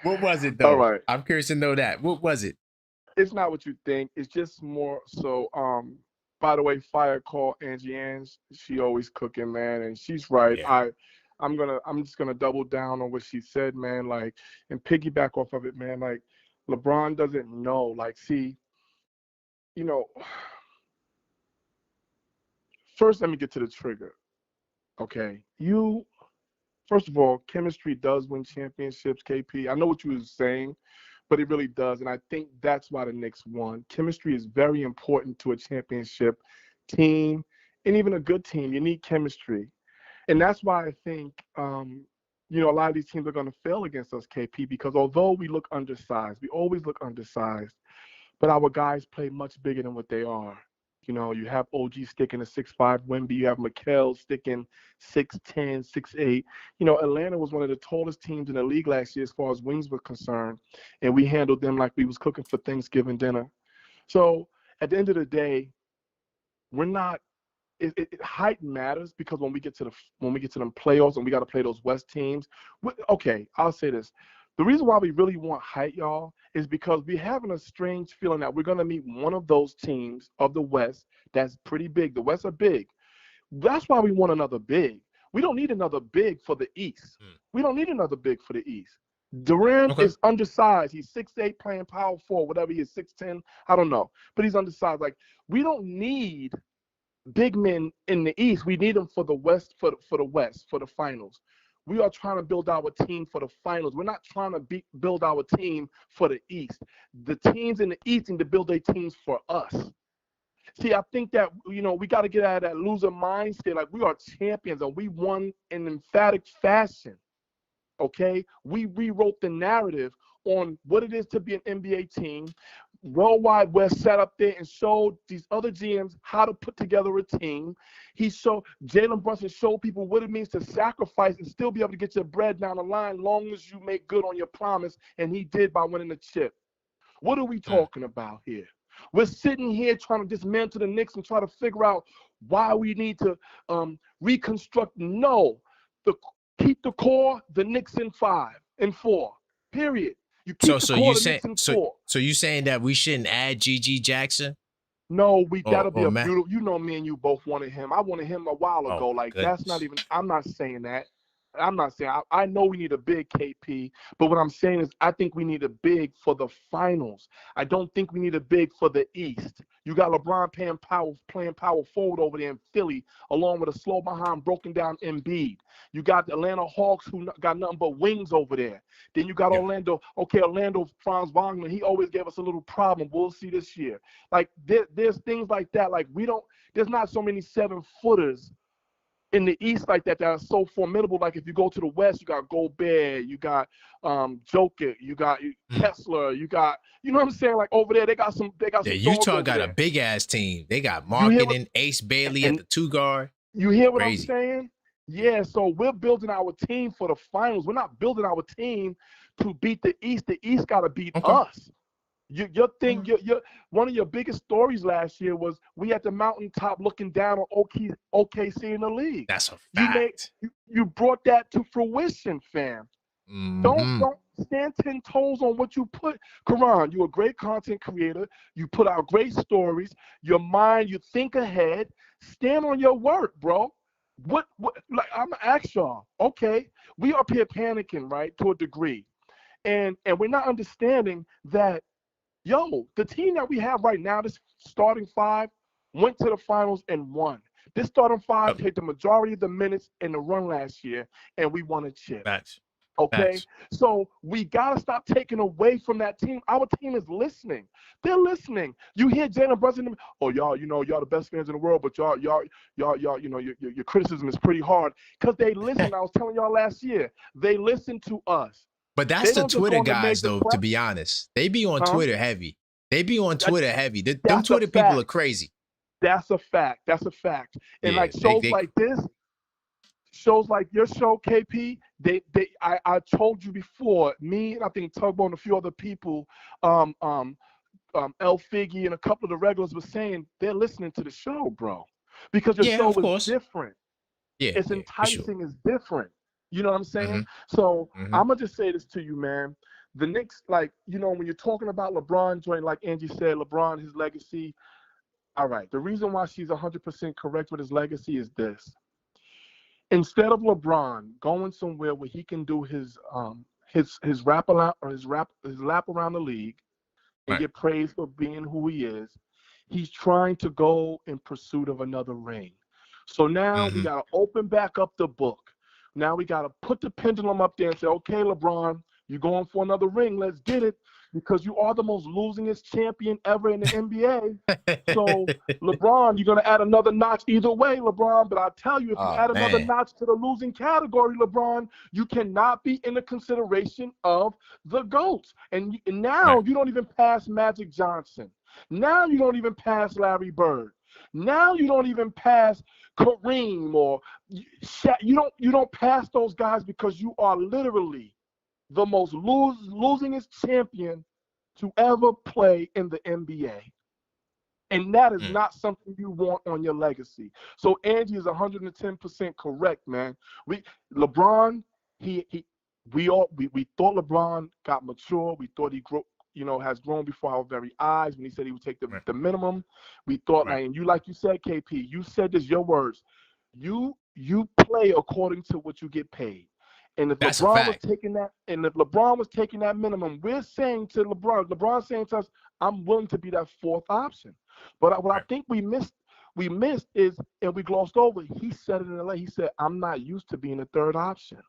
What was it, though? All right. I'm curious to know that. What was it? It's not what you think. It's just more so, by the way, fire call Angie Ange. She always cooking, man, and she's right. Yeah. I'm just gonna double down on what she said, man, like, and piggyback off of it, man. Like, LeBron doesn't know. Like, see, first let me get to the trigger. Okay. First of all, chemistry does win championships, KP. I know what you were saying, but it really does. And I think that's why the Knicks won. Chemistry is very important to a championship team and even a good team. You need chemistry. And that's why I think, a lot of these teams are going to fail against us, KP, because although we look undersized, we always look undersized, but our guys play much bigger than what they are. You have OG sticking a 6'5" Wemby. You have Mikal sticking 6'10", 6'8". Atlanta was one of the tallest teams in the league last year as far as wings were concerned, and we handled them like we was cooking for Thanksgiving dinner. So at the end of the day, we're not. Height matters because when we get to them playoffs and we got to play those West teams. Okay, I'll say this. The reason why we really want height, y'all, is because we're having a strange feeling that we're going to meet one of those teams of the West that's pretty big. The West are big. That's why we want another big. We don't need another big for the East. We don't need another big for the East. Durant is undersized. He's 6'8", playing power forward, whatever he is, 6'10", I don't know. But he's undersized. Like, we don't need big men in the East. We need them for the West, for the finals. We are trying to build our team for the finals. We're not trying to build our team for the East. The teams in the East need to build their teams for us. See, I think that, we got to get out of that loser mindset. Like, we are champions and we won in emphatic fashion. Okay, we rewrote the narrative on what it is to be an NBA team. Worldwide West sat up there and showed these other GMs how to put together a team. Jalen Brunson showed people what it means to sacrifice and still be able to get your bread down the line, long as you make good on your promise. And he did by winning the chip. What are we talking about here? We're sitting here trying to dismantle the Knicks and try to figure out why we need to reconstruct. No, keep the core, the Knicks in 5 and 4. Period. You keep the core, the Knicks in 4. So you saying that we shouldn't add G.G. Jackson? No, that'll be a beautiful. You know, me and you both wanted him. I wanted him a while ago. Goodness. I'm not saying that. I know we need a big KP, but what I'm saying is I think we need a big for the finals. I don't think we need a big for the East. You got LeBron playing power forward over there in Philly, along with a slow behind, broken down Embiid. You got the Atlanta Hawks, who got nothing but wings over there. Then you got Orlando. Okay, Orlando, Franz Wagner, he always gave us a little problem. We'll see this year. Like, there's things like that. Like, there's not so many 7-footers in the East like that are so formidable. Like, if you go to the West, you got Gobert, you got Jokic, you got Kessler, you got, you know what I'm saying? Like, over there, they got some. Yeah, Utah got a big ass team. They got Markkanen, Ace Bailey at the 2 guard. You hear what I'm saying? Yeah. So we're building our team for the finals. We're not building our team to beat the East. The East got to beat us. Your thing, one of your biggest stories last year was we at the mountaintop looking down on OKC in the league. That's a fact. You brought that to fruition, fam. Don't stand 10 toes on what you put. Karan, you're a great content creator. You put out great stories. Your mind, you think ahead. Stand on your work, bro. What like, I'm gonna ask y'all. Okay, we up here panicking, right, to a degree, and we're not understanding that. Yo, the team that we have right now, this starting 5, went to the finals and won. This starting 5 played the majority of the minutes in the run last year, and we won a chip. Facts. Okay? Facts. So we got to stop taking away from that team. Our team is listening. They're listening. You hear Jalen Brunson, y'all the best fans in the world, but y'all, your criticism is pretty hard. Because they listen. I was telling y'all last year, they listen to us. But that's the Twitter guys, though, to be honest. They be on Twitter heavy. Them Twitter people are crazy. That's a fact. And like shows like this, shows like your show, KP, I told you before, me and I think Tugbo and a few other people, L Figgy and a couple of the regulars were saying they're listening to the show, bro. Because your show is different. Yeah, it's enticing, it's different. You know what I'm saying? So I'm gonna just say this to you, man. The Knicks, like, when you're talking about LeBron joining, like Angie said, LeBron, his legacy. All right. The reason why she's 100% correct with his legacy is this. Instead of LeBron going somewhere where he can do his lap around the league and get praised for being who he is, he's trying to go in pursuit of another ring. So now we gotta open back up the book. Now we got to put the pendulum up there and say, okay, LeBron, you're going for another ring. Let's get it, because you are the most losingest champion ever in the NBA. So, LeBron, you're going to add another notch either way, LeBron. But I tell you, if you add another notch to the losing category, LeBron, you cannot be in the consideration of the GOATs. And now you don't even pass Magic Johnson. Now you don't even pass Larry Bird. Now you don't even pass Kareem or Shaq. You don't pass those guys because you are literally the most losingest champion to ever play in the NBA. And that is not something you want on your legacy. So Angie is 110% correct, man. LeBron, we thought LeBron got mature. We thought he has grown before our very eyes when he said he would take the minimum. We thought, and like you said, KP, you said this, your words. You play according to what you get paid. And if LeBron was taking that minimum, we're saying to LeBron's saying to us, I'm willing to be that 4th option. But what I think we missed is, and we glossed over, he said it in LA, he said, I'm not used to being a 3rd option.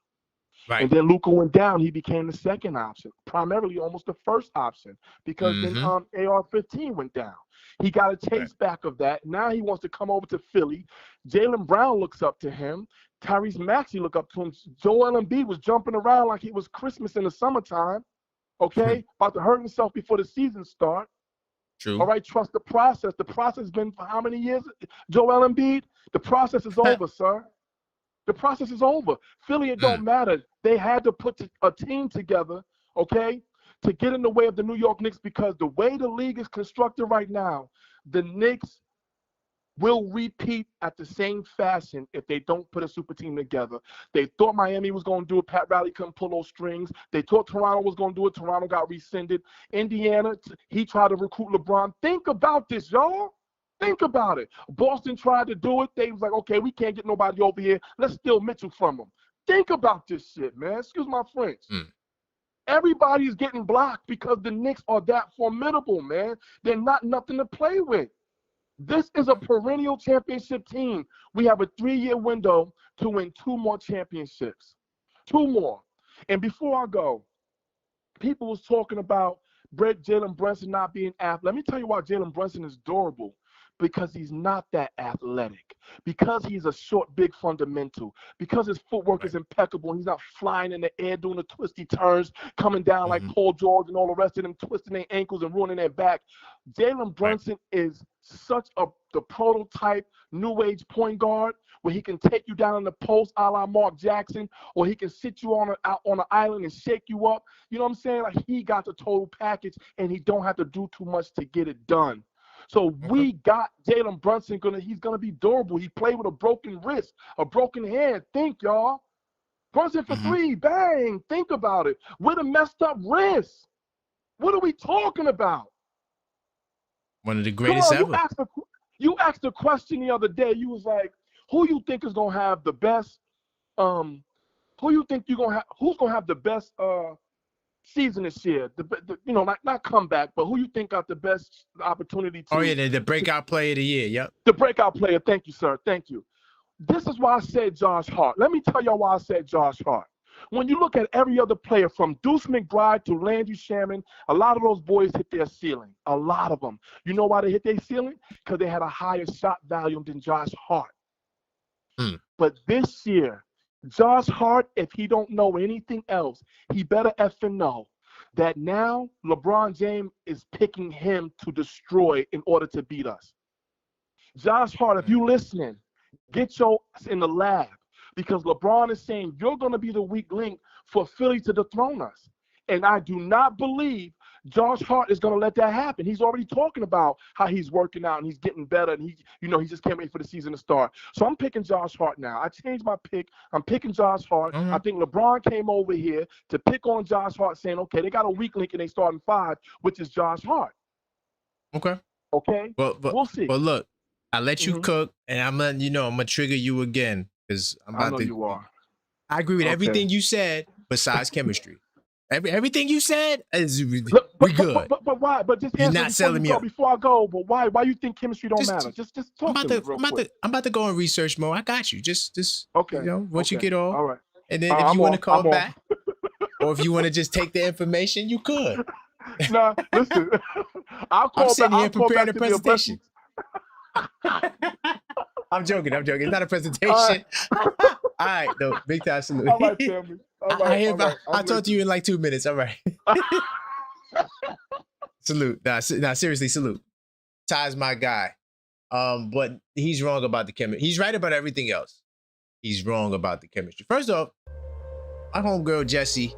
Right. And then Luka went down. He became the second option, primarily almost the first option, because then AR-15 went down. He got a taste back of that. Now he wants to come over to Philly. Jaylen Brown looks up to him. Tyrese Maxey look up to him. Joel Embiid was jumping around like it was Christmas in the summertime. Okay, about to hurt himself before the season start. True. All right, trust the process. The process has been for how many years, Joel Embiid? The process is over, sir. The process is over. Philly, it don't matter. They had to put a team together, okay, to get in the way of the New York Knicks, because the way the league is constructed right now, the Knicks will repeat at the same fashion if they don't put a super team together. They thought Miami was going to do it. Pat Riley couldn't pull those strings. They thought Toronto was going to do it. Toronto got rescinded. Indiana, he tried to recruit LeBron. Think about this, y'all. Think about it. Boston tried to do it. They was like, okay, we can't get nobody over here. Let's steal Mitchell from them. Think about this shit, man. Excuse my French. Everybody's getting blocked because the Knicks are that formidable, man. They're not nothing to play with. This is a perennial championship team. We have a 3-year window to win 2 more championships. 2 more. And before I go, people was talking about Jalen Brunson not being athletic. Let me tell you why Jalen Brunson is durable. Because he's not that athletic, because he's a short, big fundamental, because his footwork is impeccable. He's not flying in the air doing the twisty turns, coming down like Paul George and all the rest of them, twisting their ankles and ruining their back. Jalen Brunson is such the prototype new age point guard where he can take you down in the post a la Mark Jackson, or he can sit you on an island and shake you up. You know what I'm saying? Like, he got the total package, and he don't have to do too much to get it done. So we got Jalen Brunson. He's going to be durable. He played with a broken wrist, a broken hand. Think, y'all. Brunson for 3, bang. Think about it. With a messed up wrist. What are we talking about? One of the greatest ever. You asked a question the other day. You was like, who you think is going to have the best, who's going to have the best season this year, not comeback, but who you think got the best opportunity to? Oh yeah, the breakout player of the year. Yep. The breakout player. Thank you, sir. Thank you. This is why I said Josh Hart. Let me tell y'all why I said Josh Hart. When you look at every other player, from Deuce McBride to Landry Shaman, a lot of those boys hit their ceiling. A lot of them. You know why they hit their ceiling? Because they had a higher shot volume than Josh Hart. But this year, Josh Hart, if he don't know anything else, he better effing know that now LeBron James is picking him to destroy in order to beat us. Josh Hart, if you listening, get your ass in the lab, because LeBron is saying you're going to be the weak link for Philly to dethrone us. And I do not believe Josh Hart is going to let that happen. He's already talking about how he's working out and he's getting better, and he just can't wait for the season to start. So I'm picking Josh Hart now. I changed my pick. I'm picking Josh Hart. I think LeBron came over here to pick on Josh Hart, saying, okay, they got a weak link in their starting 5, which is Josh Hart. Okay. But we'll see. Well, look, I let you cook, and I'm gonna trigger you again, because I know you are. I agree with everything you said besides chemistry. Everything you said is we good. But why? But just you're not selling me up before I go. But why? Why you think chemistry don't matter? Just talk to me real quick. I'm about to go in research mode. I got you. Just okay. Once you get off. All right. And then if you want to call back, or if you want to just take the information, you could. Nah, listen. I'll call I'm sitting back. here preparing a presentation. I'm joking. It's not a presentation. All right, though. Big time salute. All right, family. I'll talk to you in like 2 minutes. All right. Salute. Nah, seriously, salute. Ty's my guy. But he's wrong about the chemistry. He's right about everything else. He's wrong about the chemistry. First off, my homegirl Jessie,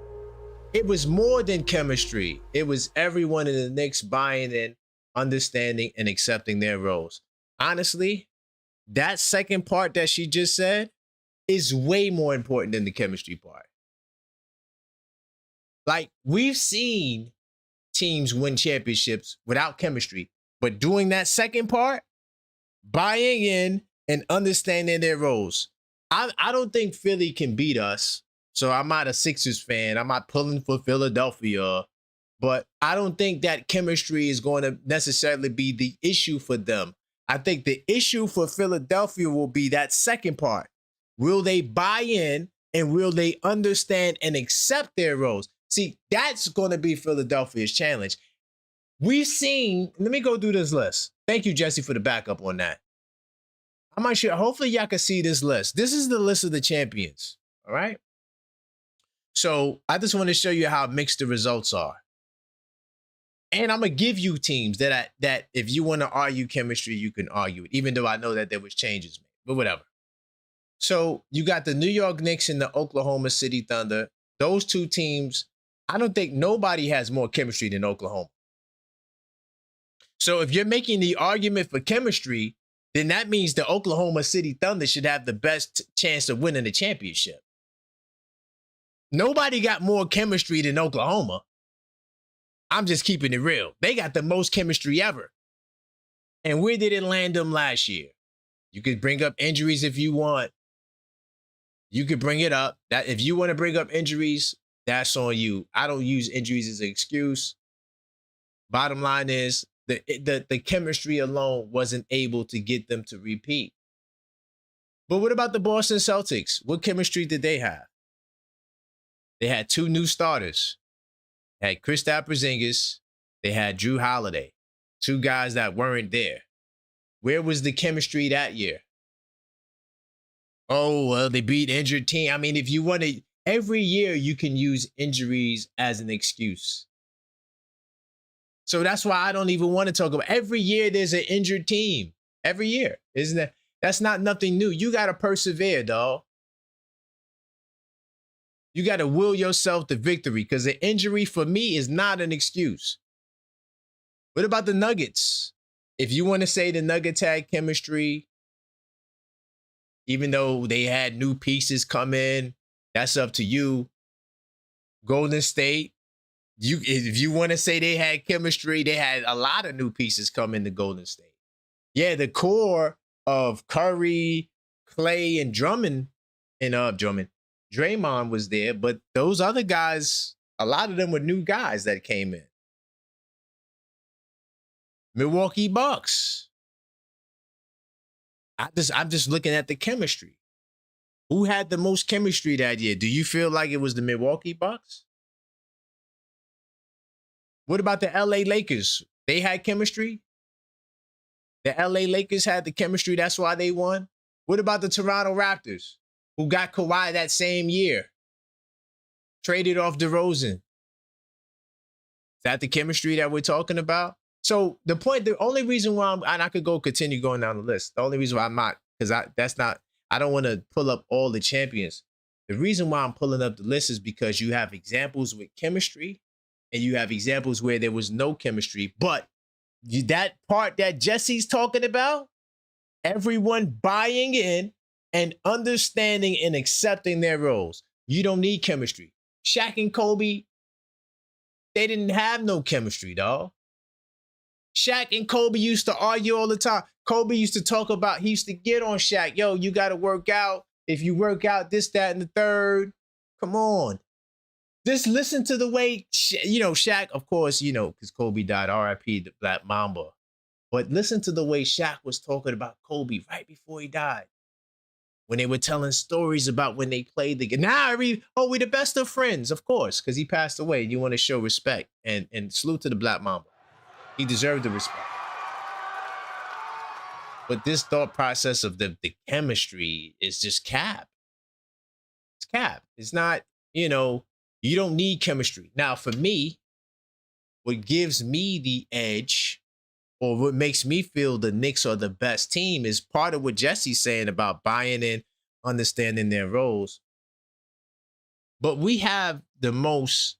it was more than chemistry. It was everyone in the Knicks buying in, understanding, and accepting their roles. Honestly, that second part that she just said is way more important than the chemistry part. Like, we've seen teams win championships without chemistry, but doing that second part, buying in and understanding their roles. I don't think Philly can beat us. So I'm not a Sixers fan. I'm not pulling for Philadelphia, but I don't think that chemistry is going to necessarily be the issue for them. I think the issue for Philadelphia will be that second part. Will they buy in And will they understand and accept their roles? See, that's going to be Philadelphia's challenge. We've seen, let me go through this list. Thank you, Jesse, for the backup on that. I'm not sure. Hopefully, y'all can see this list. This is the list of the champions. All right. So I just want to show you how mixed the results are. And I'm going to give you teams that if you want to argue chemistry, you can argue it, even though I know that there was changes made, but whatever. So you got the New York Knicks and the Oklahoma City Thunder. Those two teams, I don't think nobody has more chemistry than Oklahoma. So if you're making the argument for chemistry, then that means the Oklahoma City Thunder should have the best chance of winning the championship. Nobody got more chemistry than Oklahoma. I'm just keeping it real. They got the most chemistry ever. And where did it land them last year? You could bring up injuries if you want. You could bring it up. That if you want to bring up injuries, that's on you. I don't use injuries as an excuse. Bottom line is the chemistry alone wasn't able to get them to repeat. But what about the Boston Celtics? What chemistry did they have? They had two new starters. They had Kristaps Porzingis. They had Drew Holiday. Two guys that weren't there. Where was the chemistry that year? Oh, well, they beat injured team. I mean, if you want to, every year you can use injuries as an excuse. So that's why I don't even want to talk about every year there's an injured team. Every year. Isn't that? That's not nothing new. You got to persevere, dog. You got to will yourself to victory because the injury for me is not an excuse. What about the Nuggets? If you want to say the Nuggets had chemistry, even though they had new pieces come in, that's up to you. Golden State, if you want to say they had chemistry, they had a lot of new pieces come into Golden State. Yeah, the core of Curry, Clay, and Draymond was there, but those other guys, a lot of them were new guys that came in. Milwaukee Bucks. I'm just looking at the chemistry. Who had the most chemistry that year? Do you feel like it was the Milwaukee Bucks? What about the LA Lakers? They had chemistry? The LA Lakers had the chemistry, that's why they won? What about the Toronto Raptors, who got Kawhi that same year? Traded off DeRozan. Is that the chemistry that we're talking about? So the only reason why and I could continue going down the list. The only reason why I'm not, because I don't want to pull up all the champions. The reason why I'm pulling up the list is because you have examples with chemistry and you have examples where there was no chemistry. But that part that Jesse's talking about, everyone buying in and understanding and accepting their roles. You don't need chemistry. Shaq and Kobe, they didn't have no chemistry, dog. Shaq and Kobe used to argue all the time. Kobe used to talk about, he used to get on Shaq. Yo, you got to work out. If you work out this, that, and the third, come on. Just listen to the way, Shaq, of course, because Kobe died, RIP, the Black Mamba. But listen to the way Shaq was talking about Kobe right before he died. When they were telling stories about when they played the game. Now, we're the best of friends, of course, because he passed away. And you want to show respect and salute to the Black Mamba. He deserved the respect. But this thought process of the chemistry is just cap. It's cap. It's not, you don't need chemistry. Now, for me, what gives me the edge or what makes me feel the Knicks are the best team is part of what Jesse's saying about buying in, understanding their roles. But we have the most,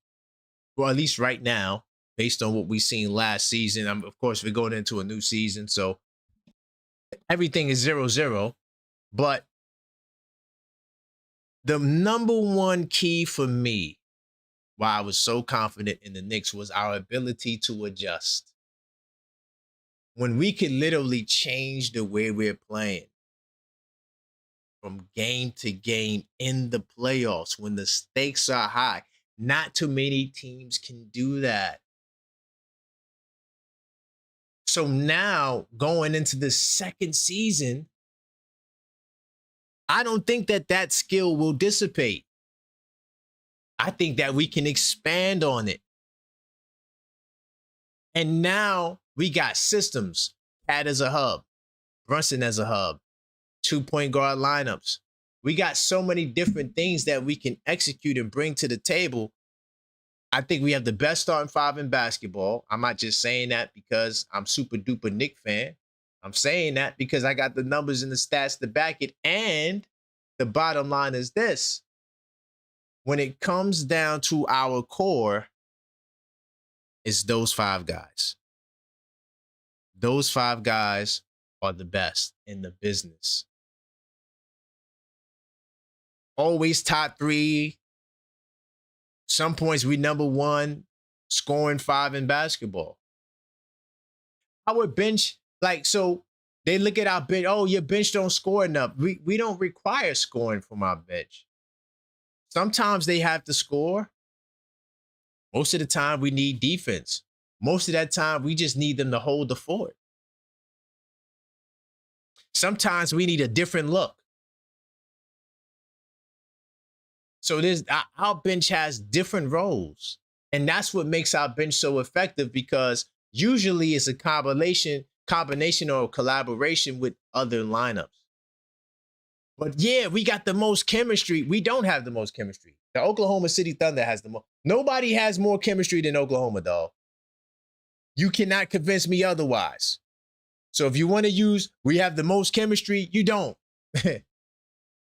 well, at least right now, based on what we've seen last season. Of course, we're going into a new season, so everything is 0-0. But the number one key for me, why I was so confident in the Knicks, was our ability to adjust. When we could literally change the way we're playing from game to game in the playoffs, when the stakes are high, not too many teams can do that. So now, going into the second season, I don't think that skill will dissipate. I think that we can expand on it. And now we got systems. Pat as a hub, Brunson as a hub, 2-point guard lineups. We got so many different things that we can execute and bring to the table. I think we have the best starting five in basketball. I'm not just saying that because I'm super duper Knicks fan. I'm saying that because I got the numbers and the stats to back it. And the bottom line is this. When it comes down to our core, it's those 5 guys. Those 5 guys are the best in the business. Always top 3. Some points we number 1, scoring 5 in basketball. Our bench, so they look at our bench. Oh, your bench don't score enough. We don't require scoring from our bench. Sometimes they have to score. Most of the time we need defense. Most of that time we just need them to hold the fort. Sometimes we need a different look. So our bench has different roles. And that's what makes our bench so effective, because usually it's a combination or collaboration with other lineups. But yeah, we got the most chemistry. We don't have the most chemistry. The Oklahoma City Thunder has the most. Nobody has more chemistry than Oklahoma, dog. You cannot convince me otherwise. So if you want to use, we have the most chemistry, you don't.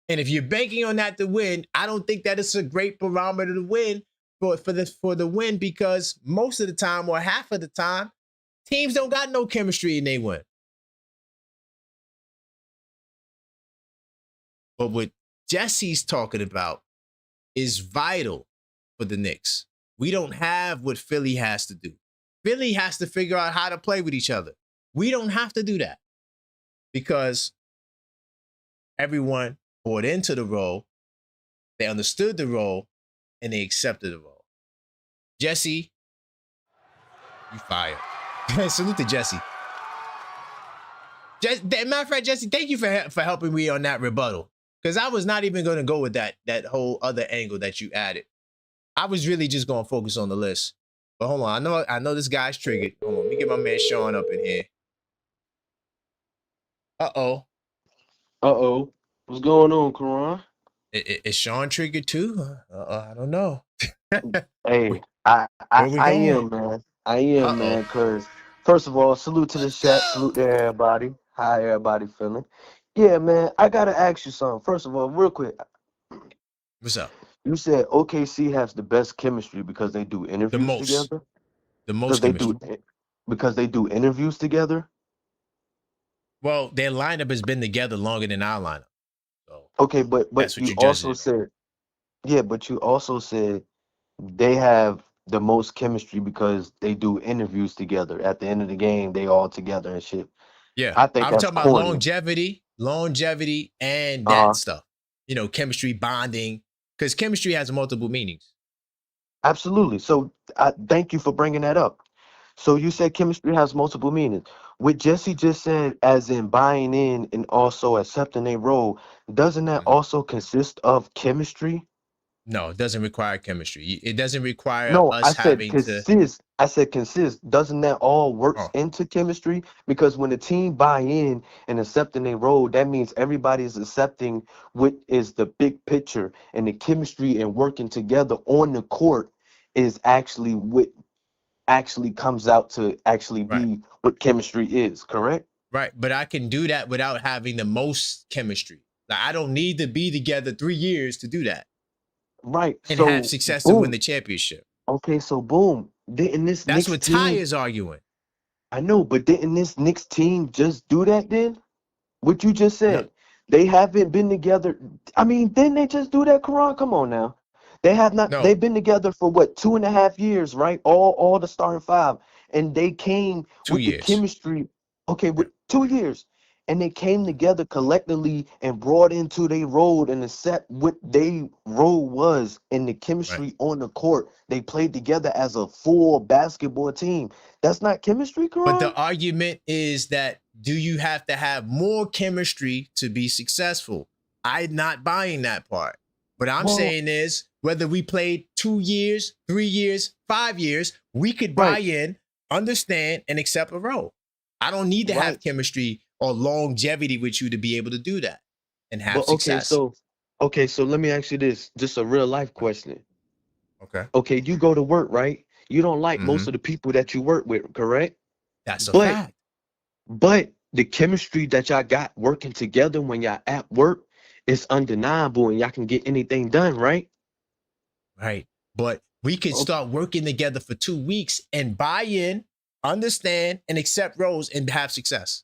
And if you're banking on that to win, I don't think that it's a great barometer to win for the win, because most of the time, or half of the time, teams don't got no chemistry and they win. But what Jesse's talking about is vital for the Knicks. We don't have what Philly has to do. Philly has to figure out how to play with each other. We don't have to do that, because everyone bought into the role, they understood the role, and they accepted the role. Jesse, you fired. Salute to Jesse. Matter of fact, Jesse, thank you for helping me on that rebuttal, because I was not even going to go with that whole other angle that you added. I was really just going to focus on the list. But hold on, I know this guy's triggered. Hold on, let me get my man Sean up in here. Uh-oh. What's going on, Karan? Is Sean triggered too? I don't know. Hey, Where we I going? am, man. I am, Uh-oh. man, because first of all, salute to the chat, salute to everybody. How everybody feeling? Yeah, man, I gotta ask you something. First of all, real quick. What's up? You said OKC has the best chemistry because they do The interviews most. together? The most chemistry. Because they do interviews together? Well, their lineup has been together longer than our lineup. So Okay, but that's what you you also judging it on. said, yeah, but you also said they have the most chemistry because they do interviews together. At the end of the game, they all together and shit. Yeah. I think I'm that's talking about corny. longevity, and Uh-huh. that stuff. Chemistry, bonding, because chemistry has multiple meanings. Absolutely. So I thank you for bringing that up. So you said chemistry has multiple meanings. What Jesse just said, as in buying in and also accepting a role, doesn't that also consist of chemistry? No, it doesn't require chemistry. It doesn't require No, I us said having to. consist. I said consist. Doesn't that all works Oh, into chemistry? Because when the team buy in and accepting a role, that means everybody is accepting what is the big picture, and the chemistry and working together on the court is actually what actually comes out to actually right. be what chemistry is. Correct? Right. But I can do that without having the most chemistry. Like, I don't need to be together 3 years to do that Right. and have So success to win boom. the championship. Okay. So boom. Didn't this That's Knicks what Ty team? is arguing. I know, but didn't this Knicks team just do that then? What you just No, said. They haven't been together. I mean, didn't they just do that, Karan? Come on now. They have not. no, They've been together for what, 2.5 years, right? All the starting five, and they came 2 with the years. chemistry. Okay, Yeah. with 2 years, and they came together collectively and brought into their role and accept what their role was in the Right. chemistry on the court. They played together as a full basketball team. That's not chemistry, But the Karan? argument is that, do you have to have more chemistry to be successful? I'm not buying that part. What I'm Well, saying is whether we played 2 years, 3 years, 5 years, we could buy Right, in, understand, and accept a role. I don't need to have right. chemistry or longevity with you to be able to do that and have But success. okay, so let me ask you this, just a real life question. Okay. Okay, you go to work, right? You don't like most Hmm. of the people that you work with, correct? That's a But fact. but the chemistry that y'all got working together when y'all at work is undeniable and y'all can get anything done, right? Right. But we could Okay. start working together for 2 weeks and buy in, understand, and accept roles and have success.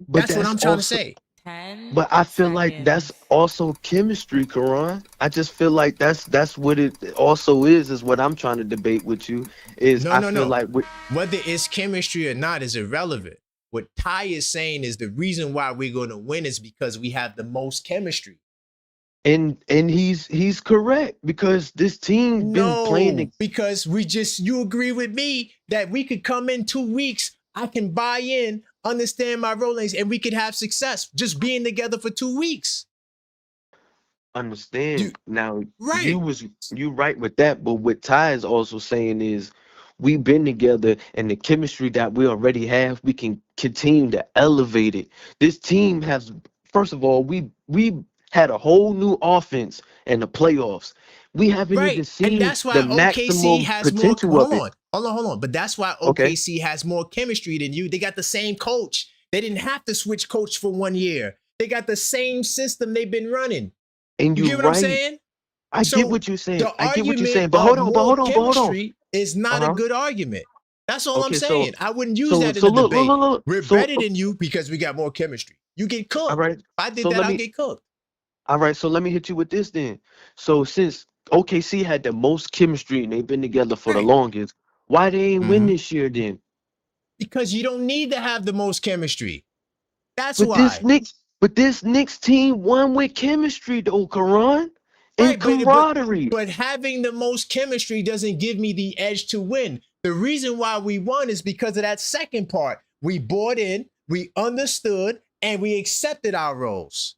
But That's what that's I'm trying to also say. 10 but I feel like that's seconds. also chemistry, Karan. I just feel like that's what it also is what I'm trying to debate with you is No, I no, feel no. like with Whether it's chemistry or not is irrelevant. What Ty is saying is the reason why we're going to win is because we have the most chemistry. and he's correct because this team been playing No, because you agree with me that we could come in 2 weeks, I can buy in, understand my roles, and we could have success just being together for 2 weeks. You understand now right. you right with that, but what Ty is also saying is we've been together and the chemistry that we already have we can continue to elevate it. This team has, first of all, we had a whole new offense in the playoffs. We haven't even Right. And seen that's the why OKC maximum has more. potential of Hold it. on. Hold on. Hold on. But that's why Okay, OKC has more chemistry than you. They got the same coach. They didn't have to switch coach for 1 year. They got the same system they've been running. and You you're get what I'm right. saying? I get So what you're saying. the I get what you're argument saying, but of hold on, more but hold on. chemistry is not a Uh-huh. good argument. That's all I'm Okay, saying. I wouldn't use so that in so a look, look, debate. look, look. We're So better than you because we got more chemistry. You get all cooked. right. If I did So that, let I'll me get cooked. All right, so let me hit you with this then. So since OKC had the most chemistry and they've been together for the Right. longest, why they ain't win Mhm. this year then? Because you don't need to have the most chemistry. That's But this why. Knicks, but this Knicks team won with chemistry though, Karan, and Right, camaraderie. but having the most chemistry doesn't give me the edge to win. The reason why we won is because of that second part. We bought in, we understood, and we accepted our roles.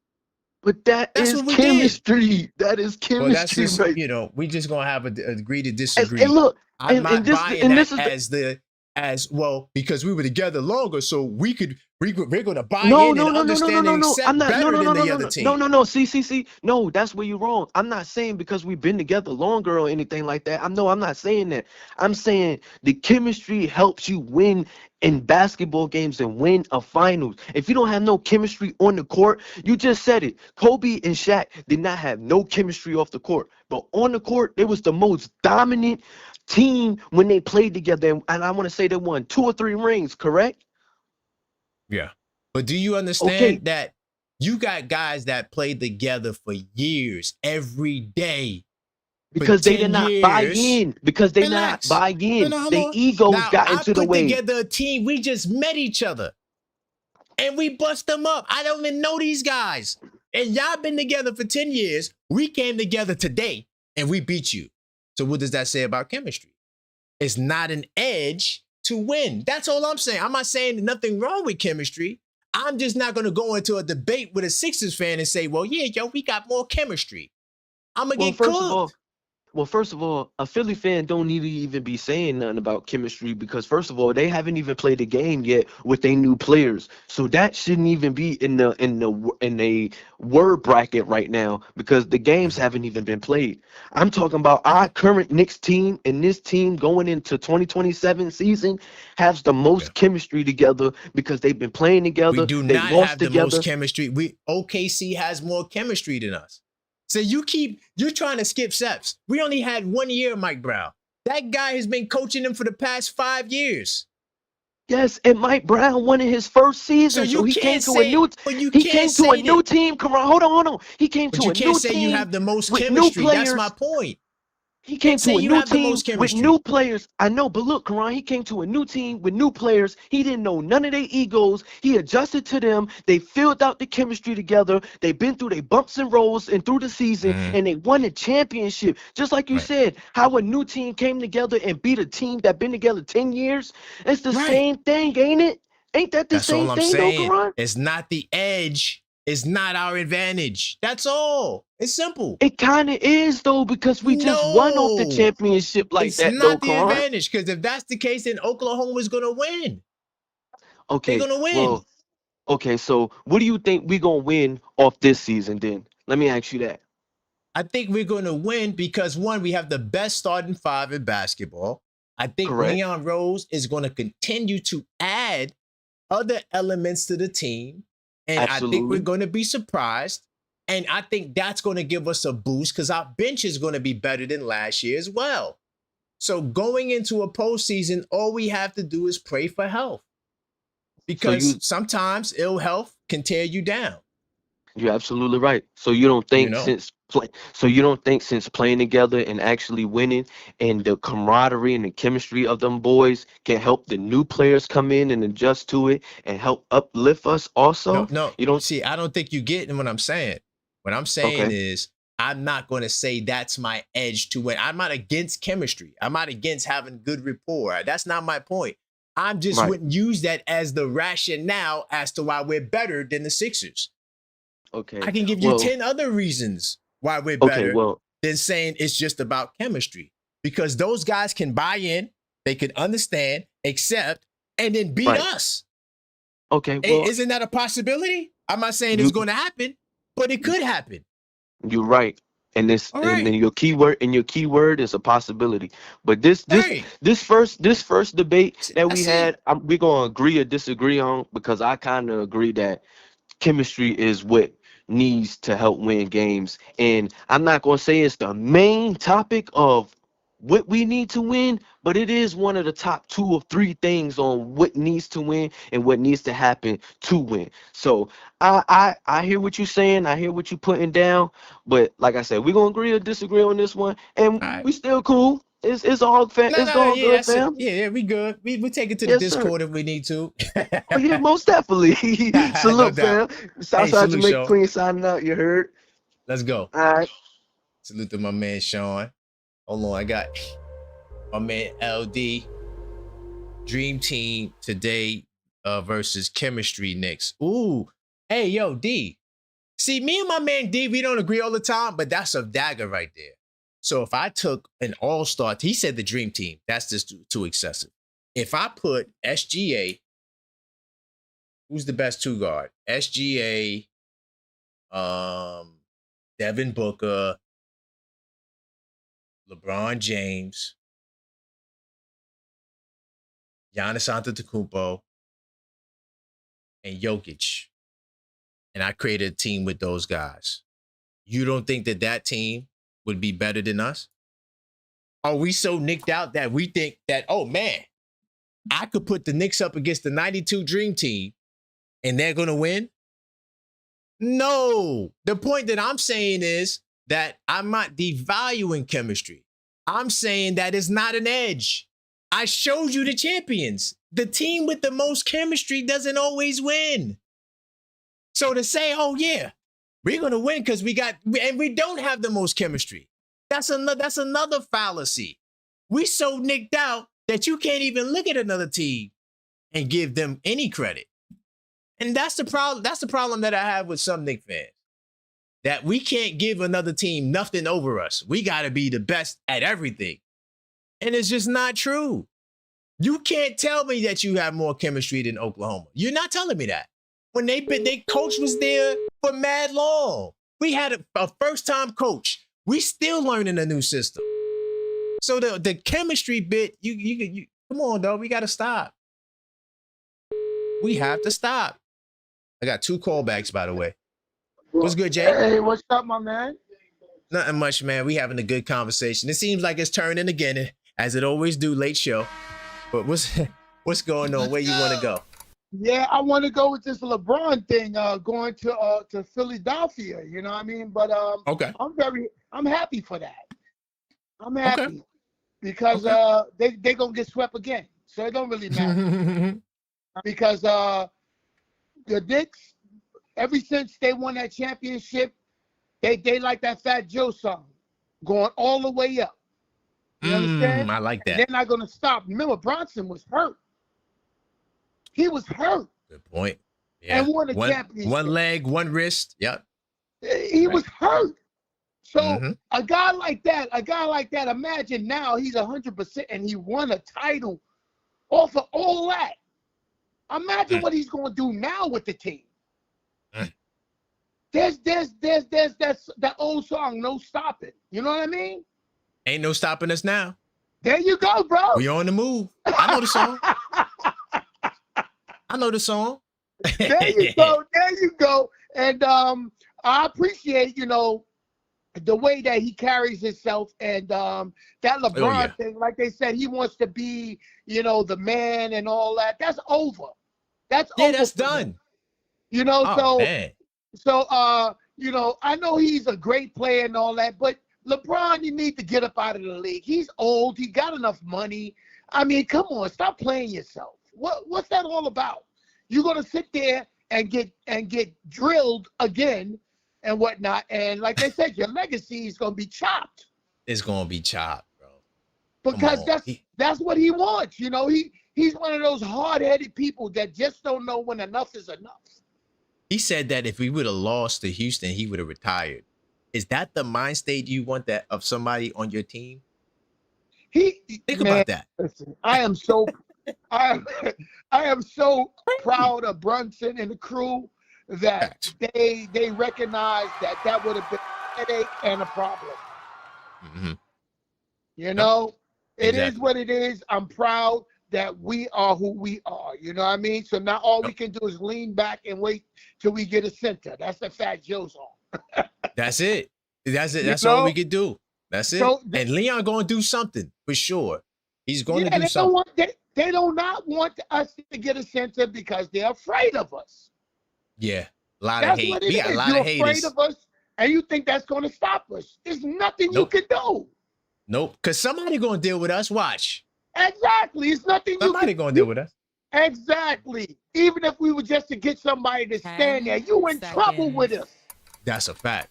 But that That's is what we did. chemistry. That is Well, that's chemistry, just right? we just gonna have a agree to And disagree. look, I'm not this buying and that this is the as as well because we were together longer, so we're gonna buy no, in no, and no, no, no, no, understand no, and no. I'm accept not. No, better no, no, than no, the no, other no, no, team. no, no. See. No, that's where you're wrong. I'm not saying because we've been together longer or anything like that. I'm not saying that. I'm saying the chemistry helps you win in basketball games and win a finals. If you don't have no chemistry on the court, you just said it. Kobe and Shaq did not have no chemistry off the court, but on the court, they was the most dominant team when they played together. And I want to say they won 2 or 3 rings, correct? Yeah. But do you Okay, understand that you got guys that played together for years, every day, for because they 10 did not buy years? in. Because they not Relax. buy No, in. no, hold Their on. egos Now, got I into the put way. together a team. We just met each other and we bust them up. I don't even know these guys. And y'all been together for 10 years. We came together today and we beat you. So, what does that say about chemistry? It's not an edge to win. That's all I'm saying. I'm not saying nothing wrong with chemistry. I'm just not going to go into a debate with a Sixers fan and say, well, yeah, yo, we got more chemistry. I'm going to Well, get first of all, cooked. a Philly fan don't need to even be saying nothing about chemistry because first of all, they haven't even played a game yet with their new players. So that shouldn't even be in a word bracket right now because the games haven't even been played. I'm talking about our current Knicks team and this team going into 2027 season has the Yeah. most chemistry together because they've been playing We together, do they not lost have the most together. chemistry. OKC has more chemistry than us. So you're trying to skip steps. We only had 1 year, Mike Brown. That guy has been coaching them for the past 5 years. Yes, and Mike Brown won in his first So season, so you he came can't to a say, new but you he can't came to a say new that, team. Come on, hold on. He came but to you a can't new say you team have the most with new chemistry. That's my players. point. He Can't came say to a you new have the team most with new chemistry. players. I know, but look, Karan, he came to a new team with new players. He didn't know none of their egos. He adjusted to them. They filled out the chemistry together. They've been through their bumps and rolls and through the season, Mhm. and they won a championship. Just like you Right. said, how a new team came together and beat a team that been together 10 years. It's the Right. same thing, ain't it? Ain't that the That's all same I'm thing though, saying. Karan? It's not the edge. is not our advantage. That's all. It's simple. It kind of is though, because we just won off the No, championship like it's that though, not the Quan. advantage, because if that's the case, then Oklahoma's going to win. They're Okay, going to win. well, okay, so what do you think we gonna win off this season then? Let me ask you that. I think we're going to win because, one, we have the best starting five in basketball. I think Correct. Leon Rose is going to continue to add other elements to the team. And I think Absolutely. we're going to be surprised. And I think that's going to give us a boost because our bench is going to be better than last year as well. So going into a postseason, all we have to do is pray for health. Because sometimes ill health can tear you down. You're absolutely right. So you don't think You know? since playing together and actually winning and the camaraderie and the chemistry of them boys can help the new players come in and adjust to it and help uplift us also? No. You don't See, I don't think you get what I'm saying. What I'm saying Okay. is I'm not going to say that's my edge to win. I'm not against chemistry. I'm not against having good rapport. That's not my point. I'm just Right. wouldn't use that as the rationale as to why we're better than the Sixers. Okay. I can give you Well, 10 other reasons why we're okay, better well, than saying it's just about chemistry. Because those guys can buy in, they can understand, accept, and then beat right. us. Okay, well, Isn't that a possibility? I'm not saying it's going to happen, but it could happen. you're right. And this All and right. your keyword is a possibility. But this Right. first debate that we That's had, it. we're gonna agree or disagree on, because I kind of agree that chemistry is what needs to help win games. And I'm not going to say it's the main topic of what we need to win, but it is one of the top 2 or 3 things on what needs to win and what needs to happen to win. So I hear what you're saying. I hear what you're putting down. But like I said, we're going to agree or disagree on this one. And All right. we still cool. It's all No, it's all yeah, good, that's it. fam. Yeah, we good. We take it to the Yes, sir. Discord if we need to. Oh yeah, most definitely. No Salute, doubt. fam. Hey, Southside salute, Jamaica Sean. Queen signing out. You heard? Let's go. All right. Salute to my man, Sean. Hold on, I got my man, LD. Dream Team today versus Chemistry Knicks. Ooh. Hey, yo, D. See, me and my man D, we don't agree all the time, but that's a dagger right there. So if I took an all-star, he said the Dream Team, that's just too excessive. If I put SGA, who's the best 2 guard? SGA, Devin Booker, LeBron James, Giannis Antetokounmpo, and Jokic, and I created a team with those guys. You don't think that team would be better than us? Are we so nicked out that we think that, oh man, I could put the Knicks up against the 92 Dream Team and they're going to win? No. The point that I'm saying is that I'm not devaluing chemistry. I'm saying that it's not an edge. I showed you the champions. The team with the most chemistry doesn't always win. So to say, oh yeah, we're going to win because we don't have the most chemistry. That's another fallacy. We so nicked out that you can't even look at another team and give them any credit. And that's the problem. That's the problem that I have with some Knicks fans. That we can't give another team nothing over us. We got to be the best at everything. And it's just not true. You can't tell me that you have more chemistry than Oklahoma. You're not telling me that. When their coach was there for mad long. We had a first-time coach. We still learning a new system. So the chemistry bit, you come on, dog. We got to stop. We have to stop. I got 2 callbacks, by the way. What's good, Jay? Hey, what's up, my man? Nothing much, man. We having a good conversation. It seems like it's turning again, as it always do, late show. But what's going on? Where you want to go? Yeah, I want to go with this LeBron thing, going to Philadelphia. You know what I mean? But Okay. I'm happy for that. I'm happy Okay. because they gonna get swept again, so it don't really matter. Because the Knicks, ever since they won that championship, they like that Fat Joe song, going all the way up. You understand? I like that. And they're not gonna stop. Remember, Brunson was hurt. He was hurt. Good point. Yeah. won a One championship. leg, one wrist. Yep. He Right. was hurt. So Mm-hmm. a guy like that, imagine now he's 100% and he won a title off of all that. Imagine what he's going to do now with the team. There's that old song, "No Stopping." You know what I mean? Ain't no stopping us now. There you go, bro. We on the move. I know the song. I know the song. There you go. There you go. And I appreciate, the way that he carries himself and that LeBron thing. Like they said, he wants to be, the man and all that. That's over. That's over. That's done. Man. So I know he's a great player and all that, but LeBron, you need to get up out of the league. He's old. He got enough money. I mean, come on, stop playing yourself. What's that all about? You're gonna sit there and get drilled again and whatnot. And like they said, your legacy is gonna be chopped. It's gonna be chopped, bro. Because that's what he wants. He's one of those hard-headed people that just don't know when enough is enough. He said that if we would have lost to Houston, he would have retired. Is that the mind state you want that of somebody on your team? Think about that. Listen, I am so proud of Brunson and the crew that they recognize that would have been a headache and a problem. Mm-hmm. It is what it is. I'm proud that we are who we are. You know what I mean? So now all we can do is lean back and wait till we get a center. That's the Fat Joe song. That's it. That's all we can do. That's it. So, and Leon going to do something for sure. He's going to do something. They do not want us to get a center because they're afraid of us. Yeah, a lot of hate. We got a lot of haters. You're afraid of us, and you think that's going to stop us. There's nothing you can do. Nope, because somebody going to deal with us. Watch. Exactly. It's nothing somebody going to deal with us. Exactly. Even if we were just to get somebody to stand there, you in trouble with us. That's a fact.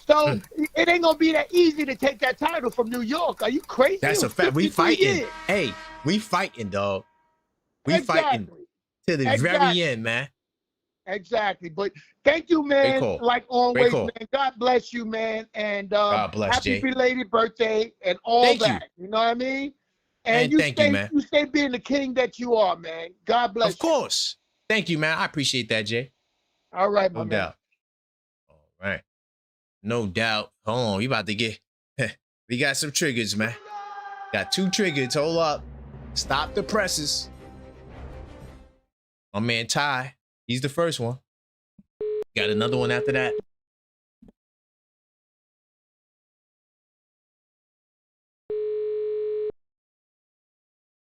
So it ain't gonna be that easy to take that title from New York. Are you crazy? That's a fact. We fighting. Hey, we fighting, dog. We fighting to the very end, man. Exactly. But thank you, man. Like always, man. God bless you, man. And God bless, happy Jay. belated birthday and all that. You know what I mean? And you stay being the king that you are, man. God bless you. Of course. Thank you, man. I appreciate that, Jay. All right, my man. No doubt. All right. No doubt. Hold on. We about to get, we got some triggers, man. Got 2 triggers. Hold up. Stop the presses. My man Ty, he's the first one. Got another one after that.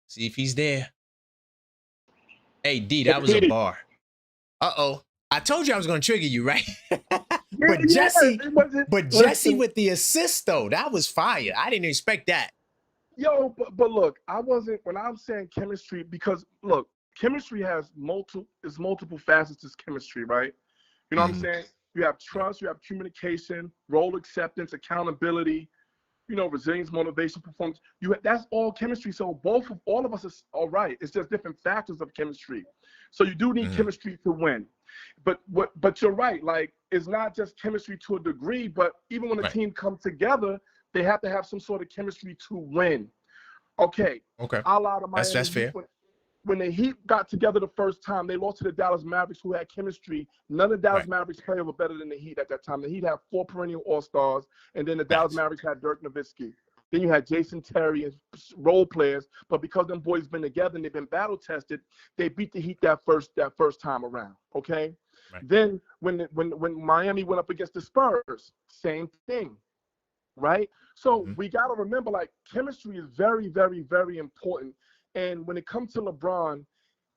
See if he's there. Hey, D, that was a bar. Uh-oh. I told you I was going to trigger you, right? But Jesse with the assist, though, that was fire. I didn't expect that. Yo, but look, when I'm saying chemistry, because look, chemistry has multiple facets to chemistry, right? You know what I'm saying? You have trust, you have communication, role acceptance, accountability, resilience, motivation, performance. That's all chemistry. So all of us is all right. It's just different factors of chemistry. So you do need chemistry to win. But you're right. Like, it's not just chemistry to a degree, but even when a team comes together, they have to have some sort of chemistry to win. Okay. I'll allow the Miami that's fair. When the Heat got together the first time, they lost to the Dallas Mavericks, who had chemistry. None of the Dallas Mavericks players were better than the Heat at that time. The Heat had 4 perennial All-Stars, and then the Dallas Mavericks had Dirk Nowitzki. Then you had Jason Terry and role players, but because them boys been together and they've been battle tested, they beat the Heat that first time around. Okay. Then when Miami went up against the Spurs, same thing. Right. So we got to remember, like, chemistry is very, very, very important. And when it comes to LeBron,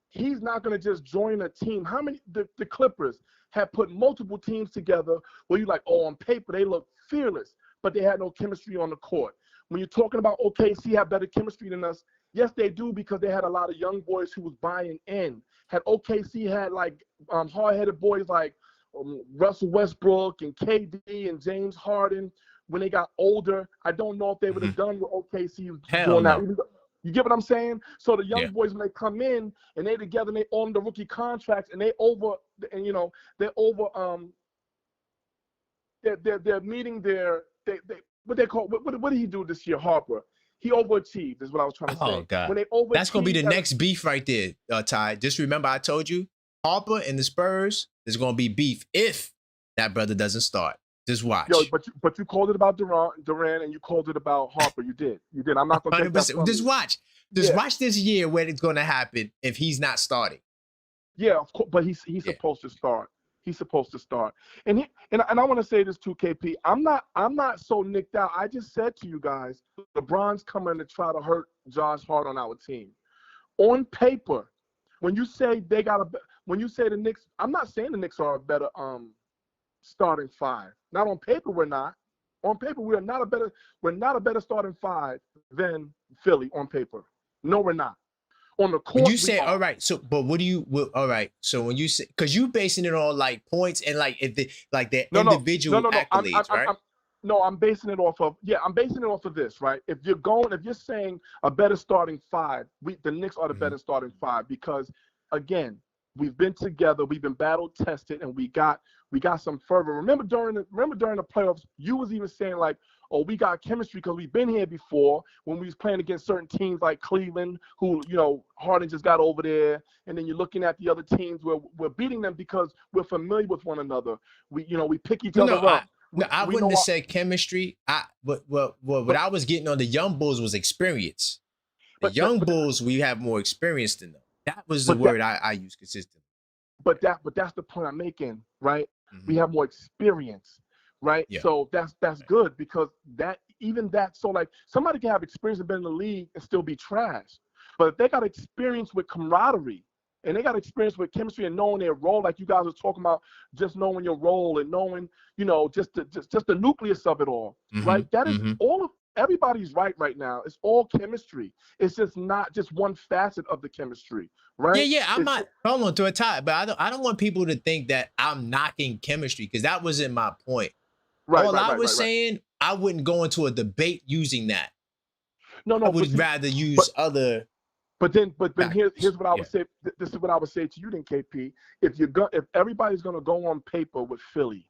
he's not going to just join a team. How many the Clippers have put multiple teams together where you're like, oh, on paper they look fearless, but they had no chemistry on the court. When you're talking about OKC have better chemistry than us, yes, they do, because they had a lot of young boys who was buying in. Had OKC had like hard-headed boys like Russell Westbrook and KD and James Harden, when they got older, I don't know if they would have done what OKC was doing now. You get what I'm saying? So the young Yeah. boys, when they come in and they together and they own the rookie contracts and they over, and you know, they're over, they're meeting their, what they call, what did he do this year, Harper? He overachieved is what I was trying to Oh say. God. When they That's gonna be the overachieve, next beef right there, Ty. Just remember I told you, Harper and the Spurs, there's gonna be beef if that brother doesn't start. Just watch. yo, but you called it about Durant and you called it about Harper. You did. I'm not gonna take that 100%. from Just you. watch. Just Yeah. watch this year when it's gonna happen if he's not starting. Yeah, of course, but he's supposed to start. He's supposed to start. And I want to say this too, KP. I'm not so nicked out. I just said to you guys, LeBron's coming to try to hurt Josh Hart on our team. On paper, when you say the Knicks, I'm not saying the Knicks are a better starting five. Not on paper, we're not. On paper, we're not a better starting five than Philly on paper. No, we're not. On the court, When you say all right, so but what do you? All right, so when you say, because you basing it on like points and like if the like their individual accolades, right? I'm basing it off of this, right? If you're saying a better starting five, the Knicks are the better starting five because, again, we've been together, we've been battle tested, and we got some fervor. Remember during the playoffs, you was even saying like, oh, we got chemistry because we've been here before when we was playing against certain teams like Cleveland, who, you know, Harden just got over there. And then you're looking at the other teams where we're beating them because we're familiar with one another. We pick each other up. I wouldn't have said chemistry. What I was getting on the young Bulls was experience. The young Bulls, we have more experience than them. That was the word I use consistently. But that's the point I'm making, right? We have more experience. Right. Yeah. So that's good because so like somebody can have experience and been in the league and still be trash. But if they got experience with camaraderie and they got experience with chemistry and knowing their role, like you guys were talking about, just knowing your role and knowing, you know, just the nucleus of it all. Right. That is all of everybody's right now. It's all chemistry. It's just not just one facet of the chemistry. Right. Yeah. I'm not hold on to a tie, but I don't want people to think that I'm knocking chemistry because that wasn't my point. All I was saying, I wouldn't go into a debate using that. No, I would rather use other. But here's what I would say. This is what I would say to you, then, KP. If everybody's gonna go on paper with Philly,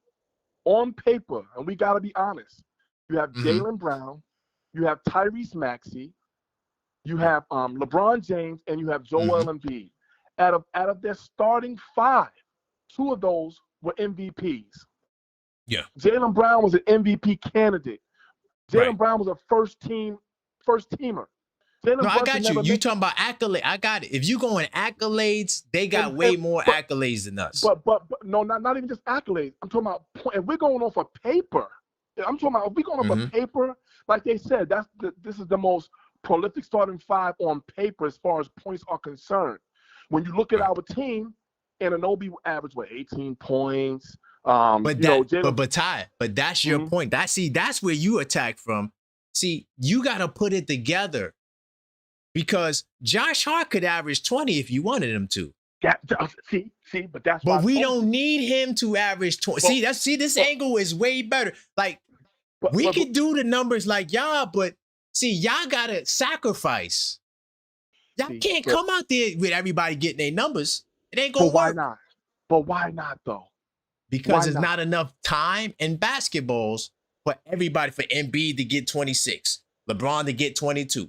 on paper, and we gotta be honest, you have Jaylen Brown, you have Tyrese Maxey, you have LeBron James, and you have Joel Embiid. Out of their starting five, two of those were MVPs. Yeah. Jaylen Brown was an MVP candidate. Jaylen Brown was a first teamer. I got you. You talking about accolades. I got it. If you go in accolades, they got way more accolades than us. But no, not even just accolades. I'm talking about if we're going off of paper. I'm talking about if we're going off of paper, like they said, this is the most prolific starting five on paper as far as points are concerned. When you look at our team, Anunoby averaged 18 points. But that's your point. That's where you attack from. See, you got to put it together because Josh Hart could average 20 if you wanted him to. Yeah, but we don't need him to average 20. This angle is way better. Like we could do the numbers like y'all, but see, y'all gotta sacrifice. Y'all can't come out there with everybody getting their numbers. It ain't gonna work. Why not? But why not though? Because there's not enough time in basketballs for everybody, for Embiid to get 26, LeBron to get 22,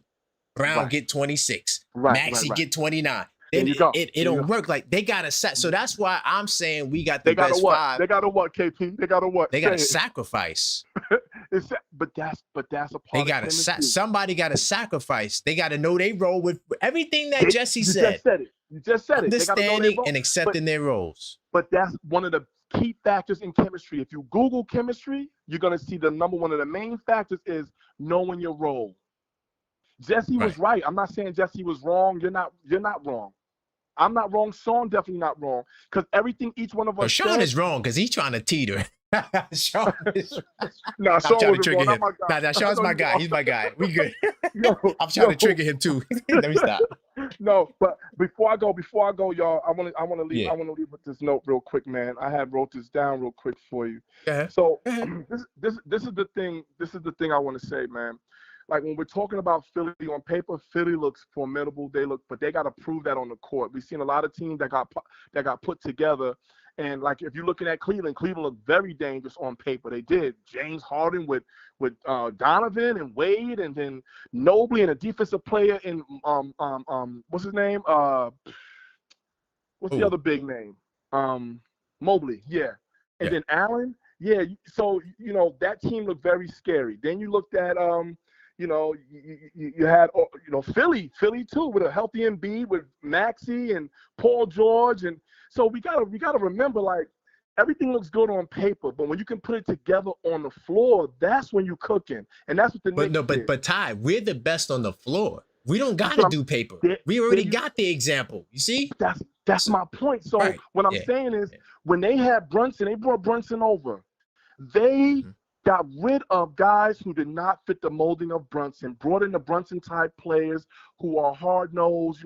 Brown get 26, Maxey get 29. It don't work. Like they got to set. So that's why I'm saying we got the best five. They got to what, KP? They got to what? They got to sacrifice. But that's a part. They got to somebody got to sacrifice. They got to know they role with everything that Jesse said. You just said it. Understanding and accepting their roles. But that's one of the key factors in chemistry. If you Google chemistry, you're gonna see one of the main factors is knowing your role. Jesse was right. I'm not saying Jesse was wrong. You're not wrong. I'm not wrong. Sean definitely not wrong. Because everything each one of us Sean is wrong because he's trying to teter. Sean is I'm trying to trigger him. Nah, Sean's my guy. He's my guy. We good. I'm trying to trigger him too. Let me stop. No, but before I go, y'all, I want to leave. I want to leave with this note real quick, man. I had wrote this down real quick for you. So this is the thing. This is the thing I want to say, man. like when we're talking about Philly on paper, Philly looks formidable. But they got to prove that on the court. We've seen a lot of teams that got put together, and like if you're looking at Cleveland looked very dangerous on paper. They did. James Harden with Donovan and Wade, and then Mobley and a defensive player in what's his name? What's the other big name? Mobley, yeah. And then Allen, yeah. So that team looked very scary. Then you looked at you had Philly too, with a healthy Embiid, with Maxey and Paul George, and so we gotta remember, like, everything looks good on paper, but when you can put it together on the floor, that's when you cooking, and that's what the Knicks did. But Ty, we're the best on the floor. We don't gotta do paper. We already got the example. You see? That's my point. So what I'm saying is, when they had Brunson, they brought Brunson over. They got rid of guys who did not fit the molding of Brunson, brought in the Brunson-type players who are hard-nosed,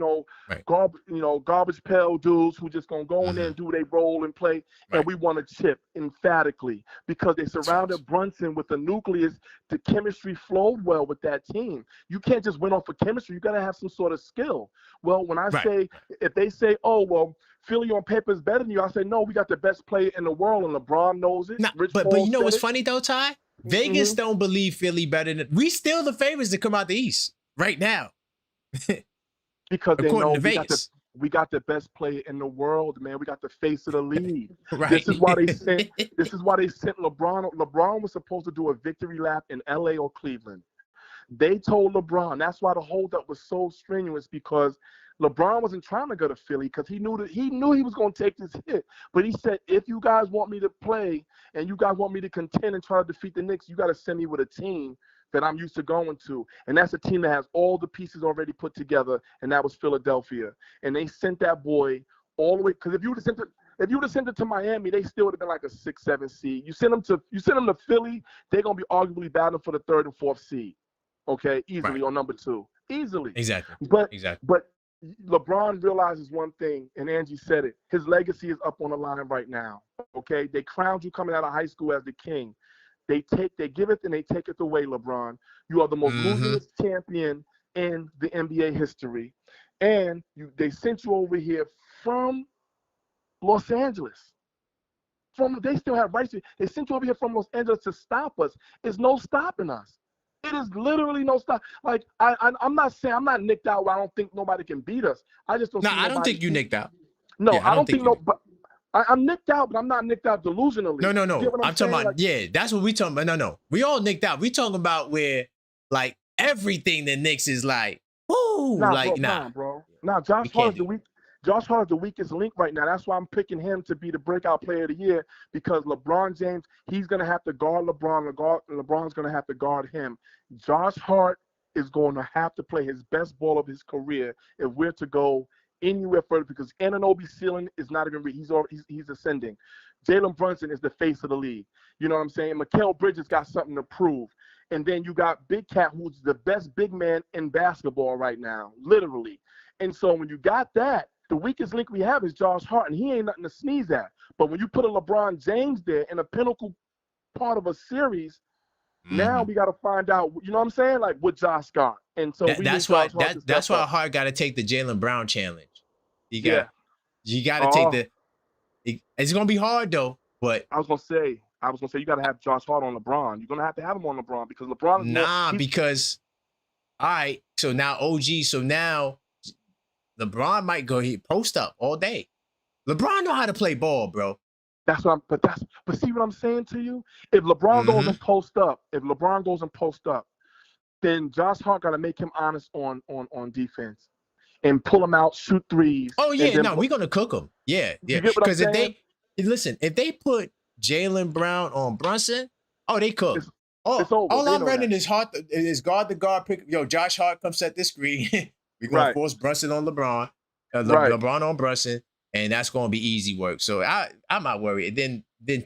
garbage pail dudes who just going to go in there and do their role and play, and we want to chip emphatically because they surrounded Brunson with a nucleus. The chemistry flowed well with that team. You can't just win off of chemistry. You got to have some sort of skill. Well, when I say, if they say, oh, well, Philly on paper is better than you, I say, no, we got the best player in the world, and LeBron knows it. But you know what's funny though, Ty? Vegas don't believe Philly better than we. Still the favorites to come out the East right now. Because they know we got the best player in the world, man. We got the face of the league. This is why they sent LeBron. LeBron was supposed to do a victory lap in LA or Cleveland. They told LeBron. That's why the holdup was so strenuous, because LeBron wasn't trying to go to Philly because he knew he was going to take this hit. But he said, if you guys want me to play and you guys want me to contend and try to defeat the Knicks, you got to send me with a team that I'm used to going to. And that's a team that has all the pieces already put together, and that was Philadelphia. And they sent that boy all the way, because if you would have sent it to Miami, they still would have been like a 6-7 seed. You send them to Philly, they're going to be arguably battling for the 3rd and 4th seed. Okay, easily on number 2. Easily. Exactly. But LeBron realizes one thing, and Angie said it. His legacy is up on the line right now. Okay, they crowned you coming out of high school as the king. They give it and they take it away, LeBron. You are the most losingest champion in the NBA history, and they sent you over here from Los Angeles. They still have rights. They sent you over here from Los Angeles to stop us. There's no stopping us. It is literally no stop. Like I'm not saying I'm not nicked out where I don't think nobody can beat us. I just don't. No, I don't think you nicked out. No, I don't think no. But I'm nicked out, but I'm not nicked out delusionally. No. I'm talking about like, that's what we talking about. No. We all nicked out. We talking about where like everything the Knicks is like, whoo, bro. Nah, Josh Hart is the weakest link right now. That's why I'm picking him to be the breakout player of the year, because LeBron James, he's going to have to guard LeBron. LeBron's going to have to guard him. Josh Hart is going to have to play his best ball of his career if we're to go anywhere further, because Anunoby's ceiling is not even he's ascending. Jalen Brunson is the face of the league. You know what I'm saying? Mikal Bridges got something to prove. And then you got Big Cat, who's the best big man in basketball right now, literally. And so when you got that, the weakest link we have is Josh Hart, and he ain't nothing to sneeze at. But when you put a LeBron James there in a pinnacle part of a series, now we got to find out, you know what I'm saying? Like, what Josh got. And so that's why Hart got to take the Jaylen Brown challenge. You got to take it's going to be hard though, but I was going to say you got to have Josh Hart on LeBron. You're going to have him on LeBron, because LeBron is because all right, so now LeBron might go here post up all day. LeBron know how to play ball, bro. But see what I'm saying to you? If LeBron goes and post up, then Josh Hart got to make him honest on defense and pull him out, shoot threes. Oh yeah, no, we're gonna cook him. Yeah. Because if they put Jaylen Brown on Brunson, they cook. It's over. All I'm running is guard the guard pick. Yo, Josh Hart, come set this screen. We're gonna force Brunson on LeBron, LeBron on Brunson, and that's gonna be easy work. So I'm not worried. Then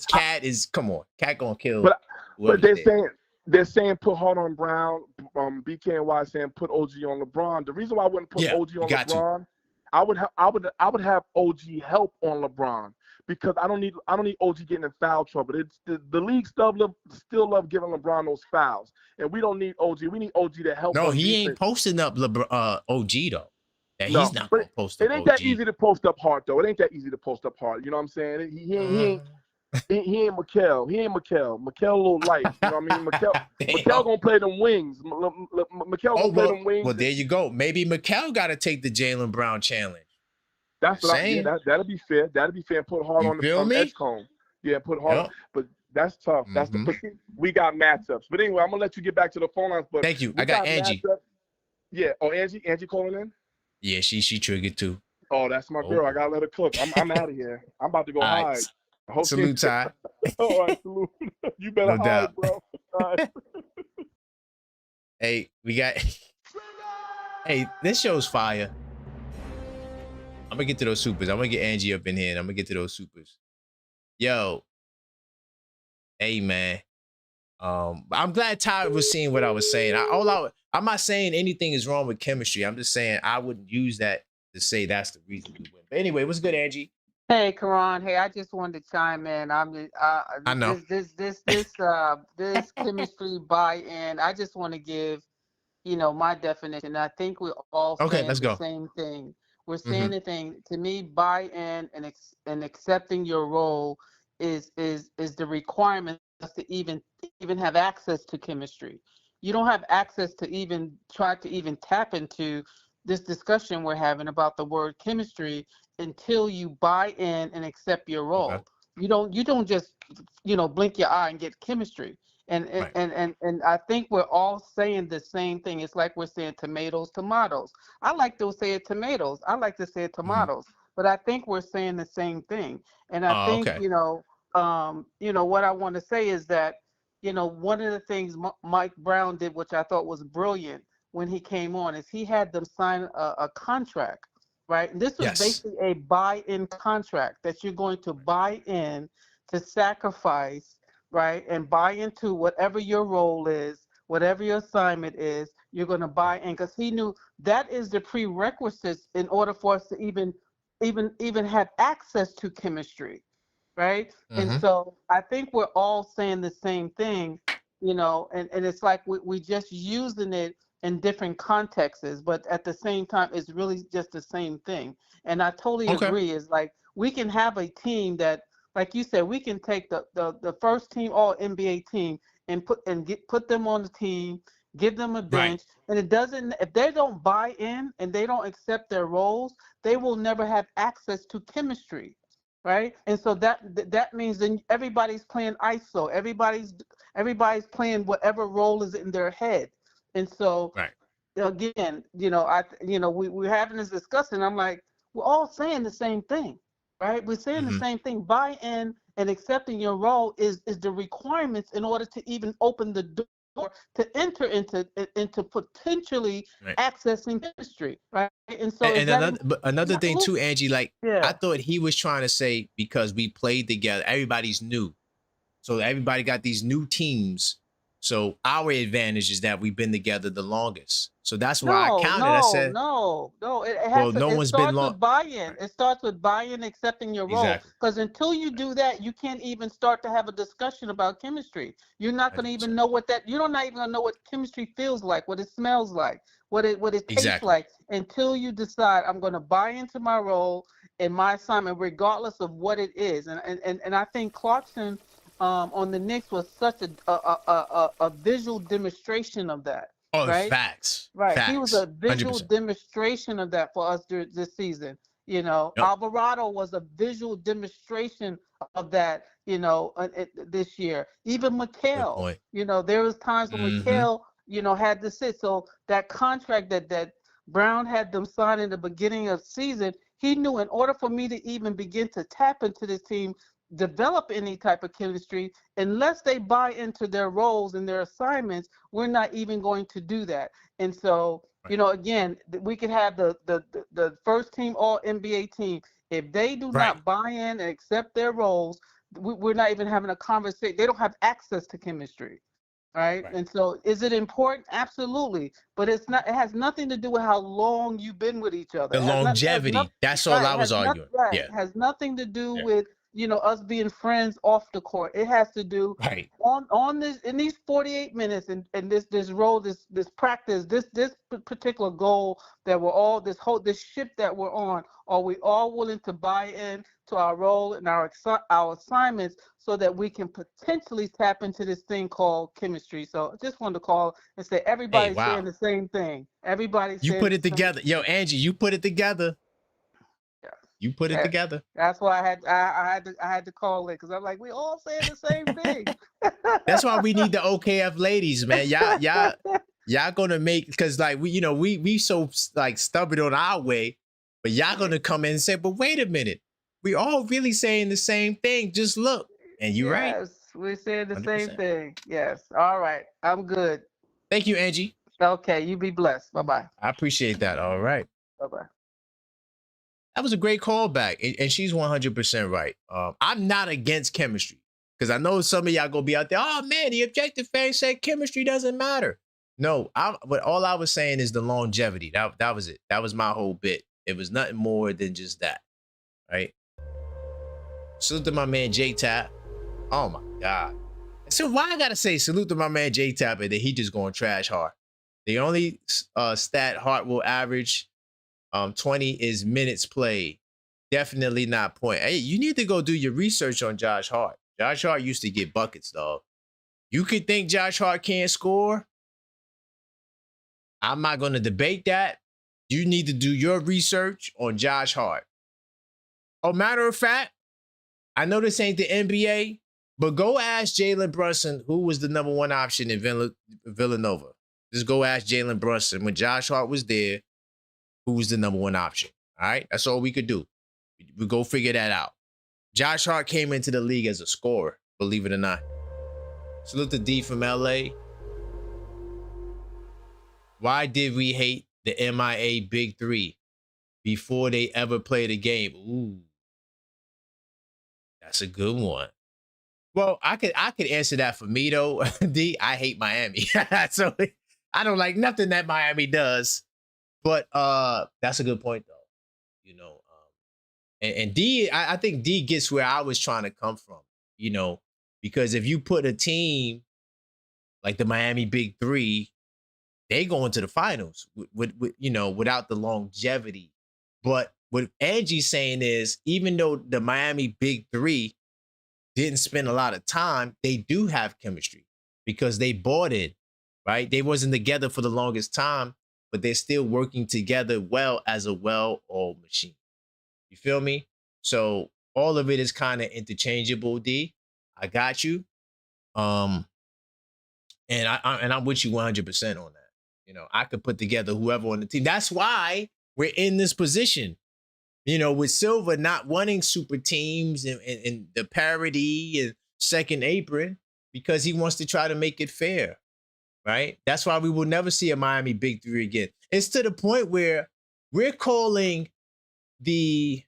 Cat gonna kill. But they're saying put Hart on Brown. BKNY saying put OG on LeBron. The reason why I wouldn't put OG on LeBron, I would have OG help on LeBron, because I don't need OG getting in foul trouble. It's the league still love giving LeBron those fouls, and we don't need OG. We need OG to help No, on he defense. ain't posting up OG though. That No, he's not but gonna post it up ain't OG. that easy to post up hard though. It ain't that easy to post up hard. You know what I'm saying? He ain't Mikal. He ain't Mikal. Mikal a little light. You know what I mean? Mikal gonna play them wings. Mikal gonna play them wings. Well, there you go. Maybe Mikal got to take the Jaylen Brown challenge. That's what I'm saying. That'll be fair. That'll be fair. Put hard on the edge cone. Yeah, put hard. Yep. But that's tough. That's we got matchups. But anyway, I'm gonna let you get back to the phone lines. But thank you. I got Angie. Matchups. Yeah. Oh, Angie calling in. Yeah, she triggered too. Oh, that's my girl. I gotta let her cook. I'm out of here. I'm about to go hide. Right. Salute, Ty. All right, salute. You better No hide, doubt. bro. All right. Hey, we got. Hey, this show's fire. I'm gonna get to those supers. I'm gonna get Angie up in here, and I'm gonna get to those supers. Yo, hey man. I'm glad Ty was seeing what I was saying. I'm not saying anything is wrong with chemistry. I'm just saying I wouldn't use that to say that's the reason we win. But anyway, what's good, Angie? Hey, Karan. Hey, I just wanted to chime in. I know This chemistry buy-in. I just want to give, my definition. I think we're all saying the same thing. We're saying the thing. To me, buy-in and accepting your role is the requirement to even have access to chemistry. You don't have access to even try to even tap into this discussion we're having about the word chemistry until you buy in and accept your role. Okay. You don't just blink your eye and get chemistry. And I think we're all saying the same thing. It's like we're saying tomatoes. I like to say tomatoes. I like to say tomatoes. But I think we're saying the same thing. And I think what I want to say is that one of the things Mike Brown did, which I thought was brilliant when he came on, is he had them sign a contract. Right. And this was basically a buy-in contract that you're going to buy in to sacrifice, right, and buy into whatever your role is, whatever your assignment is. You're going to buy in, because he knew that is the prerequisites in order for us to even have access to chemistry, right? And so I think we're all saying the same thing, and it's like we just using it in different contexts, but at the same time, it's really just the same thing. And I totally agree. It's like we can have a team that, like you said, we can take the first team all NBA team and put them on the team, give them a bench, and if they don't buy in and they don't accept their roles, they will never have access to chemistry. Right. And so that means then everybody's playing ISO, everybody's playing whatever role is in their head. And so, again, we're having this discussion. I'm like, we're all saying the same thing, right? We're saying the same thing. Buy in and accepting your role is the requirements in order to even open the door to enter into potentially accessing chemistry, right? And so, another thing too, Angie, like I thought he was trying to say, because we played together, everybody's new, so everybody got these new teams. So our advantage is that we've been together the longest. So that's why I counted. I said, no. It starts with buy-in. It starts with buy-in, accepting your role. Because until you do that, you can't even start to have a discussion about chemistry. You're not going to even know you're not even going to know what chemistry feels like, what it smells like, what it tastes like, until you decide I'm going to buy into my role and my assignment, regardless of what it is. And I think Clarkson on the Knicks was such a visual demonstration of that. Oh, right? Facts. Right. Facts. He was a visual 100%. demonstration of that for us this season. Alvarado was a visual demonstration of that, this year. Even Mikal, there was times when Mikal, had to sit. So that contract that Brown had them sign in the beginning of season, he knew in order for me to even begin to tap into this team, develop any type of chemistry, unless they buy into their roles and their assignments, we're not even going to do that. And so, again, we could have the first team all NBA team. If they do not buy in and accept their roles, we're not even having a conversation. They don't have access to chemistry. Right. And so is it important? Absolutely. But it has nothing to do with how long you've been with each other. The longevity. That's all I was arguing. It has nothing to do with us being friends off the court. It has to do Right. on this in these 48 minutes and this role, this practice, this particular goal that we're all this ship that we're on. Are we all willing to buy in to our role and our assignments so that we can potentially tap into this thing called chemistry? So I just wanted to call and say everybody's saying the same thing. Everybody's You saying put it the same together. Yo, Angie, you put it together. Yeah. You put it together. That's why I had to call it, because I'm like, we all saying the same thing. That's why we need the OKF ladies, man. Y'all gonna make, because like we so like stubborn on our way, but y'all gonna come in and say, but wait a minute, we all really saying the same thing. Just look, and you're right. Yes, we're saying the 100%. same thing. Yes. All right. I'm good. Thank you, Angie. Okay. You be blessed. Bye-bye. I appreciate that. All right. Bye-bye. That was a great callback, and she's 100% right. I'm not against chemistry, because I know some of y'all gonna be out there. Oh man, the objective fan said chemistry doesn't matter. No, but all I was saying is the longevity. That was it. That was my whole bit. It was nothing more than just that, right? Salute to my man J Tap. Oh my God. So why I gotta say salute to my man J Tap and that he just going trash Hart? The only stat Hart will average 20 is minutes played. Definitely not point. Hey, you need to go do your research on Josh Hart. Josh Hart used to get buckets, dog. You could think Josh Hart can't score. I'm not going to debate that. You need to do your research on Josh Hart. Oh, matter of fact, I know this ain't the NBA, but go ask Jalen Brunson who was the number one option in Villanova. Just go ask Jalen Brunson when Josh Hart was there, who was the number one option. All right? That's all we could do. We go figure that out. Josh Hart came into the league as a scorer, believe it or not. Salute to D from LA. Why did we hate the MIA Big Three before they ever played a game? Ooh, that's a good one. Well, I could answer that for me though. D, I hate Miami, so I don't like nothing that Miami does. But that's a good point though. And D, I think D gets where I was trying to come from. Because if you put a team like the Miami Big Three, they go into the finals with without the longevity. But what Angie's saying is, even though the Miami Big Three didn't spend a lot of time, they do have chemistry because they bought it, right? They wasn't together for the longest time, but they're still working together well as a well-oiled machine. You feel me? So all of it is kind of interchangeable, D. I got you. And I'm with you 100% on that. I could put together whoever on the team. That's why we're in this position. With Silver not wanting super teams and the parity and second apron, because he wants to try to make it fair, right? That's why we will never see a Miami Big Three again. It's to the point where we're calling the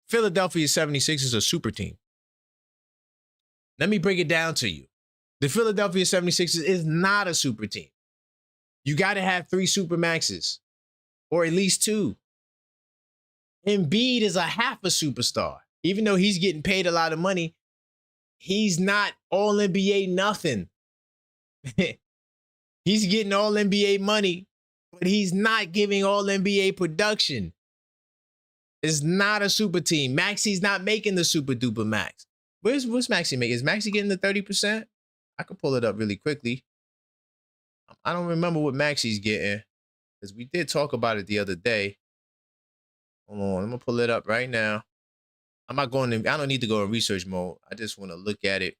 Philadelphia 76ers a super team. Let me break it down to you. The Philadelphia 76ers is not a super team. You got to have 3 super maxes, or at least 2. Embiid is a half a superstar. Even though he's getting paid a lot of money, he's not all NBA nothing. He's getting all NBA money, but he's not giving all NBA production. It's not a super team. Maxi's not making the super duper max. What's Maxi making? Is Maxi getting the 30%? I could pull it up really quickly. I don't remember what Maxi's getting, because we did talk about it the other day. Hold on, I'm gonna pull it up right now. I don't need to go in research mode. I just want to look at it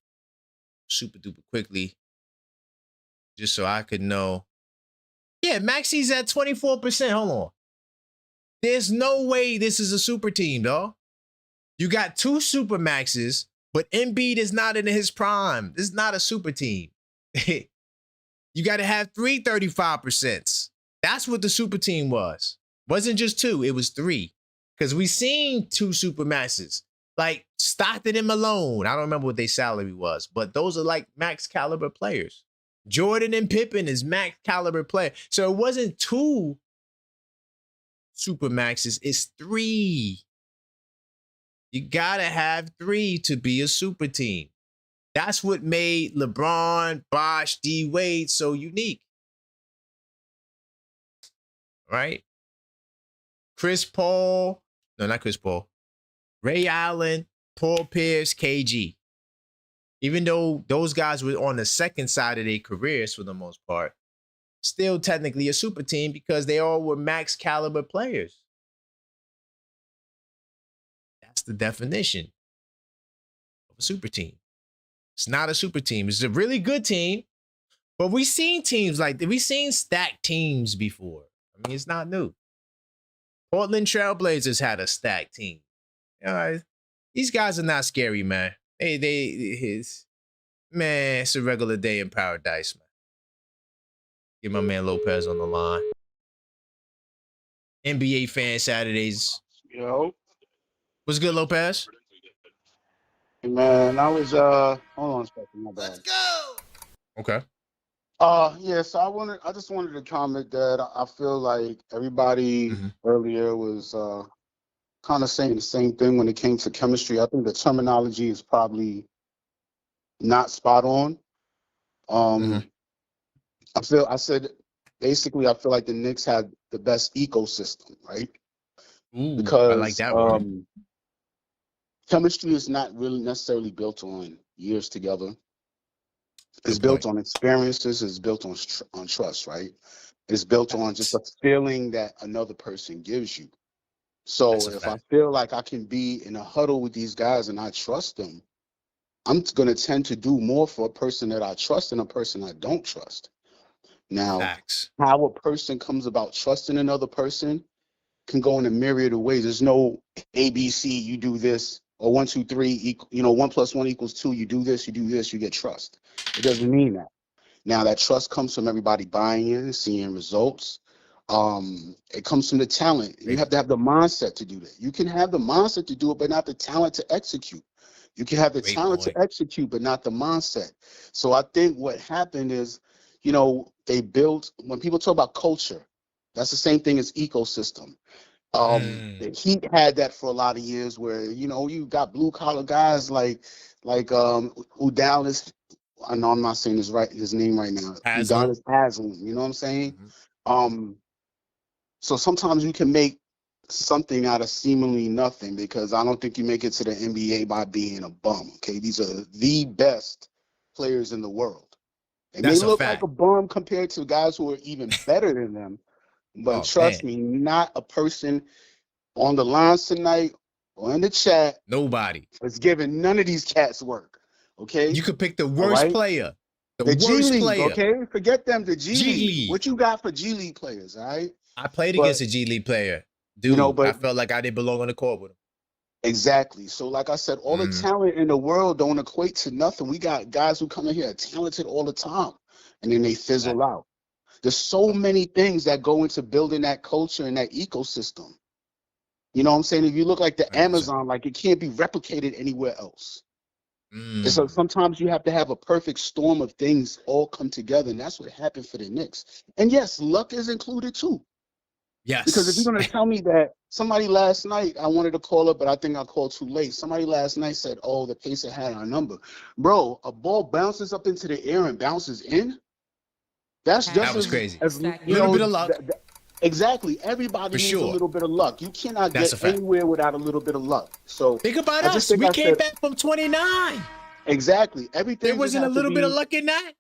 super duper quickly, just so I could know. Yeah, Maxi's at 24%. Hold on. There's no way this is a super team, dog. You got 2 super maxes, but Embiid is not in his prime. This is not a super team. You got to have 3 35%. That's what the super team was. Wasn't just 2, it was 3. Because we seen 2 super maxes. Like Stockton and Malone. I don't remember what their salary was, but those are like max caliber players. Jordan and Pippen is max caliber player. So it wasn't 2 super maxes, it's 3. You gotta have 3 to be a super team. That's what made LeBron, Bosh, D Wade so unique. Right? Chris Paul, no, not Chris Paul. Ray Allen, Paul Pierce, KG. Even though those guys were on the second side of their careers for the most part, still technically a super team because they all were max caliber players. That's the definition of a super team. It's not a super team. It's a really good team, but we've seen teams like that. We've seen stacked teams before. I mean, it's not new. Portland Trailblazers had a stacked team. These guys are not scary, man. Man, it's a regular day in paradise, man. Get my man Lopez on the line. NBA Fan Saturdays. Yo, What's good, Lopez? hey, man, I was hold on a second, my bad. Okay. Yeah, so I just wanted to comment that I feel like everybody earlier was kind of saying the same thing when it came to chemistry. I think the terminology is probably not spot on. I feel like the Knicks had the best ecosystem, right? Ooh, Because I like that word. chemistry is not really necessarily built on years together. It's Good built point. on experiences. It's built on trust, right? It's built on just a feeling that another person gives you. So That's a if I fact. feel like I can be in a huddle with these guys and I trust them, I'm going to tend to do more for a person that I trust than a person I don't trust. Now, Facts. how a person comes about trusting another person can go in a myriad of ways. There's no ABC, you do this, or 1, 2, 3, 1 + 1 = 2, you do this, you get trust. It doesn't mean that. Now, that trust comes from everybody buying in, seeing results. It comes from the talent. You have to have the mindset to do that. You can have the mindset to do it, but not the talent to execute. You can have the Great talent point. to execute, but not the mindset. So I think what happened is, they built, when people talk about culture, that's the same thing as ecosystem. The Heat had that for a lot of years where, you got blue collar guys like Udonis. I know I'm not saying his name right now. Haslam. Udonis Haslam, you know what I'm saying? So sometimes you can make something out of seemingly nothing, because I don't think you make it to the NBA by being a bum. Okay, these are the best players in the world. They may That's a look like fact. a bum compared to guys who are even better than them, but Oh, trust man. me, not a person on the lines tonight or in the chat Nobody. is giving none of these cats work. Okay, You could pick the all worst right. player. The The G worst League, player. okay, forget them. The G G League. League. What you got for G League players? All right. I played But against a G League player. Dude, I but felt like I didn't belong on the court with him. exactly. So like I said, all the talent in the world don't equate to nothing. We got guys who come in here talented all the time, and then they fizzle out. There's so many things that go into building that culture and that ecosystem. You know what I'm saying? If you look like the 100%. Amazon, like it can't be replicated anywhere else. And so sometimes you have to have a perfect storm of things all come together, and that's what happened for the Knicks. And yes, luck is included too. Because if you're Yes. going to tell me that somebody last night, I wanted to call up, but I think I called too late. Somebody last night said, oh, the Pacer had our number. Bro, a ball bounces up into the air and bounces in? That's just That was crazy. as A little bit of luck. Exactly. Everybody For needs sure. a little bit of luck. You cannot That's a get fact. anywhere without a little bit of luck. So Think about I just us. think We I came said back from 29. exactly. Everything There just wasn't a has to little bit of be luck in that.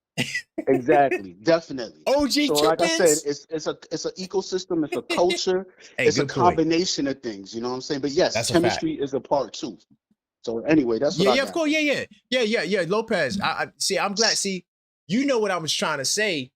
exactly, definitely. OG So like I said, Cupins. it's an ecosystem, it's a culture, Hey, it's a good point. combination of things. You know what I'm saying? But yes, That's a fact. chemistry is a part too. So anyway, that's what I Yeah, got. of course. Yeah. Lopez. I see. I'm glad. See, you know what I was trying to say.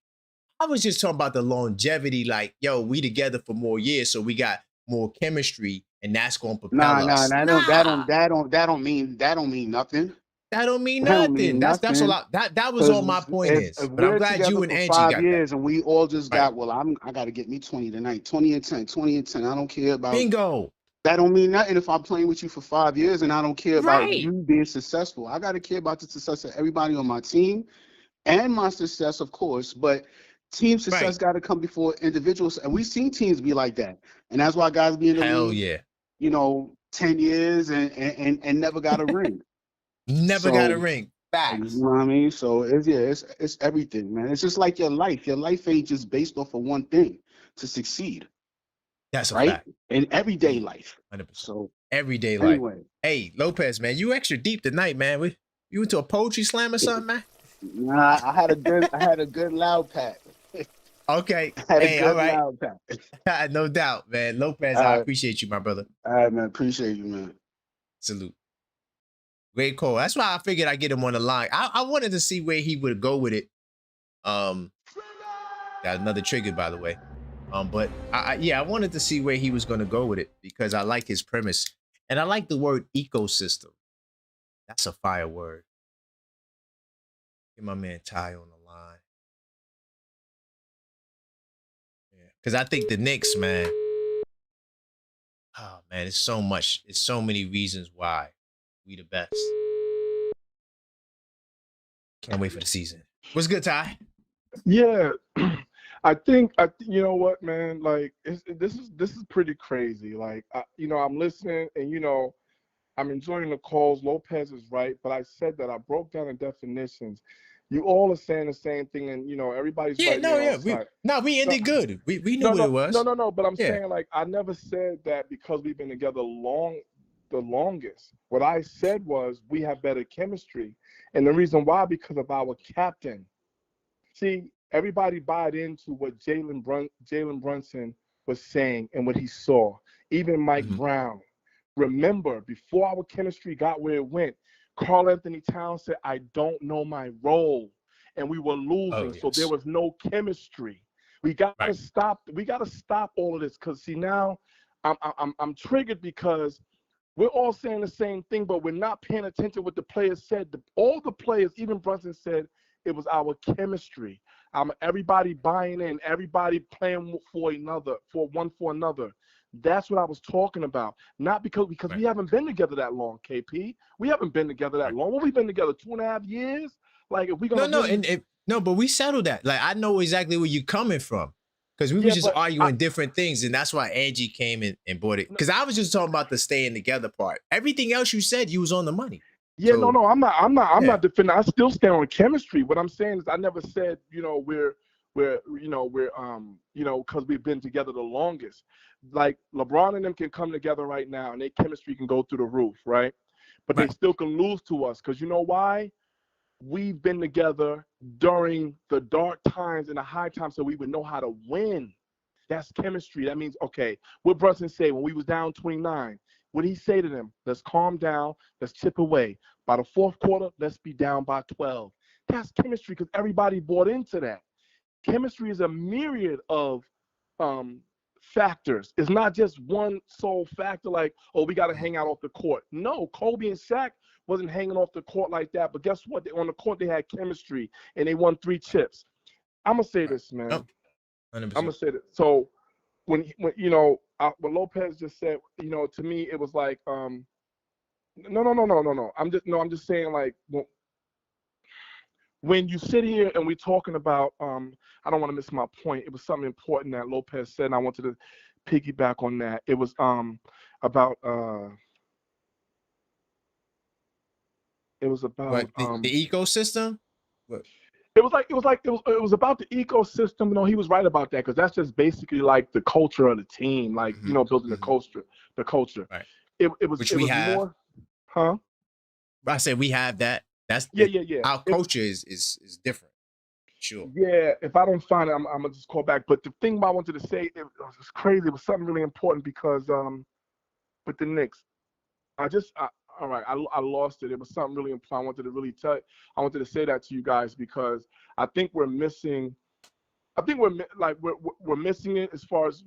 I was just talking about the longevity. Like, yo, we together for more years, so we got more chemistry, and that's going to propel Nah, us. that don't mean nothing. That don't mean That don't nothing. mean That's a nothing. lot. That was all my Because point if is. But I'm we're glad together you and for Angie 5 got that. years and we all just Right. got, well, I got to get me 20 tonight, 20 and 10, 20 and 10. I don't care about. Bingo. That don't mean nothing if I'm playing with you for 5 years and I don't care about Right. you being successful. I got to care about the success of everybody on my team and my success, of course. But team success Right. got to come before individuals. And we've seen teams be like that. And that's why guys be in the Hell league, yeah. 10 years and never got a ring. Never got a So ring. you Facts. know what I mean? So it's everything, man. It's just like your life. Your life ain't just based off of one thing to succeed, That's a right? fact. In everyday life. 100%. So Everyday life. anyway, Hey, Lopez, man, you extra deep tonight, man. You went to a poetry slam or something, man? nah, I had a good loud pack. Okay. I had a Hey, all good right. loud pack. No doubt, man. Lopez, I All right, appreciate you, my brother. all right, man. Appreciate you, man. Salute. Great call. That's why I figured I'd get him on the line. I wanted to see where he would go with it. Got another trigger, by the way. But I wanted to see where he was going to go with it because I like his premise. And I like the word ecosystem. That's a fire word. Get my man Ty on the line. Yeah. Because I think the Knicks, man. Oh, man, it's so much. It's so many reasons why we the best. Can't wait for the season. What's good, Ty? Yeah, I think you know what, man. Like, this is pretty crazy. Like, I'm listening, and I'm enjoying the calls. Lopez is right, but I said that I broke down the definitions. You all are saying the same thing, and everybody's Yeah, right no, there yeah. on side. We No, ended good. We knew no, what it no, was. no. But I'm Yeah. saying, like, I never said that because we've been together the longest. What I said was we have better chemistry, and the reason why because of our captain. See, everybody bought into what Jalen Brunson was saying and what he saw. Even Mike Brown. Remember, before our chemistry got where it went, Carl Anthony Towns said, "I don't know my role," and we were losing, Oh, so there yes. was no chemistry. We got to Right. stop. We got to stop all of this because see now, I'm triggered because we're all saying the same thing, but we're not paying attention to what the players said. All the players, even Brunson said, it was our chemistry. Everybody buying in, everybody playing for one another. That's what I was talking about. Not because Right. we haven't been together that long, KP. We haven't been together that Right. long. What, we've been together 2.5 years? Like, if we're gonna No, but we settled that. Like, I know exactly where you're coming from. Because we were yeah, just but arguing different things, and that's why Angie came and bought it. Because I was just talking about the staying together part. Everything else you said, you was on the money. yeah, So, no, I'm yeah. not defending. I still stand on chemistry. What I'm saying is, I never said, we're because we've been together the longest. Like LeBron and them can come together right now, and their chemistry can go through the roof, right? But they Right. still can lose to us because you know why? We've been together during the dark times and the high times, so we would know how to win. That's chemistry. That means, okay, what Brunson say when we was down 29? What did he say to them? Let's calm down. Let's chip away. By the fourth quarter, let's be down by 12. That's chemistry because everybody bought into that. Chemistry is a myriad of factors. It's not just one sole factor like, oh, we got to hang out off the court. No, Kobe and Shaq wasn't hanging off the court like that. But guess what? On the court, they had chemistry, and they won 3 chips. I'm going to say this, man. Nope. I'm 100%. going to say this. So when what Lopez just said, to me, it was like, no. I'm just saying, like, when you sit here and we're talking about, I don't want to miss my point. It was something important that Lopez said, and I wanted to piggyback on that. It was about What, the ecosystem? What? it was about the ecosystem. He was right about that because that's just basically like the culture of the team, like building the culture. Right. It was Which we have. more, huh? I said we have that. That's Yeah. Our culture is different. Sure. Yeah, if I don't find it, I'm gonna just call back. But the thing I wanted to say, it was crazy. It was something really important because with the Knicks, all right, I lost it. It was something really important. I wanted to really I wanted to say that to you guys because I think we're missing. I think we're missing it as far as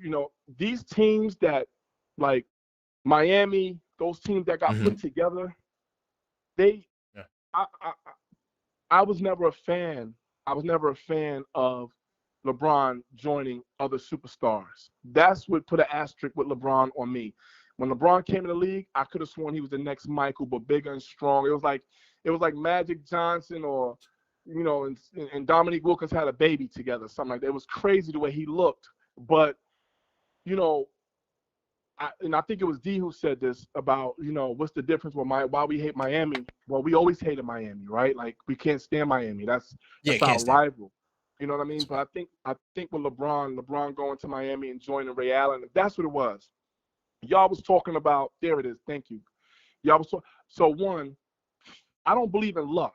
these teams that like Miami, those teams that got put together. They, Yeah. I was never a fan. I was never a fan of LeBron joining other superstars. That's what put an asterisk with LeBron on me. When LeBron came in the league, I could have sworn he was the next Michael, but bigger and strong. It was like Magic Johnson or and Dominique Wilkins had a baby together, something like that. It was crazy the way he looked. But I think it was D who said this about, what's the difference with why we hate Miami? Well, we always hated Miami, right? Like we can't stand Miami. That's our rival. You know what I mean? But I think with LeBron going to Miami and joining Ray Allen, that's what it was. Y'all was talking about, there it is, thank you. Y'all was so one, I don't believe in luck.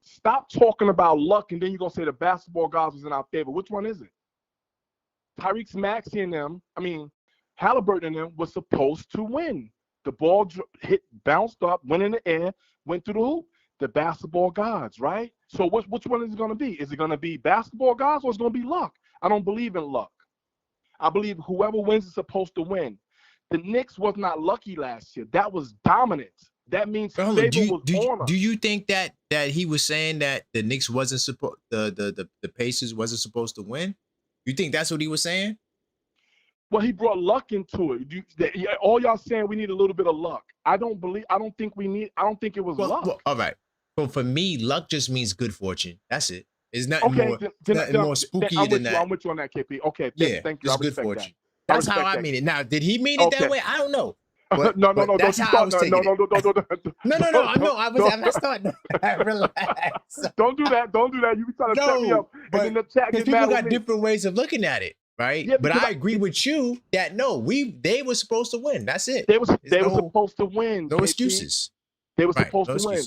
Stop talking about luck and then you're gonna say the basketball gods was in our favor. Which one is it? Tyrese Maxey and them, Halliburton and them was supposed to win. The ball bounced up, went in the air, went through the hoop. The basketball gods, right? So which one is it going to be? Is it going to be basketball gods or is it going to be luck? I don't believe in luck. I believe whoever wins is supposed to win. The Knicks was not lucky last year. That was dominance. That means favor was on us. Do you think that he was saying that the Knicks wasn't supposed the Pacers wasn't supposed to win? You think that's what he was saying? Well, he brought luck into it. All y'all saying we need a little bit of luck. I don't think it was luck. Well, all right. So for me, luck just means good fortune. That's it. It's nothing more spooky than that. I'm with you on that, KP. Okay, thank you. I good respect fortune. that. That's how I mean it. Now, did he mean it that way? I don't know. But, no. That's how I was taking it. No. I'm not starting. Relax. Don't do that. You be trying to set me up. And then the chat gets people got different ways of looking at it, right? Yeah, but I agree with you that they were supposed to win. That's it. They were supposed to win. No excuses. They were supposed to win.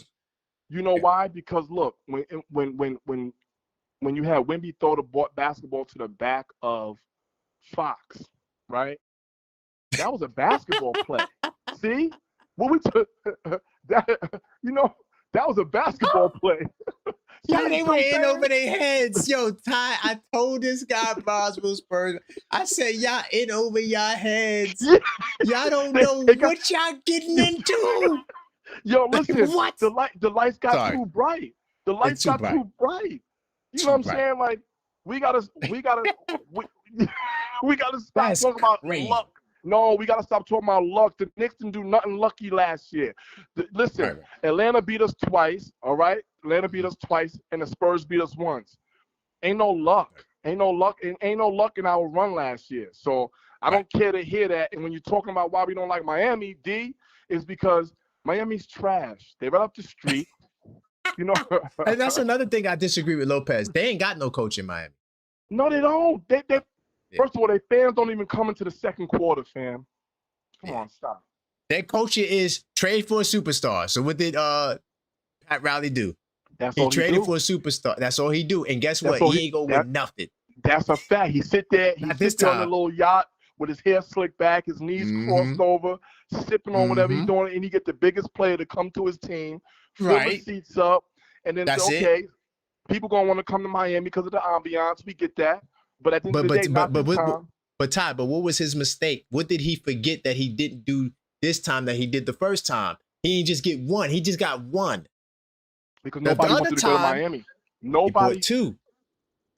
You know why? Because look, when you had Wemby throw the basketball to the back of Fox, right? That was a basketball play. See? What we took that was a basketball play. Yo, they were in over their heads. Yo, Ty, I told this guy Boswell Spurs, I said, y'all in over y'all heads. Y'all don't know what y'all getting into. Yo, listen, what? The lights got too bright. The lights got too bright. You know what I'm saying? Like, we gotta stop talking about luck. No, we gotta stop talking about luck. The Knicks didn't do nothing lucky last year. Listen, Atlanta beat us twice, all right? Atlanta beat us twice, and the Spurs beat us once. Ain't no luck. Ain't no luck in our run last year. So I don't care to hear that. And when you're talking about why we don't like Miami, D, is because Miami's trash. They right up the street. And that's another thing I disagree with Lopez. They ain't got no coach in Miami. No, they don't. First of all, their fans don't even come into the second quarter, fam. Come on, stop. Their culture is trade for a superstar. So what did Pat Riley do? He traded for a superstar. That's all he do. And guess what? He ain't going to win nothing. That's a fact. He sit there on a little yacht with his hair slicked back, his knees crossed over, sipping on whatever he's doing, and he get the biggest player to come to his team, fill the seats up, and then say, okay, people going to want to come to Miami because of the ambiance. We get that. But at the end of the day, but Ty, what was his mistake? What did he forget that he didn't do this time that he did the first time? He didn't just get one. He just got one. Because nobody wanted to go to Miami. Nobody. Two.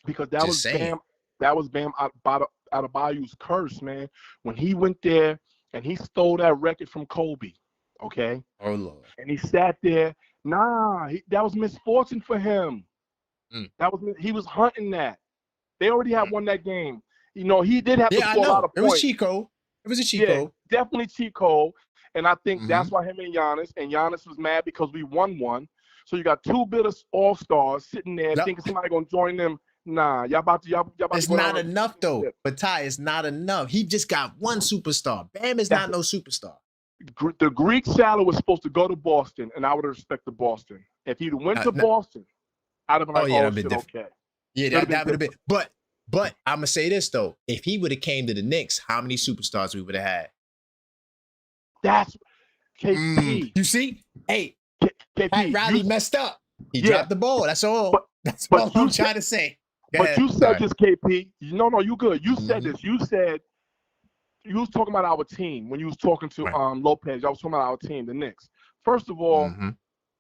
Because that was Bam Adebayo's curse, man. When he went there and he stole that record from Kobe, okay? Oh, Lord. And he sat there. That was misfortune for him. He was hunting that. They already had won that game. He did have to score a lot of points. It was cheat code. It was a cheat code. Definitely cheat code. And I think that's why him and Giannis was mad because we won one. So you got two bitter all-stars sitting there thinking somebody going to join them. Nah, y'all about to It's not enough, though. But Ty, it's not enough. He just got one superstar. Bam is not no superstar. The Greek salad was supposed to go to Boston, and I would have respected Boston. If he'd went to Boston, I'd have been like, shit, okay. Yeah, that would have been. But I'm gonna say this though: if he would have came to the Knicks, how many superstars we would have had? That's KP. You see, KP, Pat Riley messed up. He dropped the ball. That's all. That's all I'm trying to say. But you said this, KP. No, you good. You said this. You said you was talking about our team when you was talking to Lopez. I was talking about our team, the Knicks. First of all.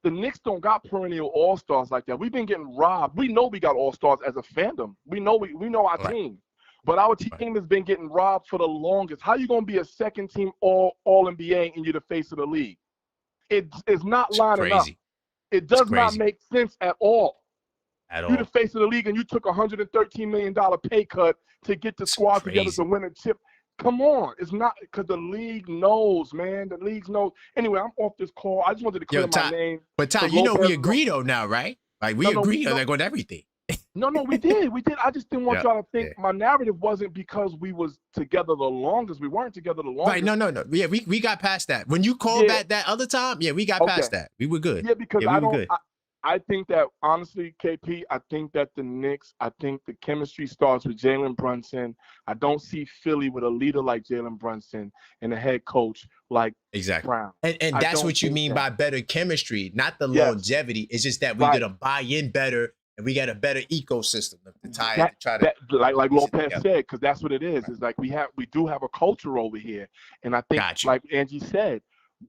The Knicks don't got perennial all-stars like that. We've been getting robbed. We know we got all-stars as a fandom. We know our team. But our team has been getting robbed for the longest. How you going to be a second-team all-NBA and you're the face of the league? It's not lining up. It does not make sense at all. You're the face of the league and you took $113 million pay cut to get the squad together to win a chip. Come on, it's not because the league knows, man. The league knows. Anyway, I'm off this call. I just wanted to clear my name. But Ty, you know we agree though now, right? Like we agree on like on everything. No, we did. I just didn't want y'all to think my narrative wasn't because we was together the longest. We weren't together the longest. Right, no. Yeah, we got past that. When you called back that other time, we got past that. We were good. Yeah, because I think that, honestly, KP, I think that the Knicks, I think the chemistry starts with Jalen Brunson. I don't see Philly with a leader like Jalen Brunson and a head coach like Brown. And that's what you mean by better chemistry, not the longevity. It's just that we're going to buy in better and we got a better ecosystem like Lopez said, because that's what it is. It's like we do have a culture over here. And I think, like Angie said,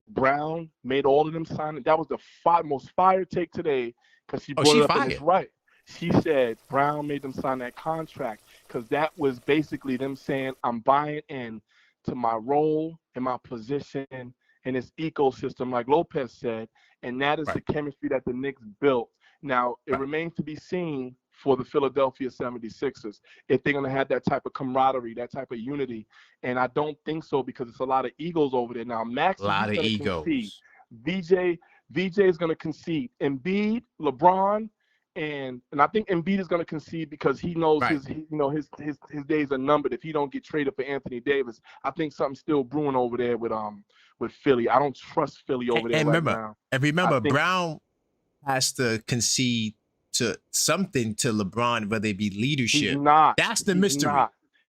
Brown made all of them sign it. That was the most fire take today because she brought it up and it's right. She said Brown made them sign that contract because that was basically them saying, I'm buying in to my role and my position in this ecosystem, like Lopez said, and that is the chemistry that the Knicks built. Now, it remains to be seen for the Philadelphia 76ers if they're going to have that type of camaraderie, that type of unity. And I don't think so because it's a lot of egos over there. Now, Max is going to concede. VJ is going to concede. Embiid, LeBron, and I think Embiid is going to concede because he knows his days are numbered. If he don't get traded for Anthony Davis, I think something's still brewing over there with Philly. I don't trust Philly over there now. And remember, Brown has to concede to something to LeBron, whether it be leadership. He's not. That's the mystery.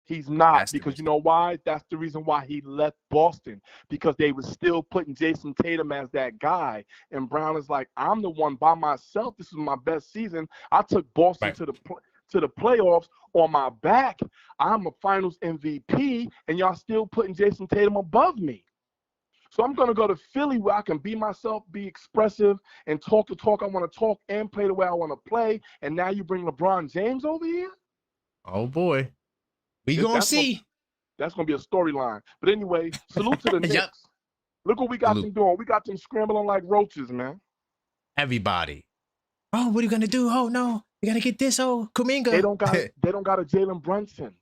He's not because you know why? That's the reason why he left Boston, because they were still putting Jason Tatum as that guy. And Brown is like, I'm the one by myself. This is my best season. I took Boston to the playoffs on my back. I'm a finals MVP, and y'all still putting Jason Tatum above me. So I'm going to go to Philly where I can be myself, be expressive, and talk the talk I want to talk and play the way I want to play. And now you bring LeBron James over here? Oh, boy. We going to see. That's going to be a storyline. But anyway, salute to the Knicks. Look what we got them doing. We got them scrambling like roaches, man. Everybody. Oh, what are you going to do? Oh, no. We got to get this. Oh, Kuminga. They don't got a Jalen Brunson.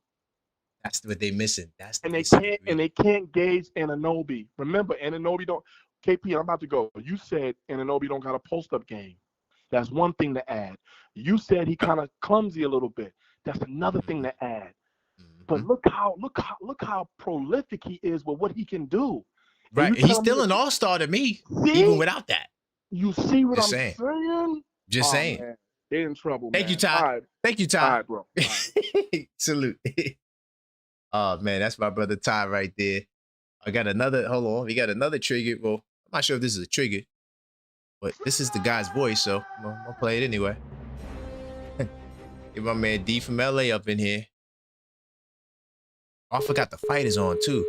That's what they're missing. They can't gauge Anunoby. Remember, Anunoby don't. KP, I'm about to go. You said Anunoby don't got a post-up game. That's one thing to add. You said he kind of clumsy a little bit. That's another thing to add. But look how prolific he is with what he can do. Right, he's still an all-star to me, even without that. You see what I'm saying? Just saying. Man. They're in trouble. Thank you, Ty. Right. Thank you, Ty. All right, bro. All right. Salute. Oh man, that's my brother Ty right there. I got another. Hold on, we got another trigger. Well, I'm not sure if this is a trigger, but this is the guy's voice, so I'm gonna play it anyway. Get my man D from LA up in here. Oh, I forgot the fight is on too.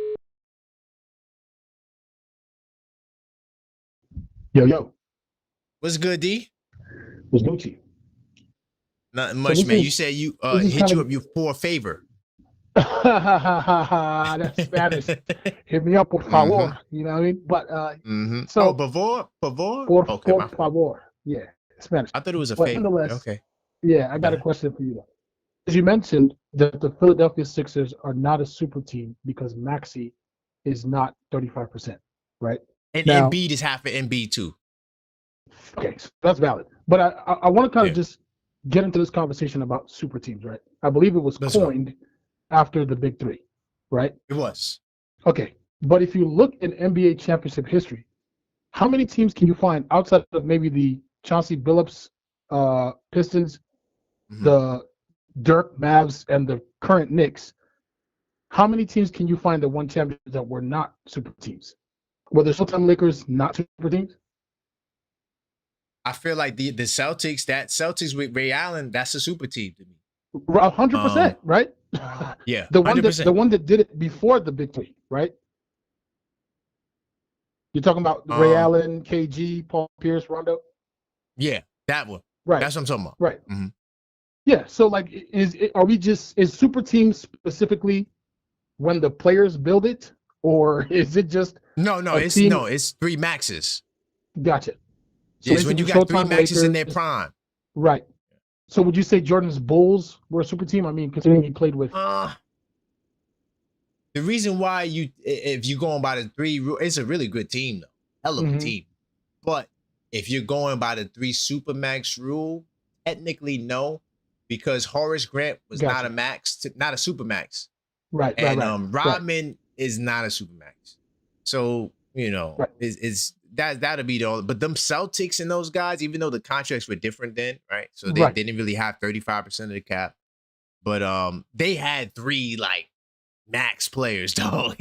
Yo. What's good, D? What's Gucci? Nothing much, man. You said you hit you up for a favor. That's Spanish. Hit me up, por favor. You know what I mean? But so por favor. Yeah, Spanish. I thought it was a favor. Okay. Yeah, I got a question for you though. As you mentioned that the Philadelphia Sixers are not a super team because Maxey is not 35%, right? And Embiid is half an Embiid too. Okay, so that's valid. But I want to kind of just get into this conversation about super teams, right? I believe it was coined after the Big Three, right? It was. Okay, but if you look in NBA championship history, how many teams can you find outside of maybe the Chauncey Billups Pistons, the Dirk Mavs, and the current Knicks? How many teams can you find that won championships that were not super teams? Were the Showtime Lakers not super teams? I feel like the Celtics, that Celtics with Ray Allen, that's a super team to me. 100%, right? Yeah, the one that did it before the Big Three, right? You're talking about Ray Allen, KG, Paul Pierce, Rondo. Yeah, that one. Right. That's what I'm talking about. Right. Yeah. So like, is super team specifically when the players build it, or is it just it's three maxes. Gotcha. So it's when you got three maxes in their prime. Right. So would you say Jordan's Bulls were a super team? I mean, considering he played with. The reason why if you're going by the 3 rule, it's a really good team though, hell of a team. But if you're going by the 3 supermax rule, technically no, because Horace Grant was not a max, not a supermax. Right. Rodman is not a supermax. So it's that'll be the only. But them Celtics and those guys, even though the contracts were different then, right? So they didn't really have 35% of the cap, but they had 3 like max players, dog.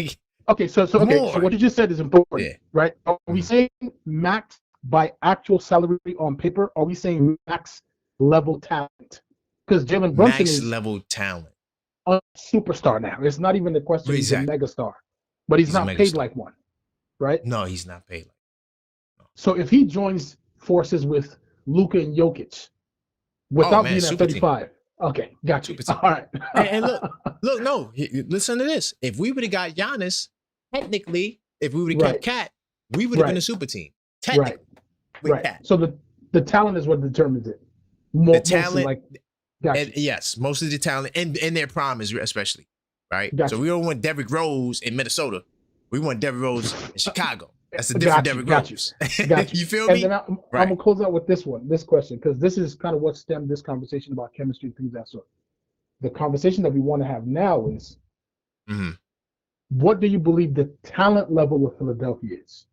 Okay, so what you just said is important, right? Are we saying max by actual salary on paper? Or are we saying max level talent? Because Jalen Brunson max is level talent, a superstar now. It's not even a question. Exactly. He's a megastar, but he's not paid like one, right? No, he's not paid like. No. So if he joins forces with Luka and Jokic, without being at 35, team. Okay, got you. All right. and look, no, listen to this. If we would have got Giannis, technically, if we would have kept Cat, we would have been a super team. Technically, with Cat. So the talent is what determines it. The talent, like, yes, most of the talent, and their prime is especially, right? Gotcha. So we don't want Derrick Rose in Minnesota. We want Derrick Rose in Chicago. That's a different Derrick Rose. You feel me? And then I'm going to close out with this question, because this is kind of what stemmed this conversation about chemistry, things that sort. The conversation that we want to have now is, what do you believe the talent level of Philadelphia is?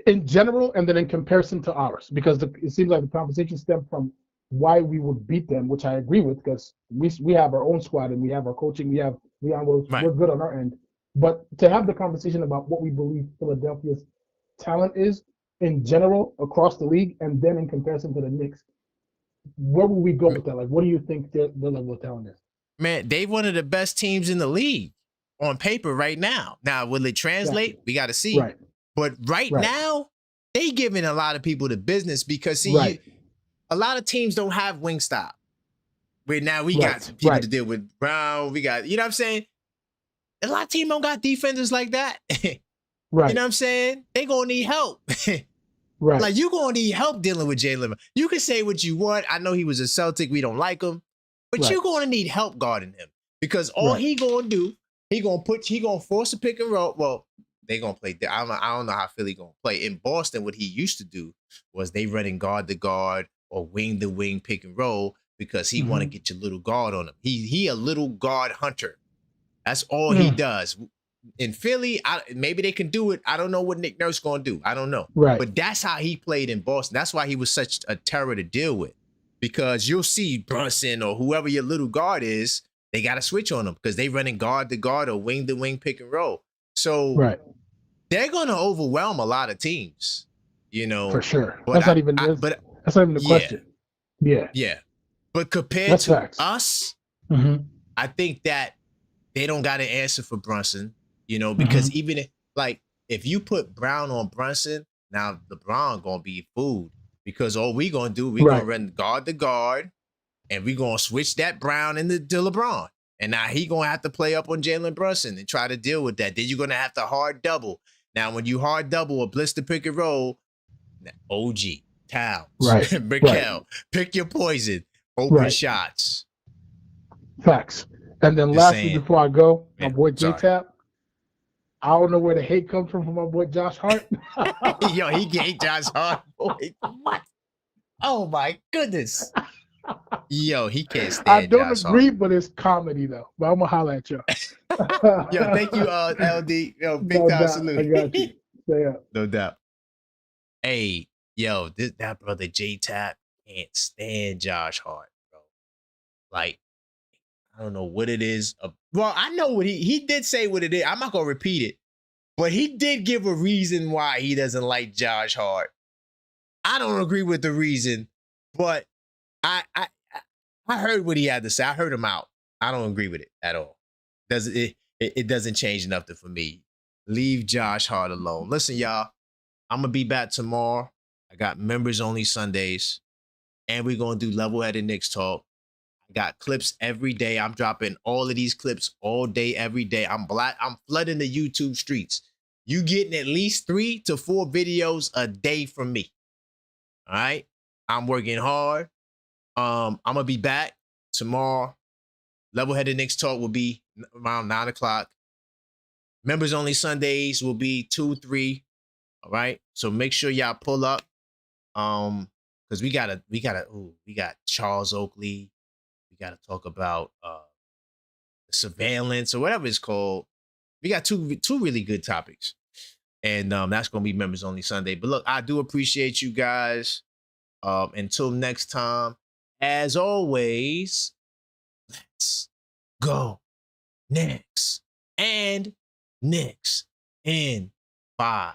In general, and then in comparison to ours, because it seems like the conversation stemmed from why we would beat them, which I agree with, because we have our own squad and we have our coaching, we're good on our end. But to have the conversation about what we believe Philadelphia's talent is in general across the league, and then in comparison to the Knicks, where will we go with that? Like, what do you think their level of talent is? Man, they're one of the best teams in the league on paper right now. Now, will it translate? We got to see. Right. But right now, they giving a lot of people the business because, a lot of teams don't have wing stop. Where now we got people to deal with. Brown, we got, you know what I'm saying? A lot of teams don't got defenders like that. You know what I'm saying? They going to need help. Like, you going to need help dealing with Jalen. You can say what you want. I know he was a Celtic. We don't like him. But you're going to need help guarding him. Because all he going to do, he going to force a pick and roll. Well, they going to play. I don't know how Philly going to play. In Boston, what he used to do was they running guard to guard or wing to wing pick and roll because he want to get your little guard on him. He a little guard hunter. That's all he does. In Philly, maybe they can do it. I don't know what Nick Nurse going to do. I don't know. But that's how he played in Boston. That's why he was such a terror to deal with. Because you'll see Brunson or whoever your little guard is, they got to switch on them because they running guard to guard or wing to wing pick and roll. So they're going to overwhelm a lot of teams, For sure. That's not even the question. Yeah. But compared to us, I think that they don't got an answer for Brunson, because even if you put Brown on Brunson, now LeBron going to be food because all we going to do, we're going to run guard to guard and we're going to switch that Brown into LeBron. And now he going to have to play up on Jalen Brunson and try to deal with that. Then you're going to have to hard double. Now, when you hard double or blister pick and roll, OG, Towns, Brickell, pick your poison, open shots. Facts. And then lastly, before I go, my boy J-Tap, I don't know where the hate comes from my boy Josh Hart. Yo, he hate Josh Hart. What? Oh, my goodness. Yo, he can't stand I don't Josh agree, Hart. But it's comedy, though. But I'm going to holler at y'all. Yo, thank you, LD. Yo, big time salute. I got you. Stay up. No doubt. Hey, yo, that brother J-Tap can't stand Josh Hart, bro. Like, I don't know what it is. Well, I know what he did say what it is. I'm not going to repeat it. But he did give a reason why he doesn't like Josh Hart. I don't agree with the reason, but I heard what he had to say. I heard him out. I don't agree with it at all. It doesn't change nothing for me. Leave Josh Hart alone. Listen, y'all, I'm going to be back tomorrow. I got members only Sundays, and we're going to do level-headed Knicks talk. Got clips every day. I'm dropping all of these clips all day, every day. I'm flooding the YouTube streets. You getting at least 3 to 4 videos a day from me. All right. I'm working hard. I'm gonna be back tomorrow. Level-headed Knicks talk will be around 9 o'clock. Members only Sundays will be 2, 3. All right. So make sure y'all pull up. Because we got Charles Oakley. We gotta talk about surveillance or whatever it's called. We got two really good topics. And that's gonna be members only Sunday. But look, I do appreciate you guys. Until next time, as always, let's go Knicks and Knicks in 5,